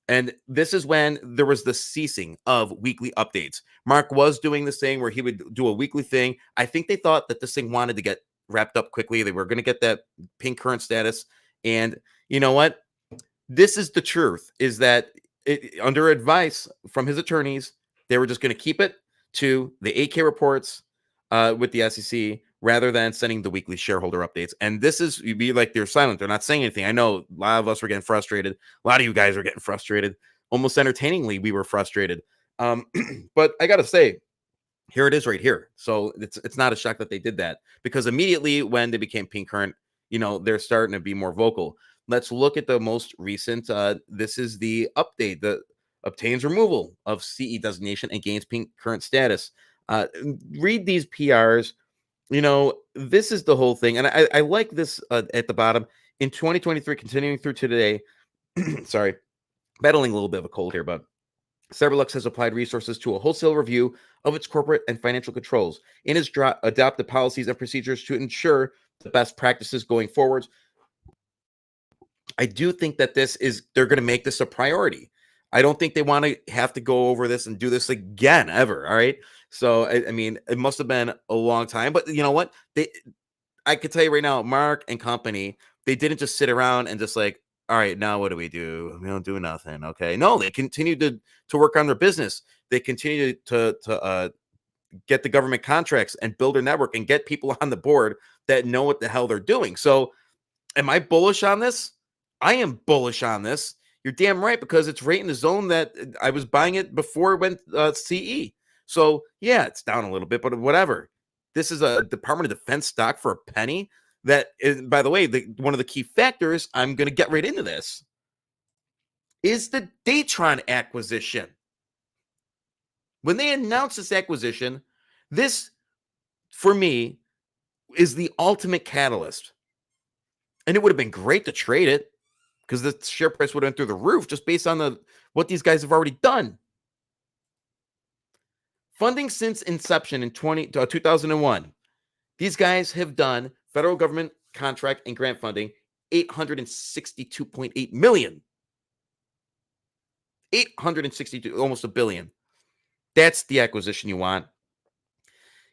and this is when there was the ceasing of weekly updates. Mark was doing this thing where he would do a weekly thing. I think they thought that this thing wanted to get wrapped up quickly. They were going to get that pink current status, and you know what? This is the truth, is that under advice from his attorneys, they were just going to keep it to the 8K reports with the SEC rather than sending the weekly shareholder updates. And this is, you'd be like, they're silent. They're not saying anything. I know a lot of us were getting frustrated. A lot of you guys were getting frustrated. Almost entertainingly, we were frustrated. But I got to say, here it is right here. So it's not a shock that they did that, because immediately when they became pink current, you know, they're starting to be more vocal. Let's look at the most recent. This is the update that obtains removal of CE designation and gains pink current status. Read these PRs. You know, this is the whole thing. And I like this at the bottom. In 2023, continuing through today, sorry, battling a little bit of a cold here, but Cyberlux has applied resources to a wholesale review of its corporate and financial controls and has adopted policies and procedures to ensure the best practices going forward. I do think that they're going to make this a priority. I don't think they want to have to go over this and do this again ever. All right. So, I mean, it must have been a long time, but you know what? I could tell you right now, Mark and company, they didn't just sit around and just like, all right, now what do? We don't do nothing. Okay. No, they continued to work on their business. They continue to get the government contracts and build their network and get people on the board that know what the hell they're doing. So am I bullish on this? I am bullish on this. You're damn right, because it's right in the zone that I was buying it before it went CE. So yeah, it's down a little bit, but whatever. This is a Department of Defense stock for a penny. That is, by the way, one of the key factors, I'm going to get right into this, is the Datron acquisition. When they announced this acquisition, this, for me, is the ultimate catalyst. And it would have been great to trade it, because the share price would have went through the roof just based on what these guys have already done. Funding since inception in 2001. These guys have done federal government contract and grant funding, $862.8 million. 862, almost $1 billion. That's the acquisition you want.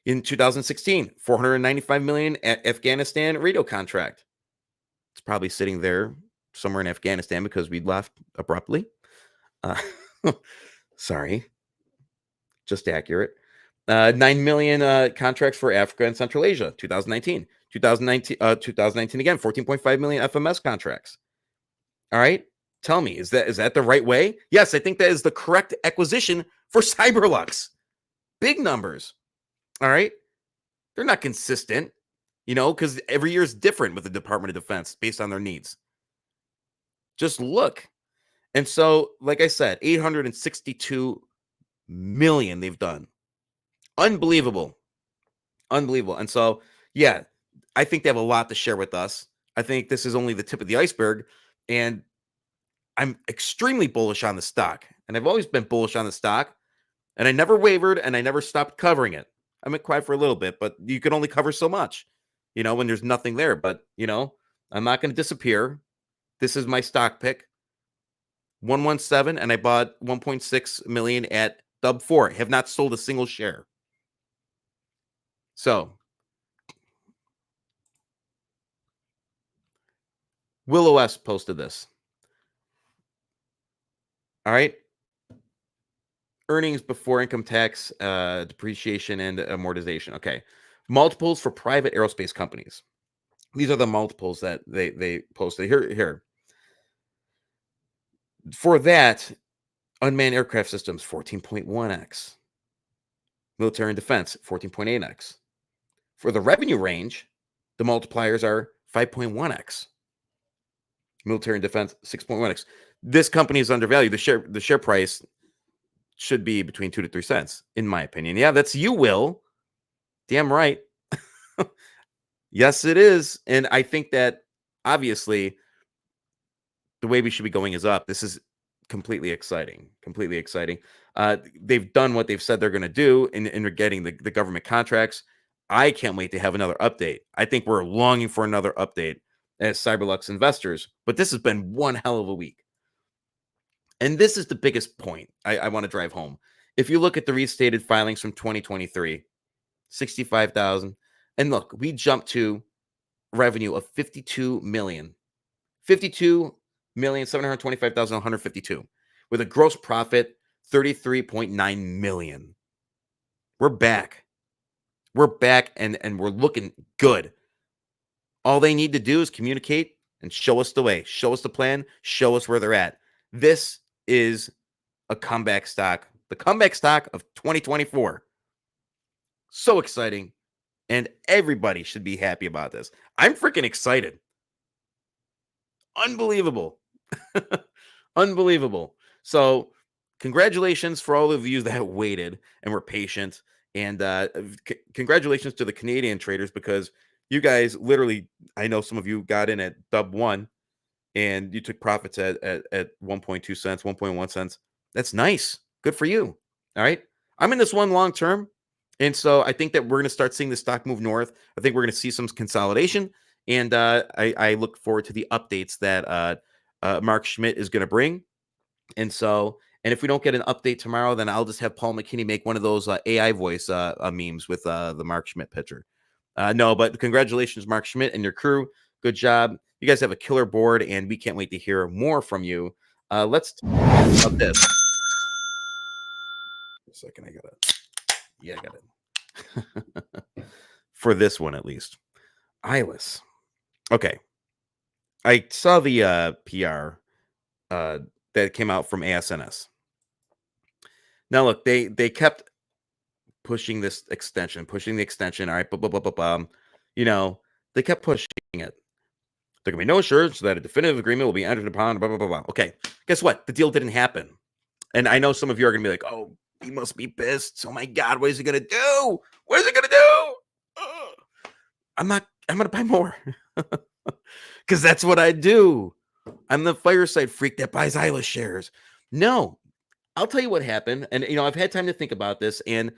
In 2016, $495 million Afghanistan radio contract. It's probably sitting there somewhere in Afghanistan because we left abruptly. Sorry. Just accurate. 9 million contracts for Africa and Central Asia, 2019. 2019 again, 14.5 million FMS contracts. All right. Tell me, is that the right way? Yes, I think that is the correct acquisition for Cyberlux. Big numbers. All right. They're not consistent. because every year is different with the Department of Defense based on their needs. Just look. And so, like I said, 862 million they've done. Unbelievable. Unbelievable. And so, yeah, I think they have a lot to share with us. I think this is only the tip of the iceberg. And I'm extremely bullish on the stock. And I've always been bullish on the stock. And I never wavered and I never stopped covering it. I might cry for a little bit, but you can only cover so much, when there's nothing there. But, I'm not going to disappear. This is my stock pick. 117, and I bought 1.6 million at Dub 4. Have not sold a single share. So, Will OS posted this. All right. Earnings before income tax, depreciation, and amortization. Okay. Multiples for private aerospace companies. These are the multiples that they posted. Here. For that, unmanned aircraft systems, 14.1x. Military and defense, 14.8x. For the revenue range, the multipliers are 5.1x. Military and defense, 6.1x. This company is undervalued. The share price should be between 2 to 3 cents, in my opinion. Yeah, that's you, Will. Damn right. Yes, it is. And I think that obviously the way we should be going is up. This is completely exciting. Completely exciting. They've done what they've said they're going to do in getting the government contracts. I can't wait to have another update. I think we're longing for another update as Cyberlux investors, but this has been one hell of a week. And this is the biggest point I want to drive home. If you look at the restated filings from 2023, 65,000, and look, we jumped to revenue of 52 million. 52,725,152 with a gross profit 33.9 million. We're back. We're back and we're looking good. All they need to do is communicate and show us the way, show us the plan, show us where they're at. This is a comeback stock, the comeback stock of 2024. So exciting. And everybody should be happy about this. I'm freaking excited. Unbelievable. Unbelievable. So congratulations for all of you that waited and were patient. And congratulations to the Canadian traders, because you guys literally, I know some of you got in at Dub 1 and you took profits at 1.2 cents, 1.1 cents. That's nice. Good for you. All right. I'm in this one long term. And so I think that we're going to start seeing the stock move north. I think we're going to see some consolidation. And I look forward to the updates that Mark Schmidt is going to bring. And if we don't get an update tomorrow, then I'll just have Paul McKinney make one of those AI voice memes with the Mark Schmidt picture. No, but congratulations, Mark Schmidt and your crew. Good job. You guys have a killer board, and we can't wait to hear more from you. Let's talk about this. A second, I got it. For this one, at least. ILUS. Okay. I saw the PR that came out from ASNS. Now, look, they kept pushing this extension, pushing the extension. All right, they kept pushing it. There can be no assurance that a definitive agreement will be entered upon, blah, blah, blah, blah. Okay, guess what? The deal didn't happen. And I know some of you are going to be like, oh, he must be pissed. Oh, my God, what is he going to do? What is he going to do? I'm going to buy more. Because that's what I do. I'm the fireside freak that buys ILUS shares. No, I'll tell you what happened. And, I've had time to think about this. And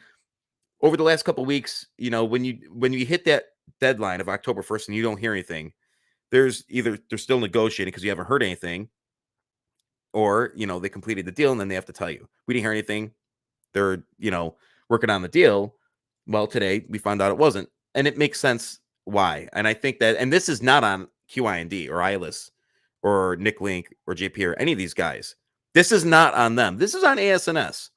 over the last couple of weeks, when you hit that deadline of October 1st and you don't hear anything, they're still negotiating because you haven't heard anything, or, they completed the deal and then they have to tell you, we didn't hear anything. They're, working on the deal. Well, today we found out it wasn't. And it makes sense why. And I think that, and this is not on QIND or ILUS or Nick Link or JP or any of these guys. This is not on them. This is on ASNS.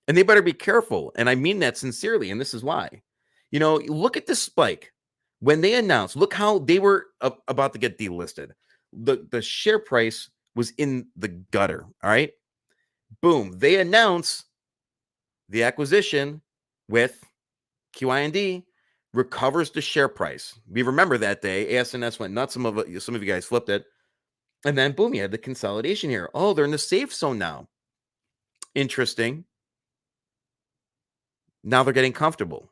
And they better be careful. And I mean that sincerely. And this is why. Look at this spike. When they announced, look how they were about to get delisted. The share price was in the gutter. All right. Boom. They announce the acquisition with QIND. recovers the share price. We remember that day, ASNS went nuts. Some of you guys flipped it. And then, boom, you had the consolidation here. Oh, they're in the safe zone now. Interesting. Now they're getting comfortable.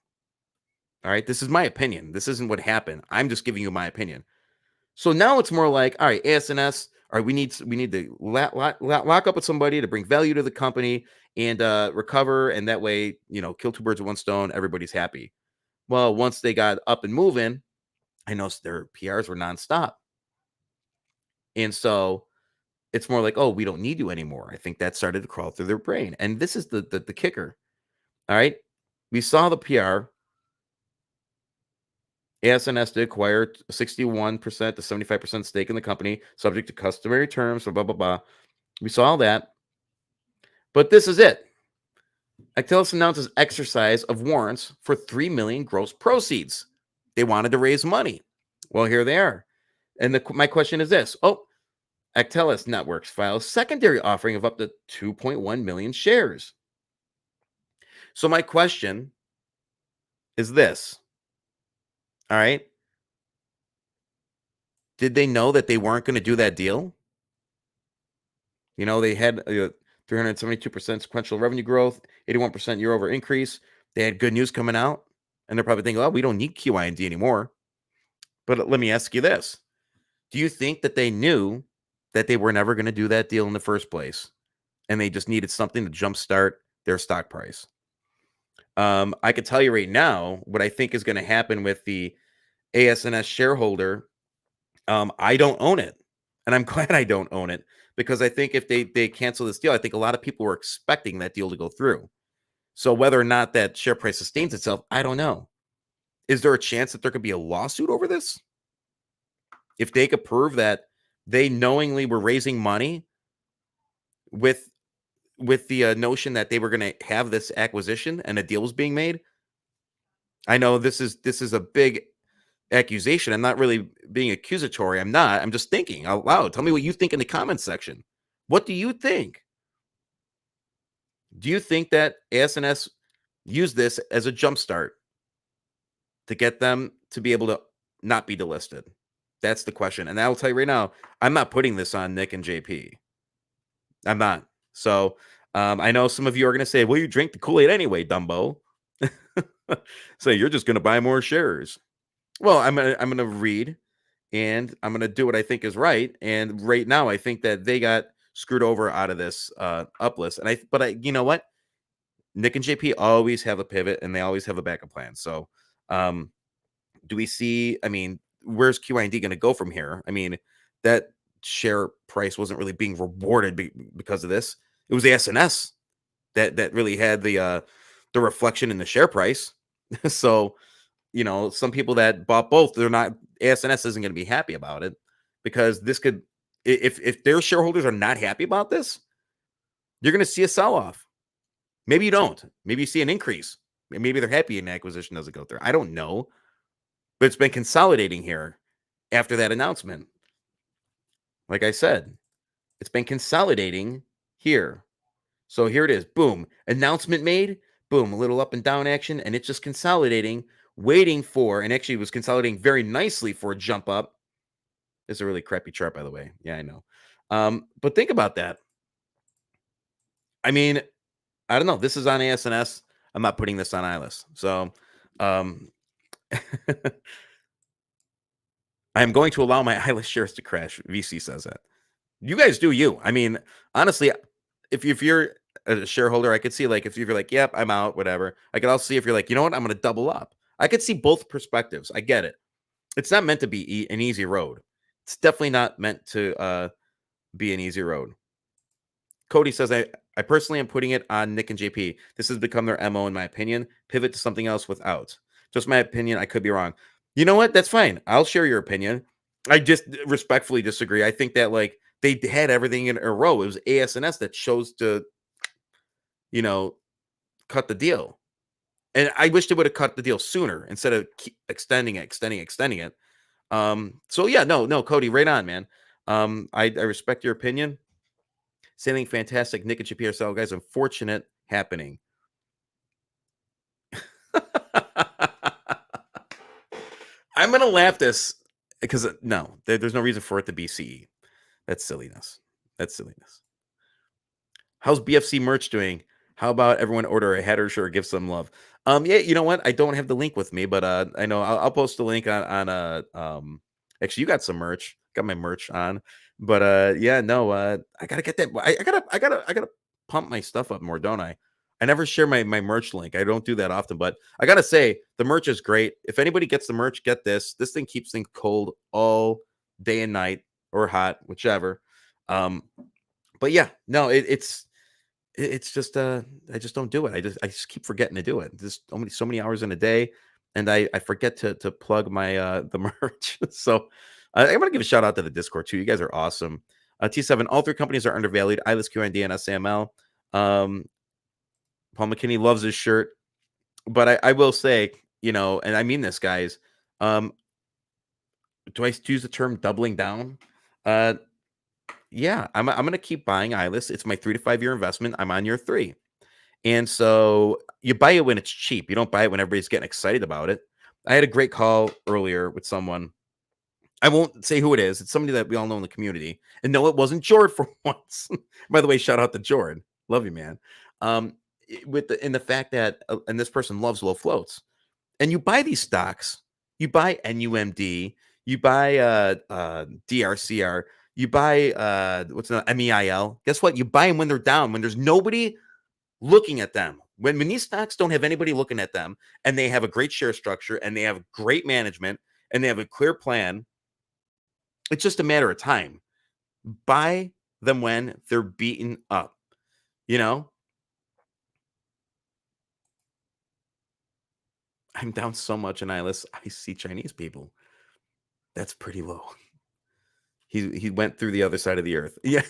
All right, this is my opinion. This isn't what happened. I'm just giving you my opinion. So now it's more like, all right, ASNS, all right, we need to lock up with somebody to bring value to the company and recover, and that way, kill two birds with one stone. Everybody's happy. Well, once they got up and moving, I noticed their PRs were nonstop. And so it's more like, oh, we don't need you anymore. I think that started to crawl through their brain. And this is the kicker. All right. We saw the PR. ASNS did acquire 61% to 75% stake in the company, subject to customary terms, blah, blah, blah. We saw all that. But this is it. Actellus announces exercise of warrants for $3 million gross proceeds. They wanted to raise money. Well, here they are. And my question is this. Oh, Actellus Networks files secondary offering of up to 2.1 million shares. So my question is this. All right. Did they know that they weren't going to do that deal? They had 372% sequential revenue growth, 81% year-over increase. They had good news coming out, and they're probably thinking, oh, we don't need QIND anymore. But let me ask you this. Do you think that they knew that they were never going to do that deal in the first place, and they just needed something to jumpstart their stock price? I could tell you right now what I think is going to happen with the ASNS shareholder. I don't own it, and I'm glad I don't own it, because I think if they cancel this deal, I think a lot of people were expecting that deal to go through. So whether or not that share price sustains itself, I don't know. Is there a chance that there could be a lawsuit over this? If they could prove that they knowingly were raising money with the notion that they were going to have this acquisition and a deal was being made. I know this is a big accusation. I'm not really being accusatory. I'm not. I'm just thinking out loud. Tell me what you think in the comments section. What do you think? Do you think that ASNS used this as a jumpstart to get them to be able to not be delisted? That's the question. And I will tell you right now, I'm not putting this on Nick and JP. I'm not. So I know some of you are going to say, well, you drink the Kool-Aid anyway, Dumbo. So you're just going to buy more shares. Well, I'm gonna read, and I'm gonna do what I think is right. And right now, I think that they got screwed over out of this uplist. But you know what? Nick and JP always have a pivot, and they always have a backup plan. So, do we see? I mean, where's QIND going to go from here? I mean, that share price wasn't really being rewarded because of this. It was the SNS that really had the reflection in the share price. So. Some people that bought both, they're not, ASNS isn't going to be happy about it, because this could, if their shareholders are not happy about this, you're going to see a sell-off. Maybe you don't. Maybe you see an increase. Maybe they're happy an acquisition doesn't go through. I don't know. But it's been consolidating here after that announcement. Like I said, it's been consolidating here. So here it is. Boom. Announcement made. Boom. A little up and down action, and it's just consolidating, waiting for, and actually was consolidating very nicely for a jump up. It's a really crappy chart, by the way. Yeah, I know. But think about that. I mean, I don't know. This is on ASNS. I'm not putting this on ILUS. So I'm going to allow my ILUS shares to crash. VC says that. You guys do you. I mean, honestly, if you're a shareholder, I could see, like, if you're like, yep, I'm out, whatever. I could also see if you're like, you know what, I'm going to double up. I could see both perspectives. I get it. It's not meant to be an easy road. It's definitely not meant to be an easy road. Cody says, I personally am putting it on Nick and JP. This has become their MO, in my opinion. Pivot to something else without. Just my opinion. I could be wrong. You know what? That's fine. I'll share your opinion. I just respectfully disagree. I think that, like, they had everything in a row. It was ASNS that chose to, cut the deal. And I wish they would have cut the deal sooner instead of keep extending it. So yeah, no, Cody, right on, man. I respect your opinion. Something fantastic. Nick and JP are so guys. Unfortunate happening. I'm gonna laugh this because no, there's no reason for it to be CE. That's silliness. That's silliness. How's BFC merch doing? How about everyone order a header shirt or give some love? Yeah, you know what? I don't have the link with me, but I know I'll post the link on actually you got some merch. Got my merch on. But yeah, no, I gotta get that. I gotta pump my stuff up more, don't I? I never share my merch link. I don't do that often, but I gotta say the merch is great. If anybody gets the merch, get this. This thing keeps things cold all day and night, or hot, whichever. But yeah, no, it's just I just don't do it. I just keep forgetting to do it. There's so many hours in a day, and I forget to plug my the merch. So I'm gonna give a shout out to the Discord too. You guys are awesome. T7, all three companies are undervalued. ILUS, QIND, and SAML. Paul McKinney loves his shirt, but I will say, and I mean this, guys. Do I use the term doubling down? Yeah, I'm going to keep buying ILUS. It's my 3 to 5 year investment. I'm on year 3. And so you buy it when it's cheap. You don't buy it when everybody's getting excited about it. I had a great call earlier with someone. I won't say who it is. It's somebody that we all know in the community. And no, it wasn't Jord for once. By the way, shout out to Jord. Love you, man. In the fact that, and this person loves low floats. And you buy these stocks. You buy NUMD. You buy DRCR. You buy what's the MEIL. Guess what? You buy them when they're down, when there's nobody looking at them. When these stocks don't have anybody looking at them, and they have a great share structure, and they have great management, and they have a clear plan, it's just a matter of time. Buy them when they're beaten up. I'm down so much in ILUS. I see Chinese people. That's pretty low. He went through the other side of the earth. Yeah.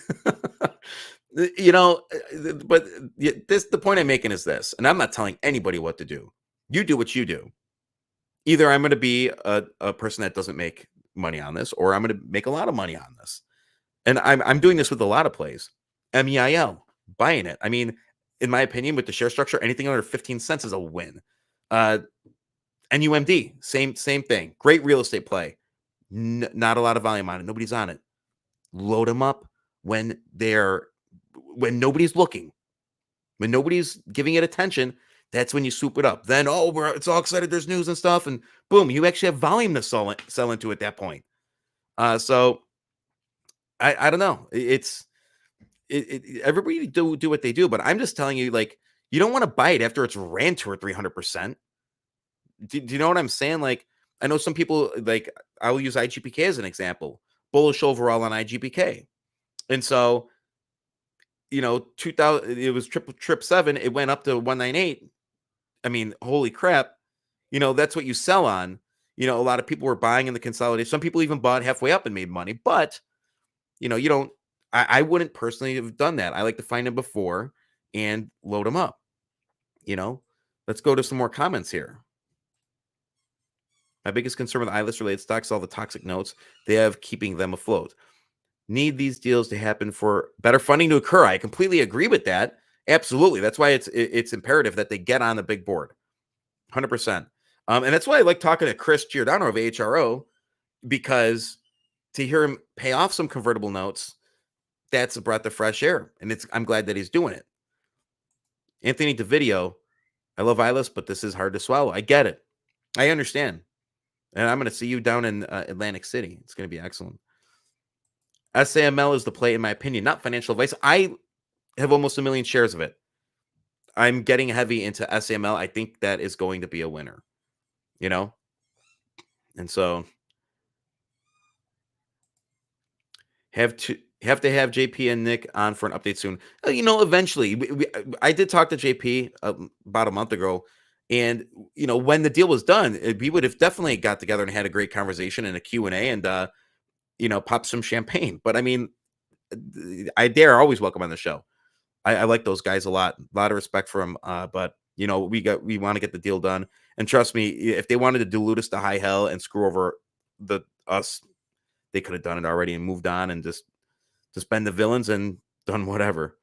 But the point I'm making is this, and I'm not telling anybody what to do. You do what you do. Either I'm going to be a person that doesn't make money on this, or I'm going to make a lot of money on this. And I'm doing this with a lot of plays. MEIL, buying it. I mean, in my opinion, with the share structure, anything under 15 cents is a win. NUMD, same thing. Great real estate play. Not a lot of volume on it. Nobody's on it. Load them up when nobody's looking, when nobody's giving it attention. That's when you swoop it up. Then it's all excited. There's news and stuff, and boom, you actually have volume to sell into at that point. So I don't know. Everybody do what they do, but I'm just telling you, like, you don't want to buy it after it's ran 200 or 300%. Do you know what I'm saying? Like, I know some people, like, I will use IGPK as an example. Bullish overall on IGPK. And so, 2000, it was triple seven. It went up to 198. I mean, holy crap. That's what you sell on. A lot of people were buying in the consolidation. Some people even bought halfway up and made money. But, I wouldn't personally have done that. I like to find them before and load them up. Let's go to some more comments here. My biggest concern with ILUS related stocks is all the toxic notes they have keeping them afloat. Need these deals to happen for better funding to occur. I completely agree with that. Absolutely. That's why it's imperative that they get on the big board. 100%. And that's why I like talking to Chris Giordano of AHRO, because to hear him pay off some convertible notes, that's a breath of fresh air. And I'm glad that he's doing it. Anthony DeVideo, I love ILUS, but this is hard to swallow. I get it. I understand. And I'm going to see you down in Atlantic City. It's going to be excellent. SAML is the play, in my opinion, not financial advice. I have almost 1 million shares of it. I'm getting heavy into SAML. I think that is going to be a winner, And so have to have JP and Nick on for an update soon. Eventually. I did talk to JP about a month ago. And, when the deal was done, we would have definitely got together and had a great conversation and a Q&A and, pop some champagne. But I mean, they're always welcome on the show. I like those guys a lot of respect for them. But, we want to get the deal done. And trust me, if they wanted to dilute us to high hell and screw over us, they could have done it already and moved on and just been the villains and done whatever.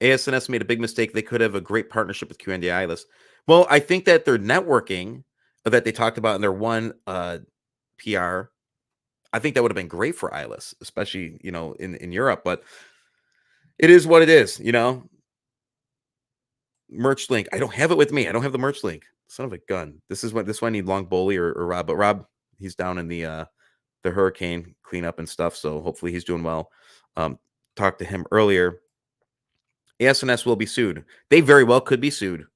ASNS made a big mistake. They could have a great partnership with QIND ILUS. Well, I think that their networking that they talked about in their one PR, I think that would have been great for ILUS, especially, you know, in Europe. But it is what it is, you know. Merch link. I don't have it with me. I don't have the merch link. Son of a gun. This is why I need Long Bowley or Rob. But Rob, he's down in the hurricane cleanup and stuff. So hopefully he's doing well. Talked to him earlier. ASNS will be sued. They very well could be sued.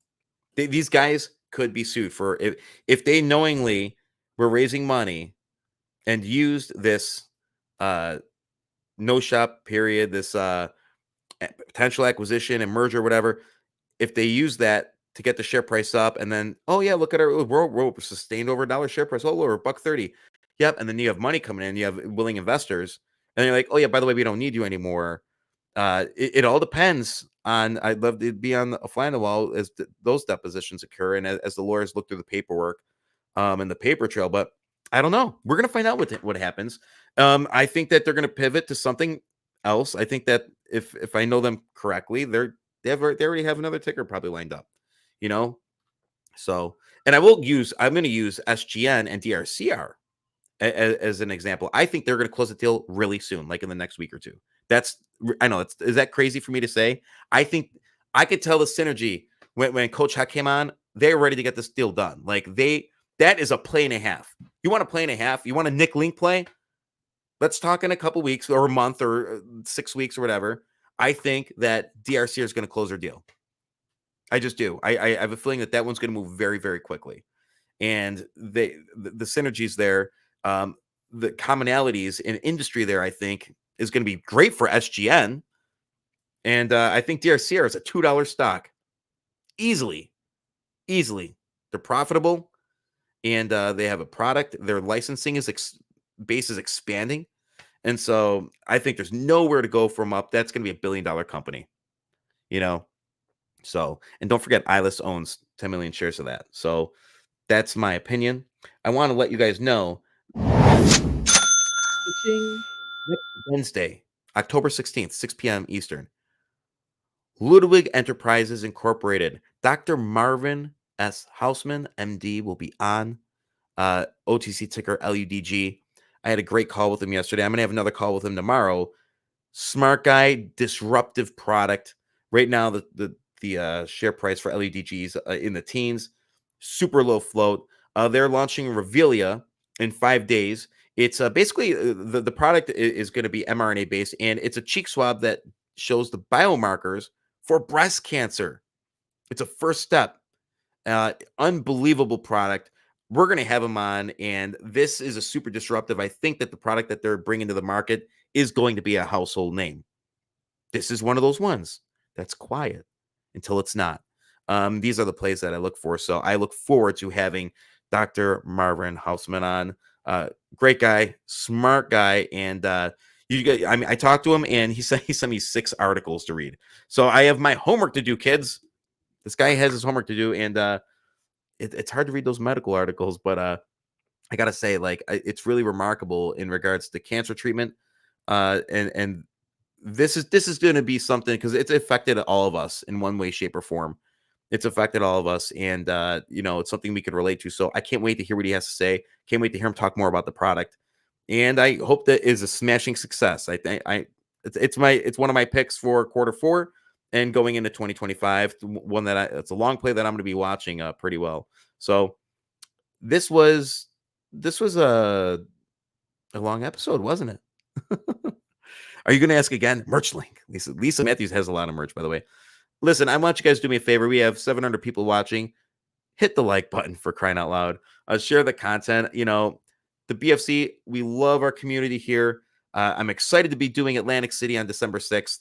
These guys could be sued for if they knowingly were raising money and used this no shop period, this potential acquisition and merger, whatever. If they use that to get the share price up, and then, oh yeah, look at we're sustained over $1 share price, oh, we're $1.30. Yep, and then you have money coming in, you have willing investors, and you're like, oh yeah, by the way, we don't need you anymore. It all depends on. I'd love to be on a fly on the wall as those depositions occur, and as the lawyers look through the paperwork, and the paper trail. But I don't know. We're gonna find out what happens. I think that they're gonna pivot to something else. I think that if I know them correctly, they already have another ticker probably lined up, you know. So, and I'm going to use SGN and DRCR as an example. I think they're going to close the deal really soon, like in the next week or two. I know is that crazy for me to say? I think I could tell the synergy when Coach Heck came on. They're ready to get this deal done. Like that is a play and a half. You want a play and a half? You want a Nick Link play? Let's talk in a couple weeks or a month or 6 weeks or whatever. I think that DRC is going to close their deal. I just do. I have a feeling that one's going to move very, very quickly. And the synergies there, the commonalities in industry there, I think, is going to be great for SGN. And I think DRCR is a $2 stock. Easily. They're profitable. And they have a product. Their licensing base is expanding. And so I think there's nowhere to go from up. That's going to be $1 billion company, you know? So, and don't forget, ILUS owns 10 million shares of that. So that's my opinion. I want to let you guys know next Wednesday, October 16th, 6 p.m. Eastern, Ludwig Enterprises Incorporated, Dr. Marvin S. Hausman, MD, will be on OTC ticker LUDG. I had a great call with him yesterday. I'm going to have another call with him tomorrow. Smart guy, disruptive product. Right now, the share price for LUDGs in the teens, super low float. They're launching Revelia in 5 days. It's basically the product is going to be mRNA based, and it's a cheek swab that shows the biomarkers for breast cancer. It's a first step. Unbelievable product. We're going to have them on, and this is a super disruptive. I think that the product that they're bringing to the market is going to be a household name. This is one of those ones that's quiet until it's not. These are the plays that I look for. So I look forward to having Dr. Marvin Hausman on. Great guy, smart guy, and I talked to him, and he sent me 6 articles to read. So I have my homework to do, kids. This guy has his homework to do, and it's hard to read those medical articles, but I gotta say, like, it's really remarkable in regards to cancer treatment, and this is going to be something because it's affected all of us in one way, shape, or form. It's affected all of us, and it's something we can relate to. So I can't wait to hear what he has to say. Can't wait to hear him talk more about the product, and I hope that is a smashing success. I think it's one of my picks for Q4. And going into 2025, one it's a long play that I'm going to be watching pretty well. So this was a long episode, wasn't it? Are you going to ask again? Merch link. Lisa Methes has a lot of merch, by the way. Listen, I want you guys to do me a favor. We have 700 people watching. Hit the like button, for crying out loud. Share the content. You know, the BFC, we love our community here. I'm excited to be doing Atlantic City on December 6th.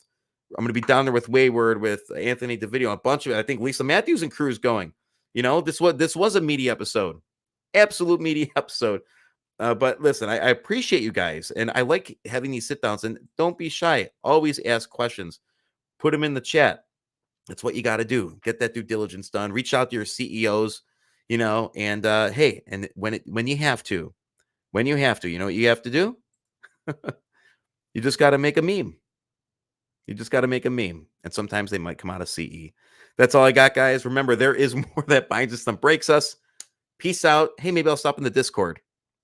I'm going to be down there with Wayward, with Anthony DeVideo, a bunch of it. I think Lisa Matthews and crew is going. You know, this was a meaty episode, absolute meaty episode. But listen, I appreciate you guys, and I like having these sit downs. And don't be shy. Always ask questions. Put them in the chat. That's what you got to do. Get that due diligence done. Reach out to your CEOs. You know, and hey, and when you have to, you know what you have to do. You just got to make a meme. You just got to make a meme, and sometimes they might come out of CE. That's all I got, guys. Remember, there is more that binds us than breaks us. Peace out. Hey, maybe I'll stop in the Discord.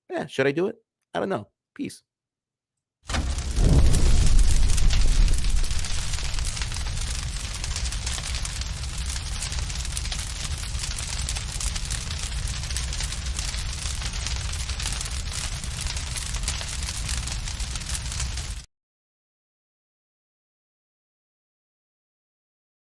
Yeah, should I do it? I don't know. Peace.